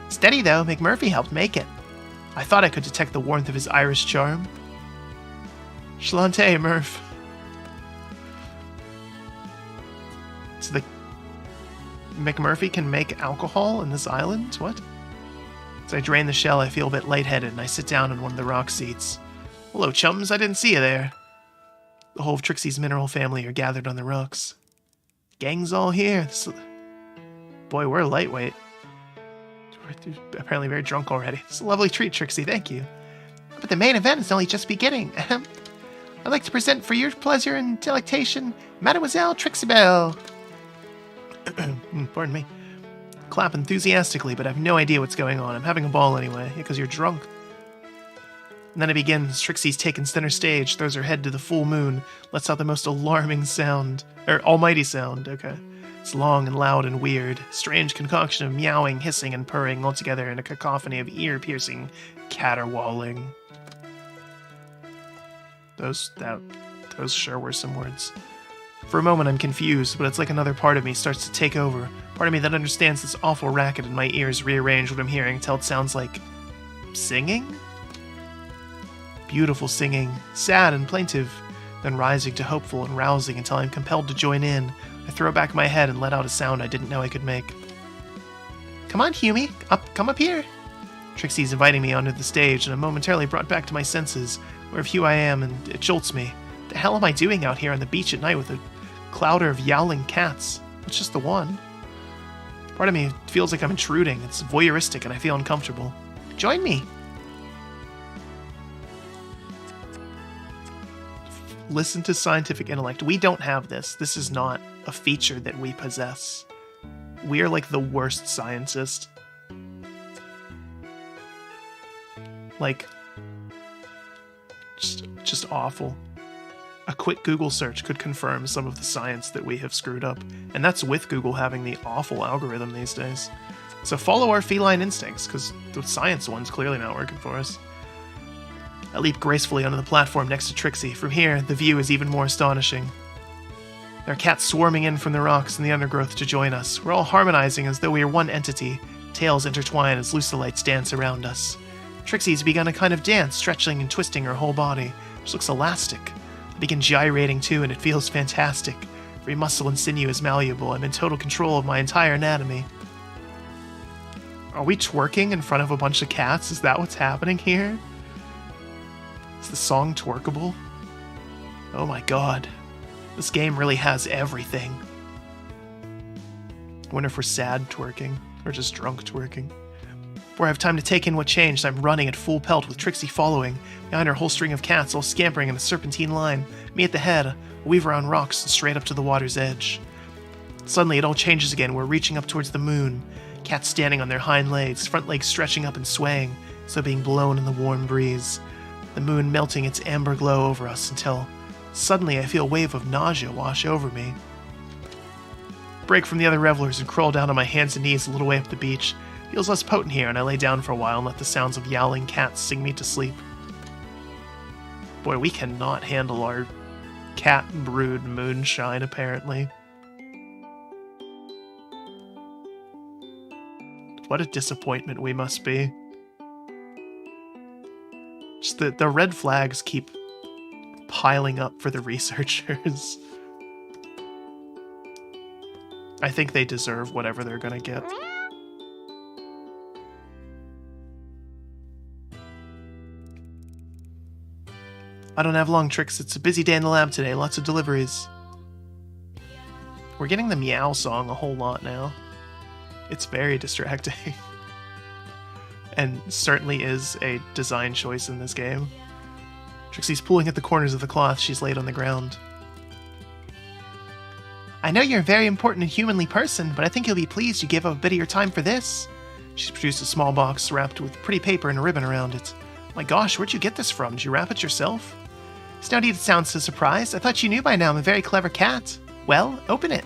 Steady, though. McMurphy helped make it. I thought I could detect the warmth of his Irish charm. Shlante, Murph. So the McMurphy can make alcohol in this island? What? As I drain the shell, I feel a bit lightheaded, and I sit down in one of the rock seats. Hello, chums. I didn't see you there. The whole of Trixie's mineral family are gathered on the rocks. Gang's all here. Boy, we're lightweight. We're apparently very drunk already. It's a lovely treat, Trixie. Thank you. But the main event is only just beginning. I'd like to present for your pleasure and delectation, Mademoiselle Trixibelle. Pardon me. Clap enthusiastically, but I have no idea what's going on. I'm having a ball anyway, because you're drunk. And then it begins. Trixie's taken center stage, throws her head to the full moon, lets out the most alarming sound. Almighty sound, okay. It's long and loud and weird. Strange concoction of meowing, hissing, and purring all together in a cacophony of ear-piercing caterwauling. Those sure were some words. For a moment I'm confused, but it's like another part of me starts to take over. Part of me that understands this awful racket in my ears rearrange what I'm hearing until it sounds like... singing? Beautiful singing, sad and plaintive, then rising to hopeful and rousing until I'm compelled to join in. I throw back my head and let out a sound I didn't know I could make. Come on, Humi, come up here. Trixie's inviting me onto the stage, and I'm momentarily brought back to my senses, where of who I am, and it jolts me. The hell am I doing out here on the beach at night with a clouder of yowling cats? It's just the one. Part of me feels like I'm intruding. It's voyeuristic, and I feel uncomfortable. Join me. Listen to scientific intellect. We don't have this. This is not a feature that we possess. We are like the worst scientists. Like, just awful. A quick Google search could confirm some of the science that we have screwed up. And that's with Google having the awful algorithm these days. So follow our feline instincts, because the science one's clearly not working for us. I leap gracefully onto the platform next to Trixie. From here, the view is even more astonishing. There are cats swarming in from the rocks and the undergrowth to join us. We're all harmonizing as though we are one entity, tails intertwine as lucilights dance around us. Trixie's begun a kind of dance, stretching and twisting her whole body, which looks elastic. I begin gyrating too, and it feels fantastic. Every muscle and sinew is malleable. I'm in total control of my entire anatomy. Are we twerking in front of a bunch of cats? Is that what's happening here? Is the song twerkable? Oh my god. This game really has everything. I wonder if we're sad twerking, or just drunk twerking. Before I have time to take in what changed, I'm running at full pelt with Trixie following, behind her whole string of cats all scampering in a serpentine line, me at the head, a weave around rocks and straight up to the water's edge. Suddenly it all changes again. We're reaching up towards the moon, cats standing on their hind legs, front legs stretching up and swaying, so being blown in the warm breeze. The moon melting its amber glow over us until suddenly I feel a wave of nausea wash over me. Break from the other revelers and crawl down on my hands and knees a little way up the beach. Feels less potent here, and I lay down for a while and let the sounds of yowling cats sing me to sleep. Boy, we cannot handle our cat brewed moonshine, apparently. What a disappointment we must be. Just the red flags keep piling up for the researchers. I think they deserve whatever they're gonna get. I don't have long, Tricks. It's a busy day in the lab today. Lots of deliveries. We're getting the meow song a whole lot now. It's very distracting. And certainly is a design choice in this game. Trixie's pulling at the corners of the cloth she's laid on the ground. I know you're a very important and humanly person, but I think you'll be pleased you gave up a bit of your time for this. She's produced a small box wrapped with pretty paper and a ribbon around it. My gosh, where'd you get this from? Did you wrap it yourself? It's no need to sound so surprised. I thought you knew by now I'm a very clever cat. Well, open it.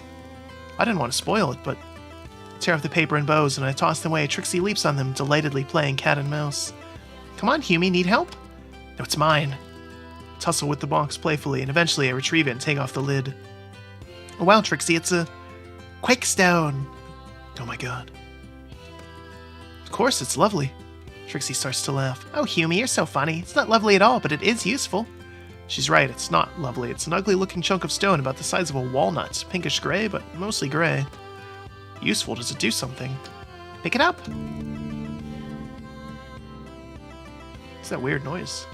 I didn't want to spoil it, but tear off the paper and bows, and I toss them away. Trixie leaps on them, delightedly playing cat and mouse. Come on, Humie, need help? No, it's mine. I tussle with the box playfully, and eventually I retrieve it and take off the lid. Oh wow, Trixie, it's a Quake Stone. Oh my god. Of course, it's lovely. Trixie starts to laugh. Oh, Humie, you're so funny. It's not lovely at all, but it is useful. She's right, it's not lovely. It's an ugly-looking chunk of stone about the size of a walnut. Pinkish gray, but mostly gray. Useful, does it do something? Pick it up! What's that weird noise?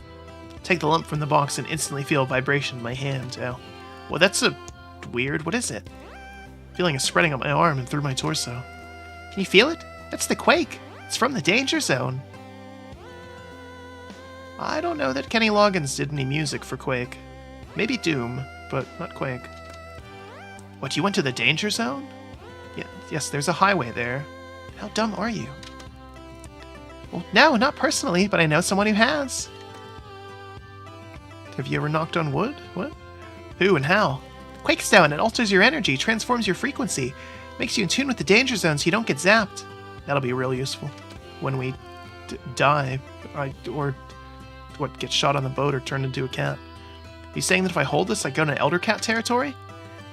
Take the lump from the box and instantly feel a vibration in my hand. Oh. Well, that's a weird. What is it? Feeling is spreading up my arm and through my torso. Can you feel it? That's the Quake. It's from the Danger Zone. I don't know that Kenny Loggins did any music for Quake. Maybe Doom, but not Quake. What, you went to the Danger Zone? Yeah, yes, there's a highway there. How dumb are you? Well, no, not personally, but I know someone who has. Have you ever knocked on wood? What? Who and how? Quake Stone, it alters your energy, transforms your frequency, makes you in tune with the danger zone so you don't get zapped. That'll be real useful when we die, or what, get shot on the boat or turned into a cat. Are you saying that if I hold this, I go into Elder Cat territory?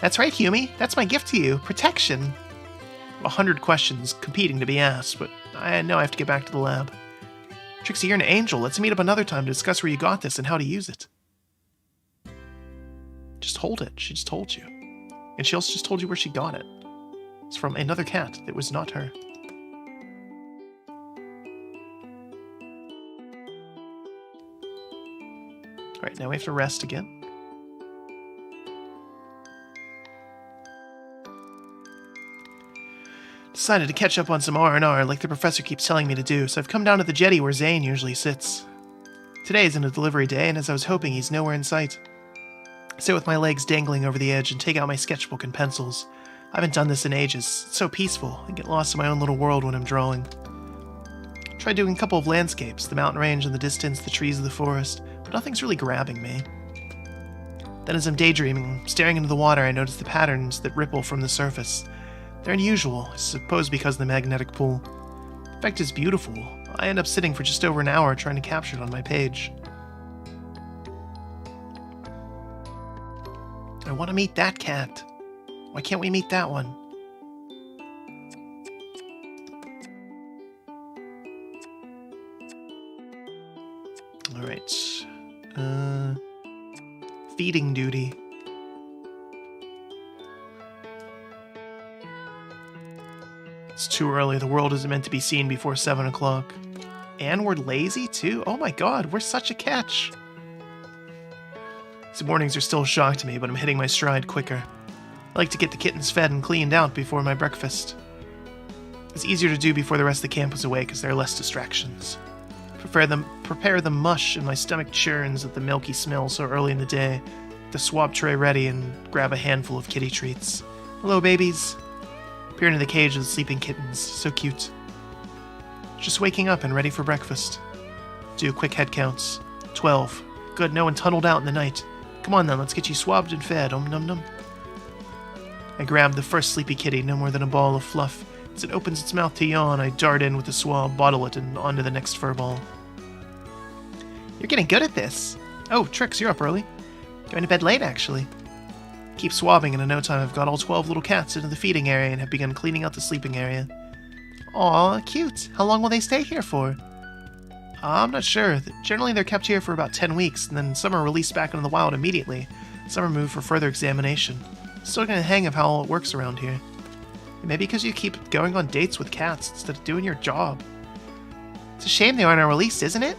That's right, Humie. That's my gift to you. Protection. 100 questions competing to be asked, but I know I have to get back to the lab. Trixie, you're an angel. Let's meet up another time to discuss where you got this and how to use it. Just hold it. She just told you. And she also just told you where she got it. It's from another cat that was not her. Alright, now we have to rest again. Decided to catch up on some R&R like the professor keeps telling me to do, so I've come down to the jetty where Zane usually sits. Today isn't a delivery day, and as I was hoping, he's nowhere in sight. I sit with my legs dangling over the edge and take out my sketchbook and pencils. I haven't done this in ages. It's so peaceful. I get lost in my own little world when I'm drawing. Tried doing a couple of landscapes, the mountain range in the distance, the trees of the forest, but nothing's really grabbing me. Then as I'm daydreaming, staring into the water, I notice the patterns that ripple from the surface. They're unusual, I suppose because of the magnetic pull. The effect is beautiful. I end up sitting for just over an hour trying to capture it on my page. I want to meet that cat. Why can't we meet that one? Feeding duty. It's too early. The world isn't meant to be seen before 7 o'clock. And we're lazy, too? Oh my god, we're such a catch. These mornings are still a shock to me, but I'm hitting my stride quicker. I like to get the kittens fed and cleaned out before my breakfast. It's easier to do before the rest of the camp is away because there are less distractions. Prepare the mush, and my stomach churns at the milky smell so early in the day. The swab tray ready and grab a handful of kitty treats. Hello, babies. Peer into the cage of the sleeping kittens. So cute. Just waking up and ready for breakfast. Do quick head counts. 12. Good, no one tunneled out in the night. Come on then, let's get you swabbed and fed. Num num. I grab the first sleepy kitty, no more than a ball of fluff. As it opens its mouth to yawn, I dart in with the swab, bottle it, and onto the next fur ball. You're getting good at this. Oh, Trix, you're up early. Going to bed late, actually. Keep swabbing, and in no time I've got all 12 little cats into the feeding area and have begun cleaning out the sleeping area. Aw, cute. How long will they stay here for? I'm not sure. Generally, they're kept here for about 10 weeks, and then some are released back into the wild immediately. Some are moved for further examination. Still getting a hang of how all it works around here. Maybe because you keep going on dates with cats instead of doing your job. It's a shame they aren't released, isn't it?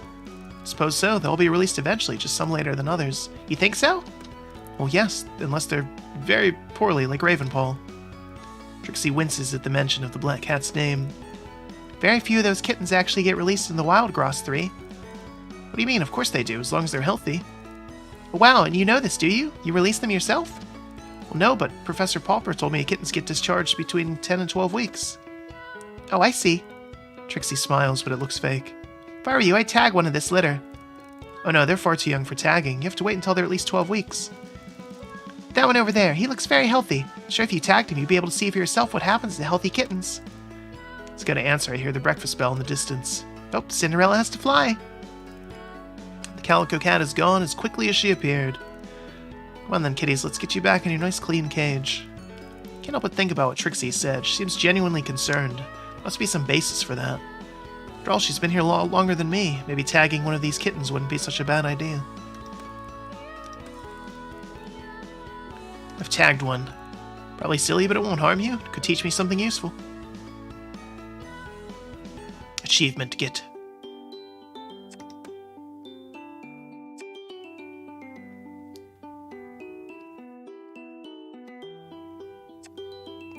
Suppose so. They'll be released eventually, just some later than others. You think so? Well, yes, unless they're very poorly, like Ravenpaw. Trixie winces at the mention of the black cat's name. Very few of those kittens actually get released in the wild, Gross 3. What do you mean? Of course they do, as long as they're healthy. Wow, and you know this, do you? You release them yourself? Well, no, but Professor Pauper told me kittens get discharged between 10 and 12 weeks. Oh, I see. Trixie smiles, but it looks fake. If I were you, I'd tag one of this litter. Oh no, they're far too young for tagging. You have to wait until they're at least 12 weeks. That one over there, he looks very healthy. Sure, if you tagged him, you'd be able to see for yourself what happens to healthy kittens. It's gonna answer. I hear the breakfast bell in the distance. Oh, Cinderella has to fly. The calico cat is gone as quickly as she appeared. Come on then, kitties, let's get you back in your nice clean cage. Can't help but think about what Trixie said. She seems genuinely concerned. Must be some basis for that. After all, she's been here longer than me. Maybe tagging one of these kittens wouldn't be such a bad idea. I've tagged one. Probably silly, but it won't harm you. It could teach me something useful. Achievement get.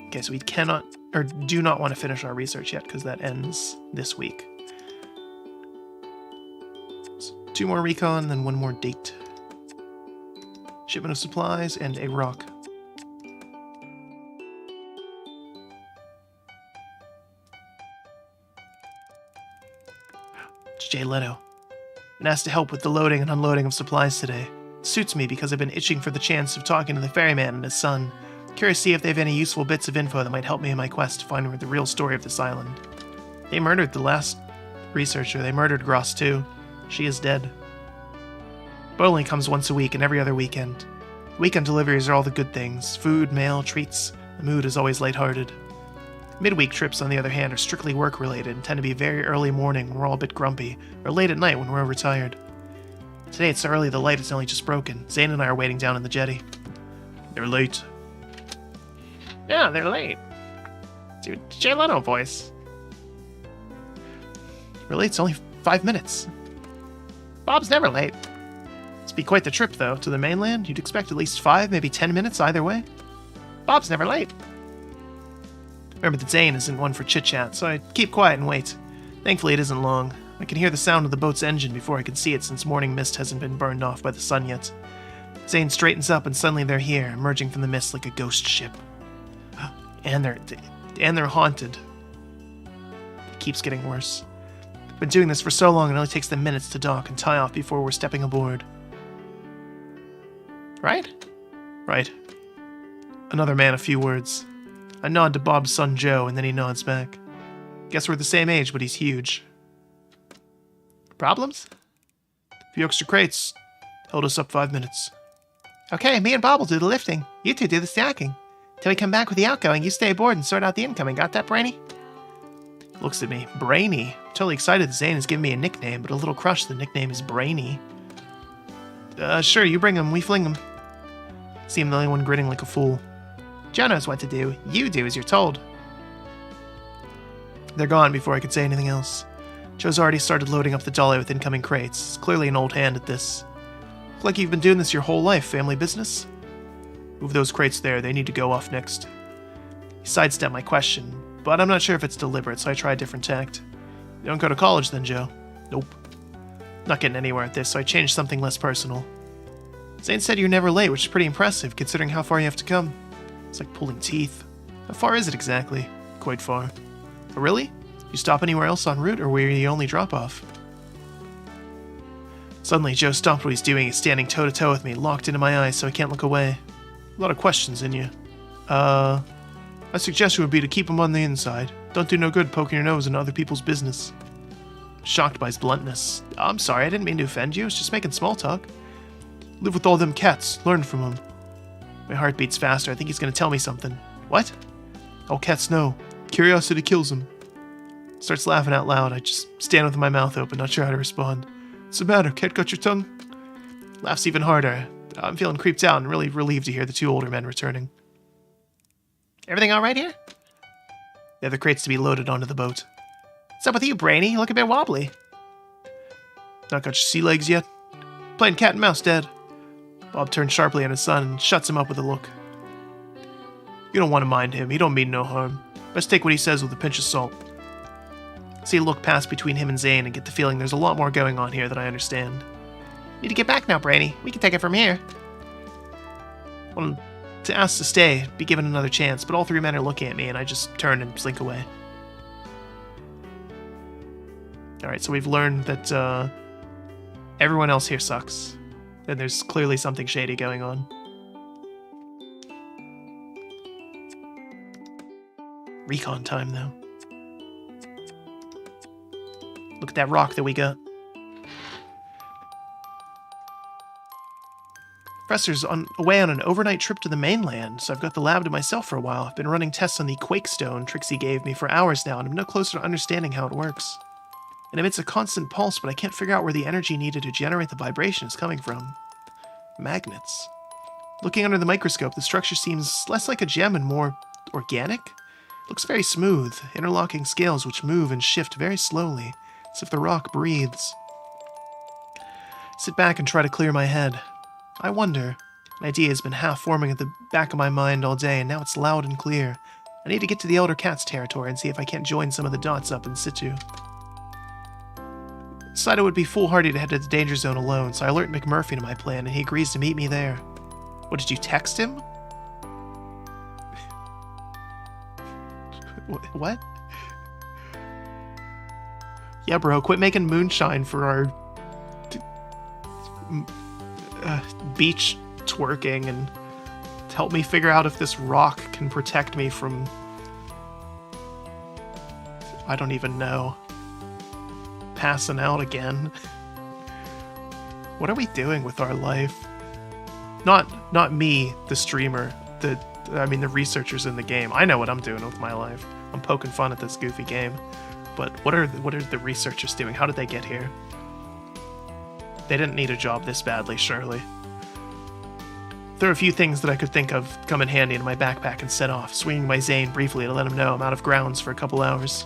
Okay, so we cannot, or do not want to finish our research yet, because that ends this week. So 2 more recon, then 1 more date. Shipment of supplies, and a rock. It's Jay Leto. Been asked to help with the loading and unloading of supplies today. It suits me because I've been itching for the chance of talking to the ferryman and his son. Curious to see if they have any useful bits of info that might help me in my quest to find the real story of this island. They murdered the last researcher. They murdered Gross too. She is dead. But only comes once a week and every other weekend. Weekend deliveries are all the good things. Food, mail, treats. The mood is always lighthearted. Midweek trips, on the other hand, are strictly work-related and tend to be very early morning when we're all a bit grumpy, or late at night when we're overtired. Today it's so early the light is only just broken. Zane and I are waiting down in the jetty. They're late. Yeah, they're late. Dude, Jay Leno voice. We're late, it's only 5 minutes. Bob's never late. It's be quite the trip, though, to the mainland. You'd expect at least 5, maybe 10 minutes either way. Bob's never late. Remember that Zane isn't one for chit-chat, so I keep quiet and wait. Thankfully, it isn't long. I can hear the sound of the boat's engine before I can see it since morning mist hasn't been burned off by the sun yet. Zane straightens up and suddenly they're here, emerging from the mist like a ghost ship. And they're haunted. It keeps getting worse. I've been doing this for so long it only takes them minutes to dock and tie off before we're stepping aboard. Right? Right. Another man, a few words. I nod to Bob's son Joe, and then he nods back. Guess we're the same age, but he's huge. Problems? A few extra crates. Hold us up 5 minutes. Okay, me and Bob will do the lifting. You two do the stacking. Till we come back with the outgoing, you stay aboard and sort out the incoming. Got that, Brainy? Looks at me. Brainy. Totally excited that Zane has given me a nickname, but a little crushed the nickname is Brainy. Sure, you bring him, we fling him. See him the only one grinning like a fool. Joe knows what to do. You do as you're told. They're gone before I could say anything else. Joe's already started loading up the dolly with incoming crates. He's clearly an old hand at this. Look like you've been doing this your whole life, family business. Move those crates there, they need to go off next. He sidestepped my question, but I'm not sure if it's deliberate, so I try a different tact. You don't go to college then, Joe? Nope. Not getting anywhere at this, so I changed something less personal. Zane said you're never late, which is pretty impressive, considering how far you have to come. It's like pulling teeth. How far is it exactly? Quite far. Oh, really? You stop anywhere else en route, or were you the only drop-off? Suddenly, Joe stopped what he's doing. He's standing toe-to-toe with me, locked into my eyes, so I can't look away. A lot of questions in you. My suggestion would be to keep him on the inside. Don't do no good poking your nose into other people's business. Shocked by his bluntness. I'm sorry, I didn't mean to offend you. I was just making small talk. Live with all them cats. Learn from them. My heart beats faster. I think he's going to tell me something. What? All cats know. Curiosity kills them. Starts laughing out loud. I just stand with my mouth open, not sure how to respond. What's the matter? Cat got your tongue? Laughs even harder. I'm feeling creeped out and really relieved to hear the two older men returning. Everything all right here? The other crates to be loaded onto the boat. What's up with you, Brainy? You look a bit wobbly. Not got your sea legs yet? Playing cat and mouse, Dad. Bob turns sharply on his son and shuts him up with a look. You don't want to mind him. He don't mean no harm. Best take what he says with a pinch of salt. See a look pass between him and Zane and get the feeling there's a lot more going on here than I understand. Need to get back now, Brainy. We can take it from here. Well, to ask to stay, be given another chance, but all three men are looking at me and I just turn and slink away. Alright, so we've learned that everyone else here sucks. And there's clearly something shady going on. Recon time, though. Look at that rock that we got. Professor's away on an overnight trip to the mainland, so I've got the lab to myself for a while. I've been running tests on the Quake Stone Trixie gave me for hours now, and I'm no closer to understanding how it works. It emits a constant pulse, but I can't figure out where the energy needed to generate the vibration is coming from. Magnets. Looking under the microscope, the structure seems less like a gem and more organic. It looks very smooth, interlocking scales which move and shift very slowly, as if the rock breathes. Sit back and try to clear my head. I wonder. An idea has been half-forming at the back of my mind all day, and now it's loud and clear. I need to get to the Elder Cat's territory and see if I can't join some of the dots up in situ. Decided it would be foolhardy to head to the danger zone alone, so I alert McMurphy to my plan, and he agrees to meet me there. What, did you text him? What? Yeah, bro, quit making moonshine for our beach twerking and help me figure out if this rock can protect me from... I don't even know. Passing out again. What are we doing with our life? Not me, the streamer. The researchers in the game. I know what I'm doing with my life. I'm poking fun at this goofy game. But what are the researchers doing? How did they get here? They didn't need a job this badly, surely. There are a few things that I could think of come in handy in my backpack and set off, swinging my Zane briefly to let him know I'm out of grounds for a couple hours.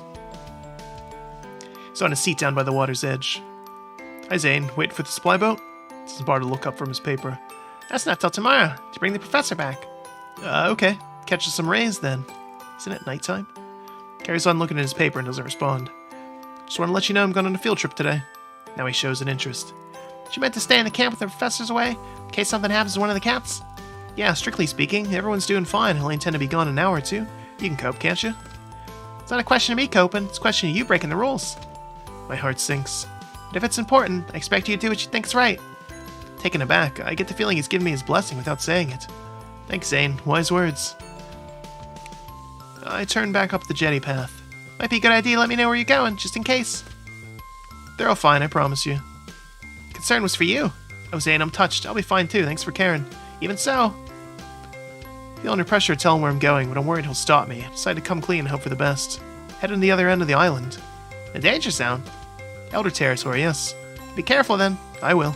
He's on a seat down by the water's edge. Hi, Zane. Wait for the supply boat? This is Bart to look up from his paper. That's not till tomorrow, to bring the professor back. Okay. Catch us some rays, then. Isn't it nighttime? Carries on looking at his paper and doesn't respond. Just want to let you know I'm going on a field trip today. Now he shows an interest. You meant to stay in the camp with the professors away, in case something happens to one of the cats? Yeah, strictly speaking, everyone's doing fine. I only intend to be gone an hour or two. You can cope, can't you? It's not a question of me coping, it's a question of you breaking the rules. My heart sinks. But if it's important, I expect you to do what you think's right. Taken aback, I get the feeling he's giving me his blessing without saying it. Thanks, Zane. Wise words. I turn back up the jetty path. Might be a good idea to let me know where you're going, just in case. They're all fine, I promise you. Concern was for you. Oh, Zane, I'm touched. I'll be fine too, thanks for caring. Even so. I feel under pressure to tell him where I'm going, but I'm worried he'll stop me. I decide to come clean and hope for the best. Heading to the other end of the island. The danger zone? Elder territory, yes. Be careful then. I will.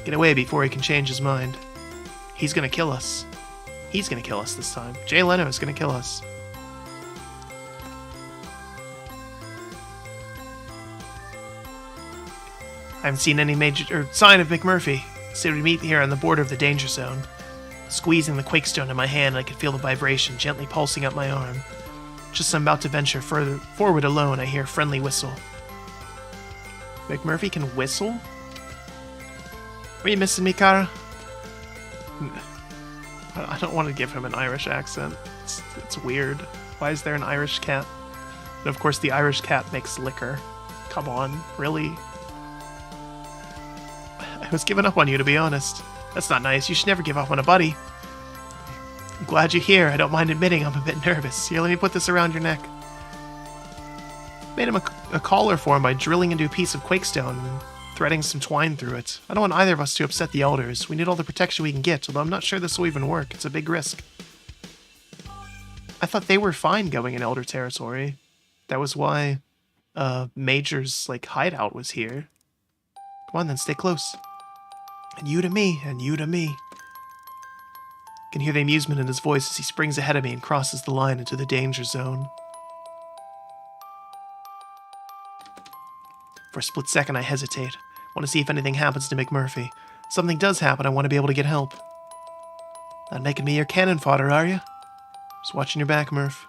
Get away before he can change his mind. He's gonna kill us. He's gonna kill us this time. Jay Leno is gonna kill us. I haven't seen any major sign of McMurphy. So we meet here on the border of the danger zone. Squeezing the Quakestone in my hand, I could feel the vibration gently pulsing up my arm. Just as I'm about to venture further forward alone, I hear a friendly whistle. McMurphy can whistle? Are you missing me, Kara? I don't want to give him an Irish accent. It's weird. Why is there an Irish cat? And of course the Irish cat makes liquor. Come on, really? I was giving up on you, to be honest. That's not nice. You should never give up on a buddy. I'm glad you're here. I don't mind admitting I'm a bit nervous. Here, let me put this around your neck. Made him a collar for him by drilling into a piece of Quakestone and threading some twine through it. I don't want either of us to upset the elders. We need all the protection we can get, although I'm not sure this will even work. It's a big risk. I thought they were fine going in elder territory. That was why Major's hideout was here. Come on then, stay close. And you to me, and you to me. I can hear the amusement in his voice as he springs ahead of me and crosses the line into the danger zone. For a split second, I hesitate. I want to see if anything happens to McMurphy. If something does happen, I want to be able to get help. Not making me your cannon fodder, are you? Just watching your back, Murph.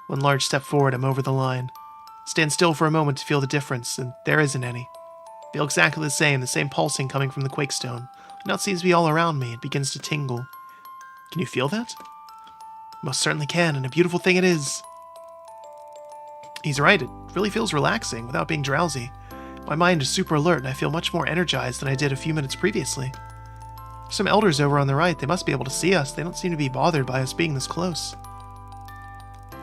One large step forward, I'm over the line. Stand still for a moment to feel the difference, and there isn't any. Feel exactly the same pulsing coming from the Quakestone. Now it seems to be all around me. It begins to tingle. Can you feel that? Most certainly can, and a beautiful thing it is. He's right, it really feels relaxing without being drowsy. My mind is super alert, and I feel much more energized than I did a few minutes previously. There's some elders over on the right. They must be able to see us. They don't seem to be bothered by us being this close.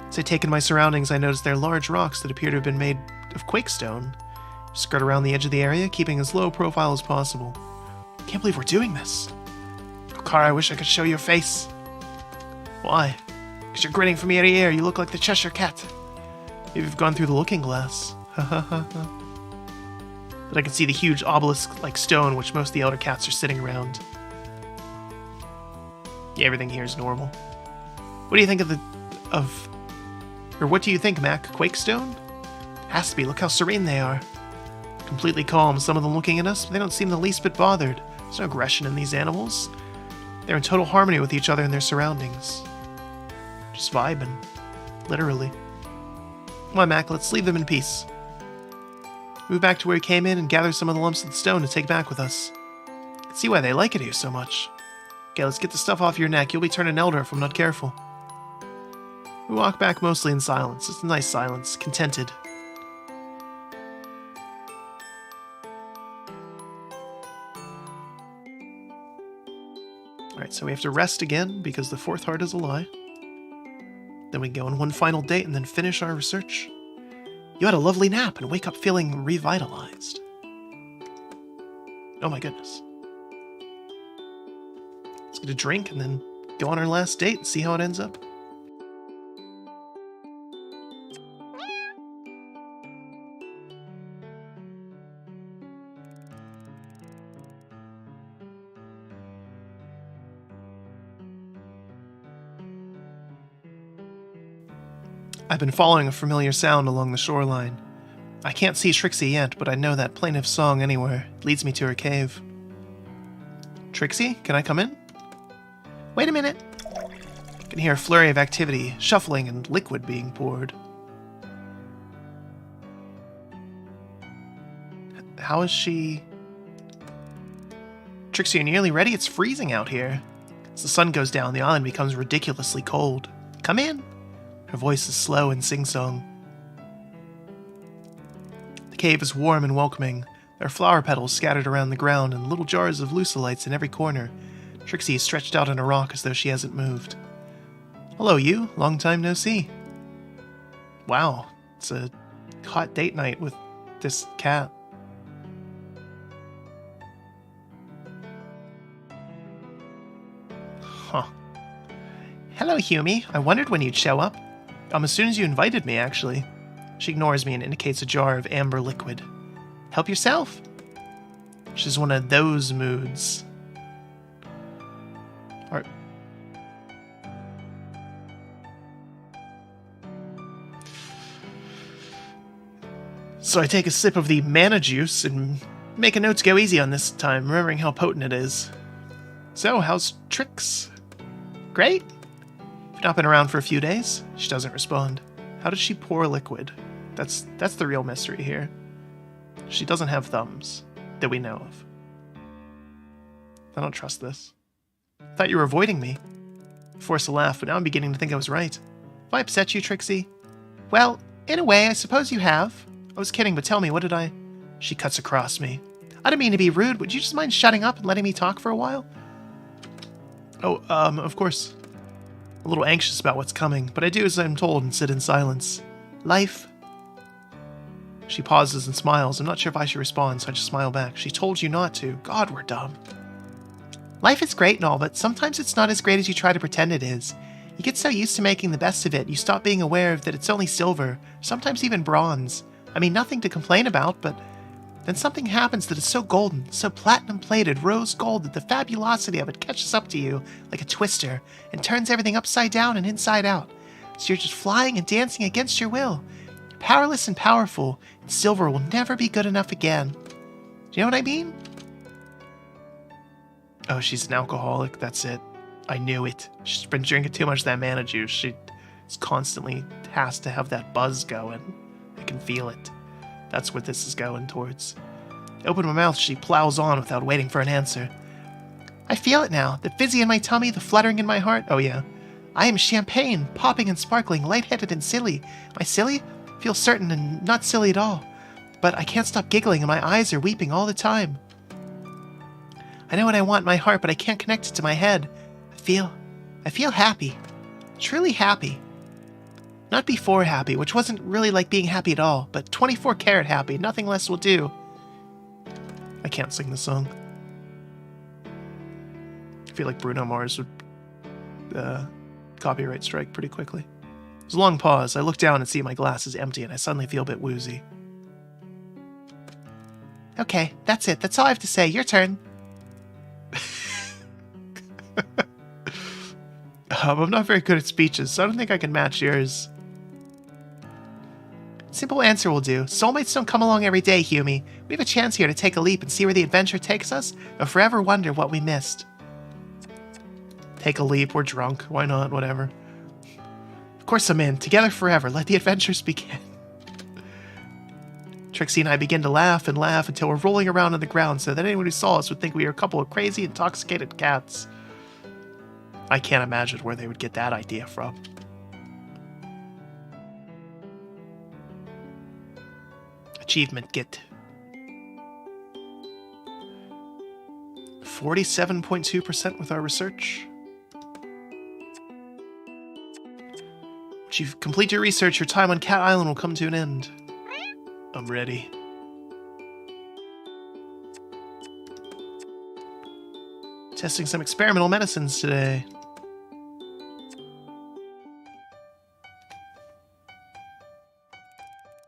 As I take in my surroundings, I notice there are large rocks that appear to have been made of Quakestone. Skirt around the edge of the area, keeping as low profile as possible. I can't believe we're doing this. Oh, Kara, I wish I could show your face. Why? Because you're grinning from ear to ear. You look like the Cheshire Cat. Maybe you've gone through the looking glass. Ha ha ha ha. But I can see the huge obelisk-like stone which most of the elder cats are sitting around. Yeah, everything here is normal. What do you think what do you think, Mac? Quakestone? Has to be. Look how serene they are. Completely calm, some of them looking at us, but they don't seem the least bit bothered. There's no aggression in these animals. They're in total harmony with each other and their surroundings. Just vibing. Literally. Come on, Mac, let's leave them in peace. Move back to where we came in and gather some of the lumps of the stone to take back with us. I can see why they like it here so much. Okay, let's get the stuff off your neck. You'll be turning elder if I'm not careful. We walk back mostly in silence. It's a nice silence. Contented. Alright, so we have to rest again because the fourth heart is a lie. Then we go on one final date and then finish our research. You had a lovely nap and wake up feeling revitalized. Oh my goodness. Let's get a drink and then go on our last date and see how it ends up. I've been following a familiar sound along the shoreline. I can't see Trixie yet, but I know that plaintive song anywhere. It leads me to her cave. Trixie, can I come in? Wait a minute. I can hear a flurry of activity, shuffling, and liquid being poured. How is she... Trixie, you're nearly ready? It's freezing out here. As the sun goes down, the island becomes ridiculously cold. Come in. Her voice is slow and sing-song. The cave is warm and welcoming. There are flower petals scattered around the ground and little jars of lucilites in every corner. Trixie is stretched out on a rock as though she hasn't moved. Hello, you. Long time no see. Wow, it's a hot date night with this cat. Huh. Hello, Humi. I wondered when you'd show up. As soon as you invited me, actually. She ignores me and indicates a jar of amber liquid. Help yourself. She's one of those moods. Alright. So I take a sip of the mana juice and make a note to go easy on this time, remembering how potent it is. So, how's Trix? Great? You've not been around for a few days? She doesn't respond. How does she pour liquid? That's the real mystery here. She doesn't have thumbs, that we know of. I don't trust this. I thought you were avoiding me. I forced a laugh, but now I'm beginning to think I was right. Have I upset you, Trixie? Well, in a way, I suppose you have. I was kidding, but tell me, what did I... She cuts across me. I didn't mean to be rude. Would you just mind shutting up and letting me talk for a while? Oh, of course. A little anxious about what's coming, but I do as I'm told and sit in silence. Life. She pauses and smiles. I'm not sure if I should respond, so I just smile back. She told you not to. God, we're dumb. Life is great and all, but sometimes it's not as great as you try to pretend it is. You get so used to making the best of it, you stop being aware of that it's only silver, sometimes even bronze. I mean, nothing to complain about, but then something happens that is so golden, so platinum-plated, rose gold, that the fabulosity of it catches up to you like a twister and turns everything upside down and inside out. So you're just flying and dancing against your will. You're powerless and powerful, and silver will never be good enough again. Do you know what I mean? Oh, she's an alcoholic, that's it. I knew it. She's been drinking too much of that mana juice. She constantly has to have that buzz going. I can feel it. That's what this is going towards. I open my mouth, she plows on without waiting for an answer. I feel it now. The fizzy in my tummy, the fluttering in my heart. Oh yeah. I am champagne, popping and sparkling, lightheaded and silly. Am I silly? I feel certain and not silly at all. But I can't stop giggling and my eyes are weeping all the time. I know what I want in my heart, but I can't connect it to my head. I feel happy. Truly happy. Not before happy, which wasn't really like being happy at all, but 24 karat happy, nothing less will do. I can't sing the song. I feel like Bruno Mars would copyright strike pretty quickly. There's a long pause. I look down and see my glass is empty, and I suddenly feel a bit woozy. Okay, that's it. That's all I have to say. Your turn. I'm not very good at speeches, so I don't think I can match yours. Simple answer will do. Soulmates don't come along every day, Humie. We have a chance here to take a leap and see where the adventure takes us, or forever wonder what we missed. Take a leap, we're drunk. Why not? Whatever. Of course I'm in. Together forever. Let the adventures begin. Trixie and I begin to laugh and laugh until we're rolling around on the ground so that anyone who saw us would think we were a couple of crazy, intoxicated cats. I can't imagine where they would get that idea from. Achievement get. 47.2% with our research. Once you complete your research, your time on Cat Island will come to an end. I'm ready. Testing some experimental medicines today.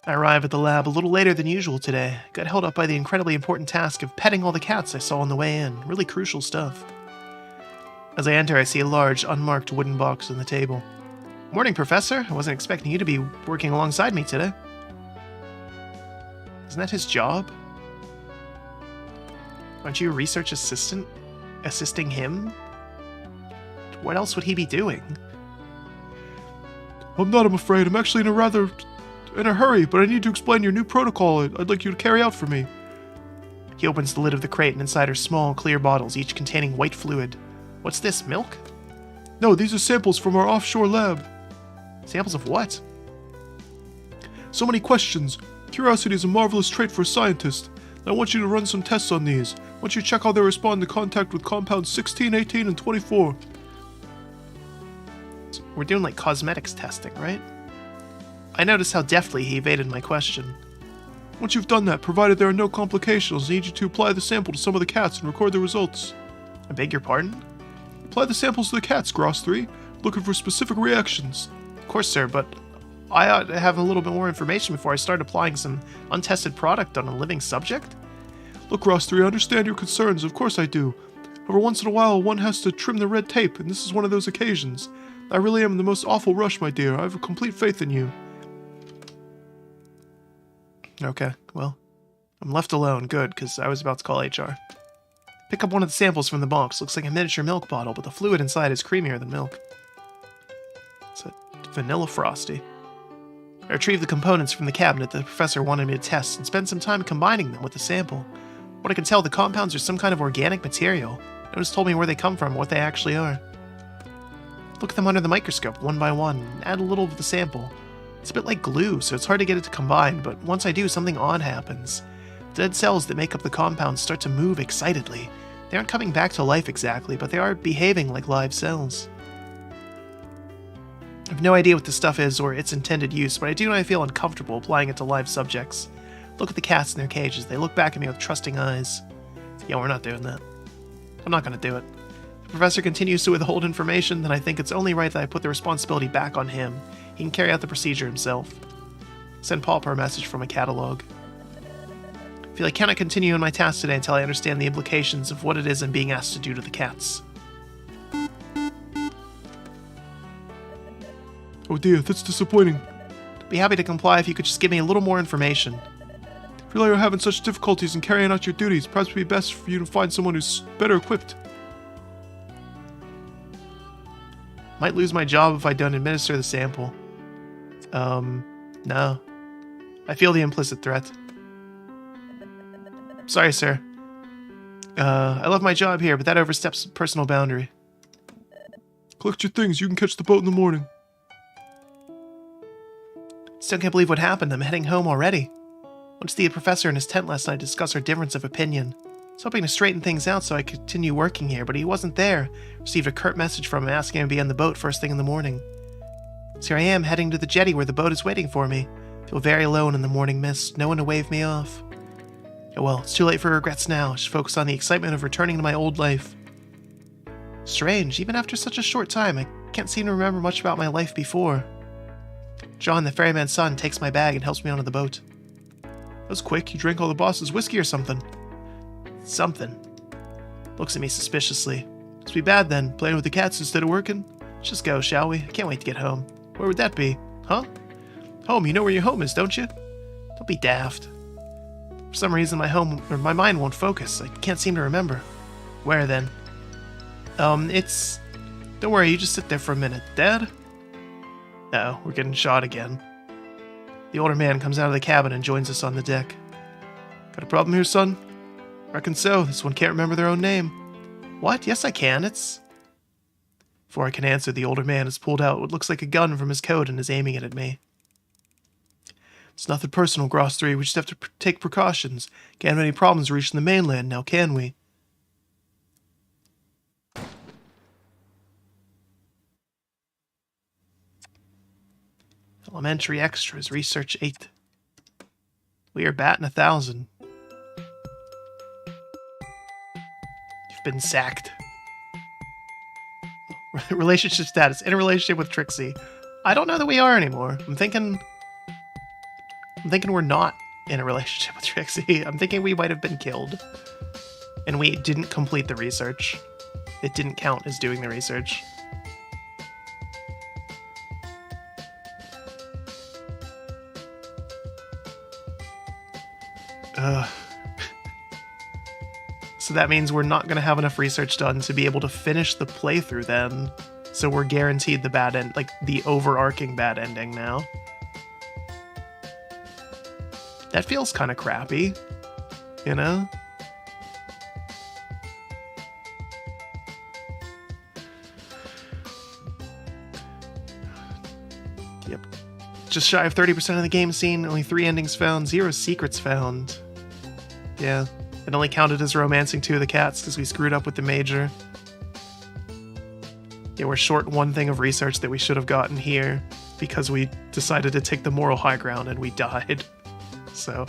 I arrive at the lab a little later than usual today. Got held up by the incredibly important task of petting all the cats I saw on the way in. Really crucial stuff. As I enter, I see a large, unmarked wooden box on the table. Morning, Professor. I wasn't expecting you to be working alongside me today. Isn't that his job? Aren't you a research assistant? Assisting him? What else would he be doing? I'm not, I'm afraid. I'm actually in a hurry, but I need to explain your new protocol I'd like you to carry out for me. He opens the lid of the crate, and inside are small, clear bottles, each containing white fluid. What's this, milk? No, these are samples from our offshore lab. Samples of what? So many questions. Curiosity is a marvelous trait for a scientist. I want you to run some tests on these. I want you to check how they respond to contact with compounds 16, 18, and 24. We're doing like cosmetics testing, right? I noticed how deftly he evaded my question. Once you've done that, provided there are no complications, I need you to apply the sample to some of the cats and record the results. I beg your pardon? Apply the samples to the cats, Gross 3, looking for specific reactions. Of course, sir, but I ought to have a little bit more information before I start applying some untested product on a living subject. Look, Ross 3, I understand your concerns. Of course I do. However, once in a while, one has to trim the red tape, and this is one of those occasions. I really am in the most awful rush, my dear. I have complete faith in you. Okay, well, I'm left alone. Good, because I was about to call HR. Pick up one of the samples from the box. Looks like a miniature milk bottle, but the fluid inside is creamier than milk. It's a vanilla frosty. I retrieved the components from the cabinet that the professor wanted me to test and spent some time combining them with the sample. What I can tell, the compounds are some kind of organic material. No one's told me where they come from or what they actually are. Look at them under the microscope, one by one, and add a little of the sample. It's a bit like glue, so it's hard to get it to combine, but once I do, something odd happens. The dead cells that make up the compounds start to move excitedly. They aren't coming back to life exactly, but they are behaving like live cells. I have no idea what this stuff is or its intended use, but I do know I feel uncomfortable applying it to live subjects. Look at the cats in their cages. They look back at me with trusting eyes. Yeah, we're not doing that. I'm not going to do it. If the professor continues to withhold information, then I think it's only right that I put the responsibility back on him. He can carry out the procedure himself. Send Pauper a message from a catalog. I feel I cannot continue in my task today until I understand the implications of what it is I'm being asked to do to the cats. Oh dear, that's disappointing. I'd be happy to comply if you could just give me a little more information. I feel like you're having such difficulties in carrying out your duties. Perhaps it would be best for you to find someone who's better equipped. Might lose my job if I don't administer the sample. No. I feel the implicit threat. Sorry, sir. I love my job here, but that oversteps a personal boundary. Collect your things. You can catch the boat in the morning. Still can't believe what happened. I'm heading home already. Went to the professor in his tent last night to discuss our difference of opinion. I was hoping to straighten things out so I could continue working here, but he wasn't there. Received a curt message from him asking me to be on the boat first thing in the morning. So here I am, heading to the jetty where the boat is waiting for me. Feel very alone in the morning mist. No one to wave me off. Oh well, it's too late for regrets now. Just focus on the excitement of returning to my old life. Strange, even after such a short time, I can't seem to remember much about my life before. John, the ferryman's son, takes my bag and helps me onto the boat. That was quick. You drank all the boss's whiskey or something. Something. Looks at me suspiciously. Must be bad then, playing with the cats instead of working. Let's just go, shall we? I can't wait to get home. Where would that be? Huh? Home, you know where your home is, don't you? Don't be daft. For some reason my mind won't focus. I can't seem to remember. Where then? It's... Don't worry, you just sit there for a minute. Dad? Uh-oh, we're getting shot again. The older man comes out of the cabin and joins us on the deck. Got a problem here, son? Reckon so. This one can't remember their own name. What? Yes, I can. It's... Before I can answer, the older man has pulled out what looks like a gun from his coat and is aiming it at me. It's nothing personal, Gross 3. We just have to take precautions. Can't have any problems reaching the mainland now, can we? Elementary Extras, Research 8. We are batting 1,000. You've been sacked. Relationship status. In a relationship with Trixie. I don't know that we are anymore. I'm thinking we're not in a relationship with Trixie. I'm thinking we might have been killed. And we didn't complete the research. It didn't count as doing the research. So that means we're not going to have enough research done to be able to finish the playthrough then. So we're guaranteed the bad end, like the overarching bad ending now. That feels kind of crappy, you know? Yep. Just shy of 30% of the game seen, only 3 endings found, 0 secrets found. Yeah, it only counted as romancing 2 of the cats because we screwed up with the major. Yeah, we're short 1 thing of research that we should have gotten here because we decided to take the moral high ground and we died. So,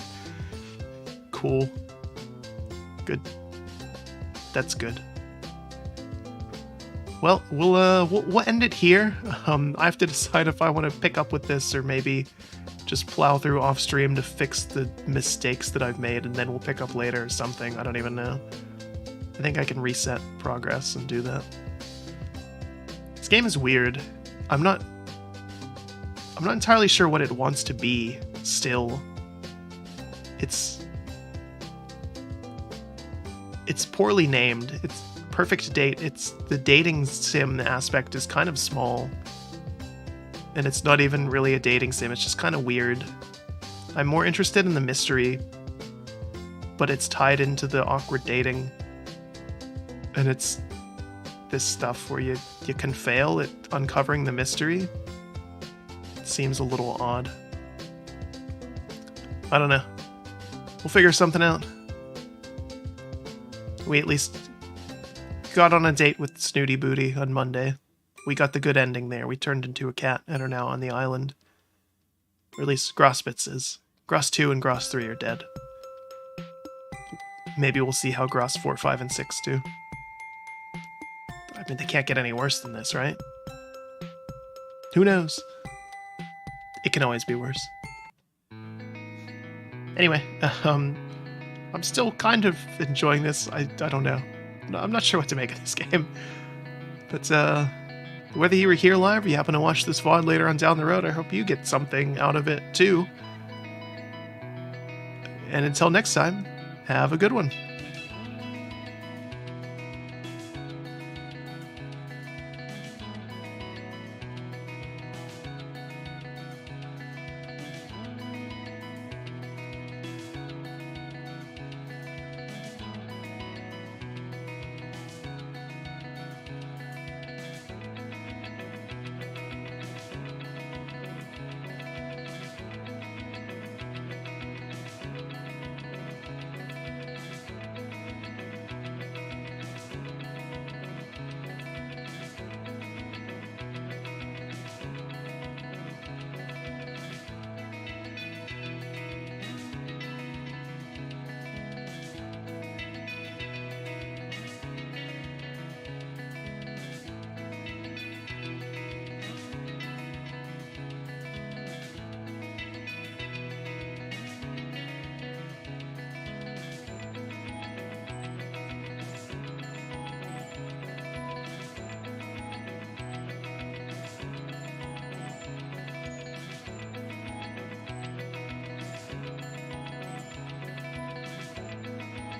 cool. Good. That's good. Well, we'll end it here. I have to decide if I want to pick up with this or maybe just plow through off stream to fix the mistakes that I've made, and then we'll pick up later or something. I don't even know. I think I can reset progress and do that. This game is weird. I'm not entirely sure what it wants to be still. It's poorly named. It's Purrfect Date. It's the dating sim aspect is kind of small. And it's not even really a dating sim. It's just kind of weird. I'm more interested in the mystery, but it's tied into the awkward dating. And it's this stuff where you can fail at uncovering the mystery. It seems a little odd. I don't know. We'll figure something out. We at least got on a date with Snooty Booty on Monday. We got the good ending there. We turned into a cat and are now on the island. Or at least Grospitz is. Gross 2 and Gross 3 are dead. Maybe we'll see how Gross 4, 5, and 6 do. I mean, they can't get any worse than this, right? Who knows? It can always be worse. Anyway, I'm still kind of enjoying this. I don't know. I'm not sure what to make of this game. But whether you were here live or you happen to watch this VOD later on down the road, I hope you get something out of it too. And until next time, have a good one.